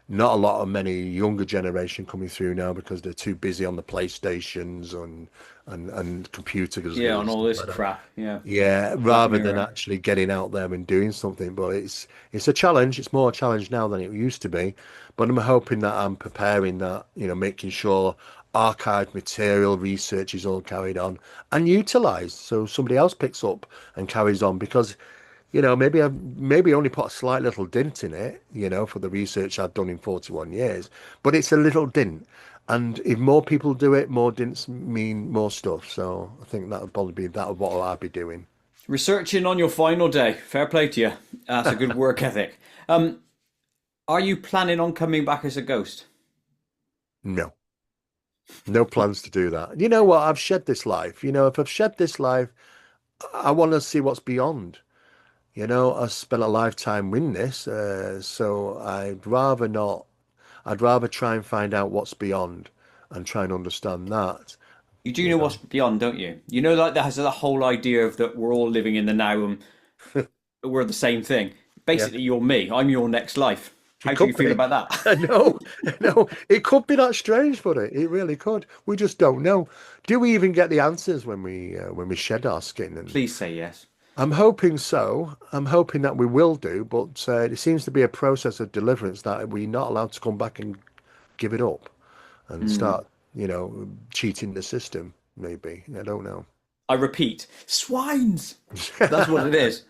not a lot of many younger generation coming through now because they're too busy on the PlayStations and computers Yeah, on and all stuff this like that. crap. Yeah. Yeah, Black rather than Mirror. actually getting out there and doing something. But it's a challenge. It's more a challenge now than it used to be. But I'm hoping that I'm preparing that, making sure archived material research is all carried on and utilized so somebody else picks up and carries on because maybe maybe only put a slight little dent in it, for the research I've done in 41 years, but it's a little dent. And if more people do it, more dints mean more stuff. So I think that would probably be that what I'd be doing. Researching on your final day. Fair play to you. That's a good work ethic. Are you planning on coming back as a ghost? No, no plans to do that. You know what? I've shed this life. If I've shed this life, I want to see what's beyond. I spent a lifetime in this, so I'd rather not. I'd rather try and find out what's beyond and try and understand that. You do You know what's know, beyond, don't you? You know, like that has the whole idea of that we're all living in the now and we're the same thing. yeah, Basically, you're me. I'm your next life. How it do you could feel be. about that? No, no, it could be that strange, but it really could. We just don't know. Do we even get the answers when we shed our skin? And Please say yes. I'm hoping so. I'm hoping that we will do, but it seems to be a process of deliverance that we're not allowed to come back and give it up and Hmm. start, cheating the system. Maybe I don't know. I repeat, swines. That's what it is.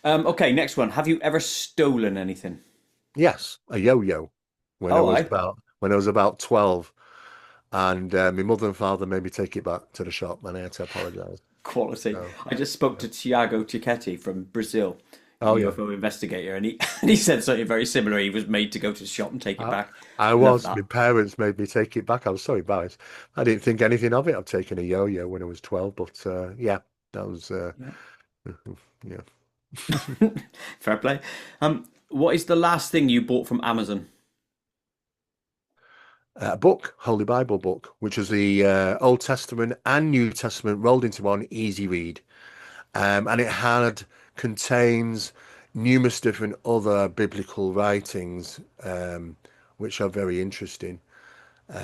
Okay, next one. Have you ever stolen anything? Yes, a yo-yo Oh, I. when I was about 12. And my mother and father made me take it back to the shop, and I had to apologize. Quality. So, I just spoke yeah. to Tiago Tichetti from Brazil, Oh yeah, UFO investigator, and he and he said something very similar. He was made to go to the shop and take it I, back. I Love was. that. My parents made me take it back. I was so embarrassed. I didn't think anything of it. I've taken a yo-yo when I was 12, but yeah, that was Yeah. yeah. Fair play. What is the last thing you bought from Amazon? A book, Holy Bible book, which was the Old Testament and New Testament rolled into one, easy read. And it had contains numerous different other biblical writings, which are very interesting.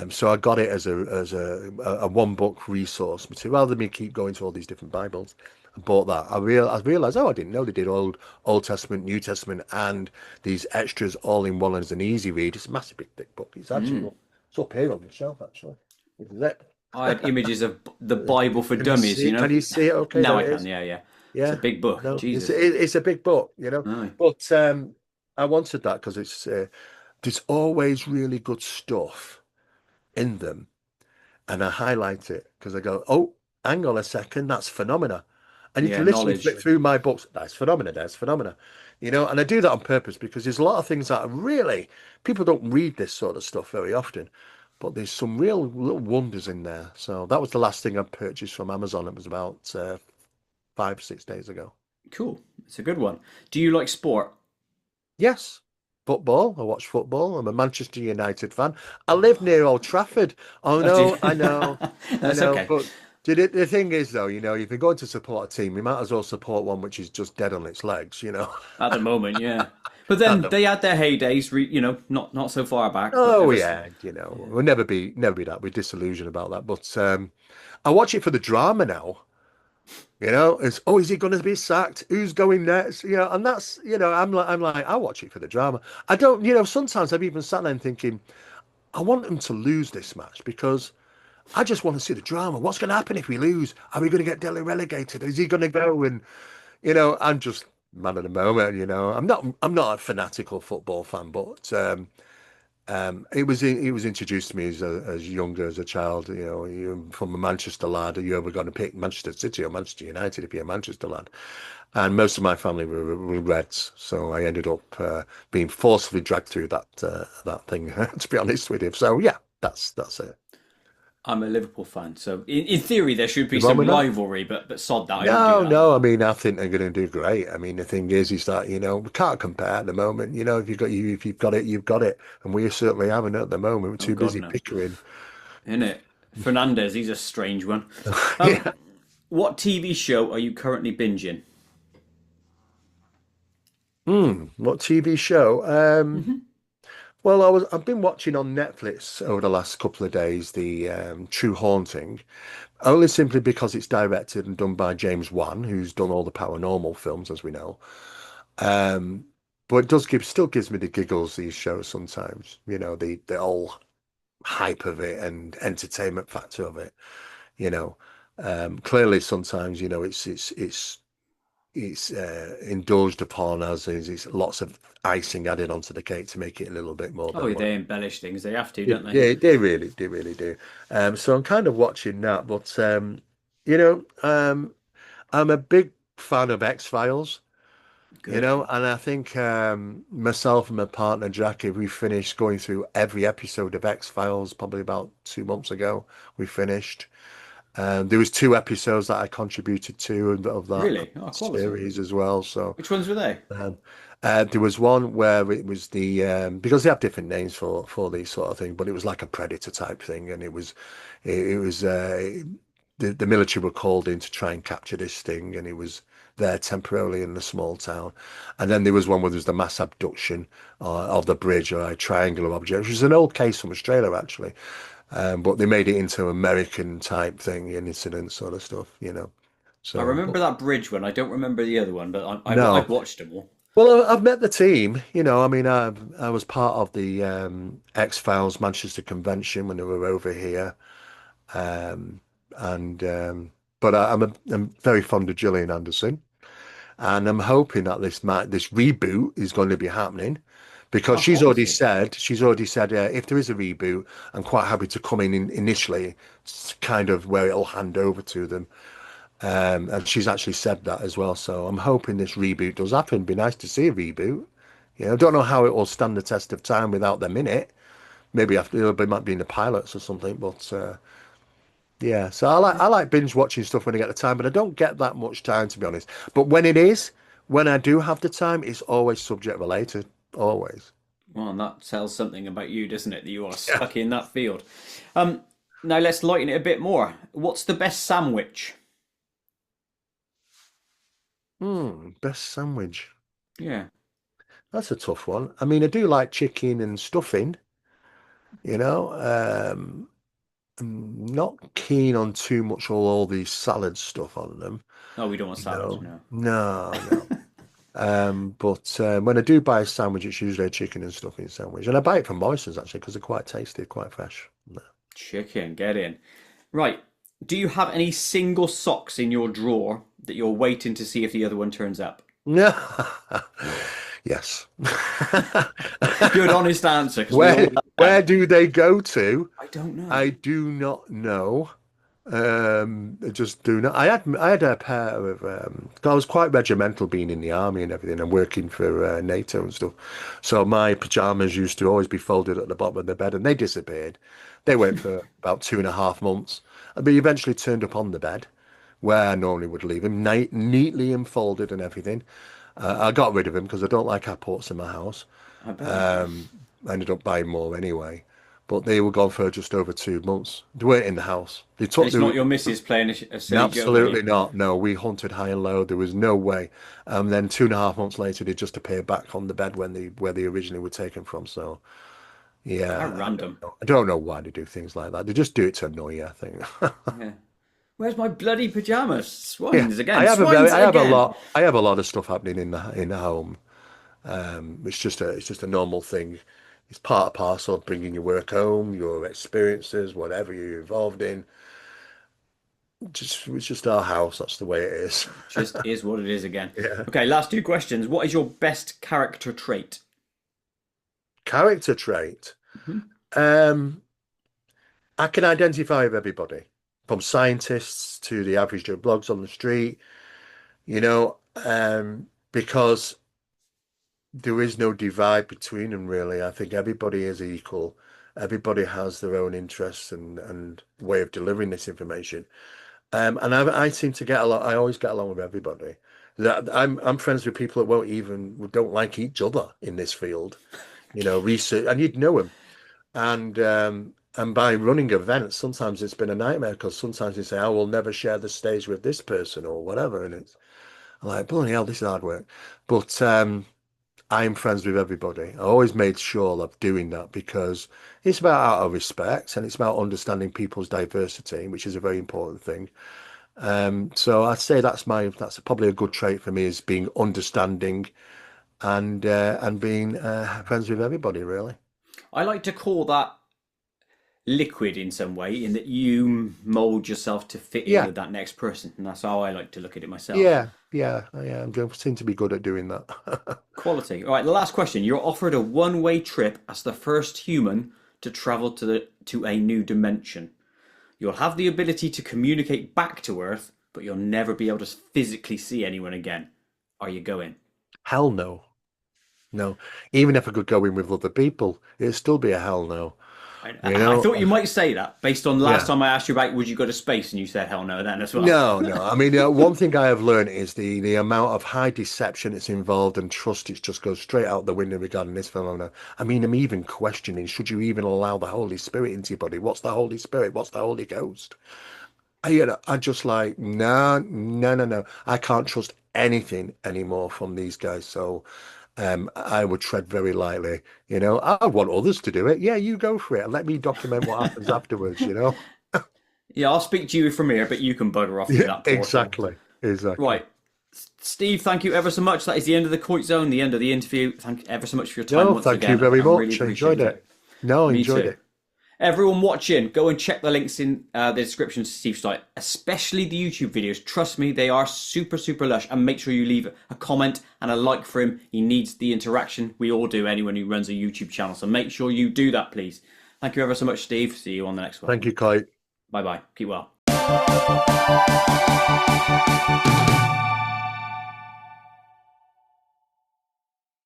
So I got it as a one book resource material rather than me keep going to all these different Bibles. I bought that. I realized, oh, I didn't know they did Old Testament, New Testament, and these extras all in one as an easy read. It's a massive big thick book. It's actually Mm. it's up here on the shelf actually. This is it. I had images of the Bible for Can you dummies, see you it? Can know? you see it? Okay, Now there I it can, is. yeah, yeah. It's a Yeah, big book, no, Jesus. it's a big book, you know. Aye. But I wanted that because it's there's always really good stuff in them, and I highlight it because I go, oh, hang on a second, that's phenomena. And you Yeah, can literally knowledge. flip through my books. That's phenomena. That's phenomena. You know, and I do that on purpose because there's a lot of things that are really people don't read this sort of stuff very often, but there's some real little wonders in there. So that was the last thing I purchased from Amazon. It was about 5, 6 days ago. Cool. It's a good one. Do you like sport? Yes, football. I watch football. I'm a Manchester United fan. I live near Old Trafford. Oh Oh, do you? no, I know, I That's know. okay. But the thing is, though, you know, if you're going to support a team, you might as well support one which is just dead on its legs, you know. At the moment, yeah. But At then the they had their heydays, not so far back, but oh ever. yeah, you know, Yeah. we'll never be that. We're disillusioned about that. But I watch it for the drama now. You know, it's oh, is he going to be sacked? Who's going next? You know, and that's you know, I'm like, I watch it for the drama. I don't, you know, sometimes I've even sat there and thinking, I want them to lose this match because I just want to see the drama. What's going to happen if we lose? Are we going to get relegated? Is he going to go? And you know, I'm just man of the moment. You know, I'm not a fanatical football fan, but it was introduced to me as younger as a child. You know, you from a Manchester lad. Are you ever going to pick Manchester City or Manchester United if you're a Manchester lad? And most of my family were Reds, so I ended up being forcibly dragged through that thing. To be honest with you, so yeah, that's it. I'm a Liverpool fan, so in theory there should be You wrong some with that? rivalry, but sod that, I don't do No, that. no. I mean, I think they're going to do great. I mean, the thing is that you know we can't compare at the moment. You know, if you've got it, you've got it, and we certainly haven't at the moment. We're Oh too God, busy no. bickering. Isn't it? Fernandez, he's a strange one. Um, Yeah. what TV show are you currently binging? What TV show? Hmm. Well, I've been watching on Netflix over the last couple of days the True Haunting, only simply because it's directed and done by James Wan, who's done all the paranormal films, as we know. Um, but it does still gives me the giggles, these shows sometimes, you know, the whole hype of it and entertainment factor of it, you know. Clearly sometimes, you know, it's indulged upon as is it's lots of icing added onto the cake to make it a little bit more Oh, than what they embellish things. They have to, yeah, don't they? they really do. So I'm kind of watching that, but you know, I'm a big fan of X-Files, you Good. know, and I think myself and my partner Jackie, we finished going through every episode of X-Files probably about 2 months ago. We finished. There was 2 episodes that I contributed to of that Really? Oh, quality. series as well. So Which ones were they? um, there was one where it was because they have different names for these sort of thing, but it was like a predator type thing, and it was the military were called in to try and capture this thing, and it was there temporarily in the small town. And then there was one where there was the mass abduction of the bridge or a triangular object, which is an old case from Australia actually, but they made it into American type thing, an incident sort of stuff, you know. I So, but remember that bridge one. I don't remember the other one, but no. I've watched them all. Well, I've met the team. You know, I mean, I was part of the X-Files Manchester convention when they were over here, um, and but I'm very fond of Gillian Anderson, and I'm hoping that this reboot is going to be happening because Oh, obviously. she's already said if there is a reboot, I'm quite happy to come in initially, kind of where it'll hand over to them. And she's actually said that as well. So I'm hoping this reboot does happen. It'd be nice to see a reboot. I don't know how it will stand the test of time without them in it. Maybe after it might be in the pilots or something. But yeah, so I like binge watching stuff when I get the time, but I don't get that much time to be honest. But when I do have the time, it's always subject related. Always. Well, and that tells something about you, doesn't it? That you are Yeah. stuck in that field. Um, Now let's lighten it a bit more. What's the best sandwich? Best sandwich. Yeah. That's a tough one. I mean, I do like chicken and stuffing, you know. I'm not keen on too much all these salad stuff on them, Oh, we don't want you salad, know. no. No, no. But when I do buy a sandwich, it's usually a chicken and stuffing sandwich, and I buy it from Morrison's actually because they're quite tasty, quite fresh. Chicken, get in. Right. Do you have any single socks in your drawer that you're waiting to see if the other one turns up? No. Yes. Good, honest answer, because we all Where do where them. do they go to? I don't know. I do not know. I just do not. I had a pair of. I was quite regimental being in the army and everything, and working for NATO and stuff. So my pajamas used to always be folded at the bottom of the bed, and they disappeared. They went for about 2.5 months, but eventually turned up on the bed where I normally would leave them, neatly and folded and everything. I got rid of them because I don't like apports in my house. I bet. Um, I ended up buying more anyway, but they were gone for just over 2 months. They weren't in the house. They And took it's not the your missus playing a silly joke on you. Absolutely not. No, we hunted high and low. There was no way. Then 2.5 months later, they just appeared back on the bed when they where they originally were taken from. So How yeah, random. I don't know why they do things like that. They just do it to annoy you, I think. Yeah. Where's my bloody pajamas? Yeah, Swines again. Swines I have a again. lot. I have a lot of stuff happening in the home. It's just a normal thing. It's part and parcel of bringing your work home, your experiences, whatever you're involved in. It's just our house. That's the way it is. Just is what it is again. Yeah. Okay, last two questions. What is your best character trait? Character trait. Mhm. Um, I can identify with everybody, from scientists to the average Joe blogs on the street, because there is no divide between them really. I think everybody is equal. Everybody has their own interests and way of delivering this information. And I seem to get along. I always get along with everybody. That I'm friends with people that who don't like each other in this field. Research, and you'd know them. And by running events, sometimes it's been a nightmare because sometimes you say, "I will never share the stage with this person" or whatever, and it's like, bloody hell, this is hard work. But I'm friends with everybody. I always made sure of doing that because it's about out of respect and it's about understanding people's diversity, which is a very important thing. So I'd say that's probably a good trait for me is being understanding and being friends with everybody, really. I like to call that liquid in some way, in that you mold yourself to fit in Yeah, with that next person. And that's how I like to look at it myself. yeah. I seem to be good at doing that. Quality. All right, the last question. You're offered a one-way trip as the first human to travel to a new dimension. You'll have the ability to communicate back to Earth, but you'll never be able to physically see anyone again. Are you going? Hell no. No. Even if I could go in with other people, it'd still be a hell no. You I know? thought you might say that based on the last Yeah. time I asked you about would you go to space, and you said hell no then as well. No, no. I mean, one thing I have learned is the amount of high deception that's involved and trust it just goes straight out the window regarding this phenomenon. I mean, I'm even questioning, should you even allow the Holy Spirit into your body? What's the Holy Spirit? What's the Holy Ghost? I just like, no, no, no, no. I can't trust anything anymore from these guys. So I would tread very lightly. I want others to do it. Yeah, you go for it. Let me document what happens afterwards. Yeah, I'll speak to you from here, but you can bugger off through Yeah, that portal. exactly. Exactly. Right. Steve, thank you ever so much. That is the end of the Coit Zone, the end of the interview. Thank you ever so much for your time No, once thank you again. very I really much. I appreciate enjoyed it. it. No, I Me enjoyed too. it. Everyone watching, go and check the links in the description to Steve's site, especially the YouTube videos. Trust me, they are super, super lush. And make sure you leave a comment and a like for him. He needs the interaction. We all do, anyone who runs a YouTube channel. So make sure you do that, please. Thank you ever so much, Steve. See you on the next one. Thank you, Koit. Bye-bye. Keep well.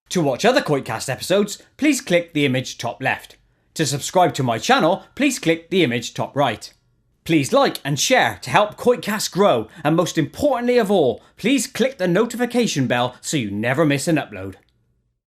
To watch other KoitCast episodes, please click the image top left. To subscribe to my channel, please click the image top right. Please like and share to help KoitCast grow, and most importantly of all, please click the notification bell so you never miss an upload.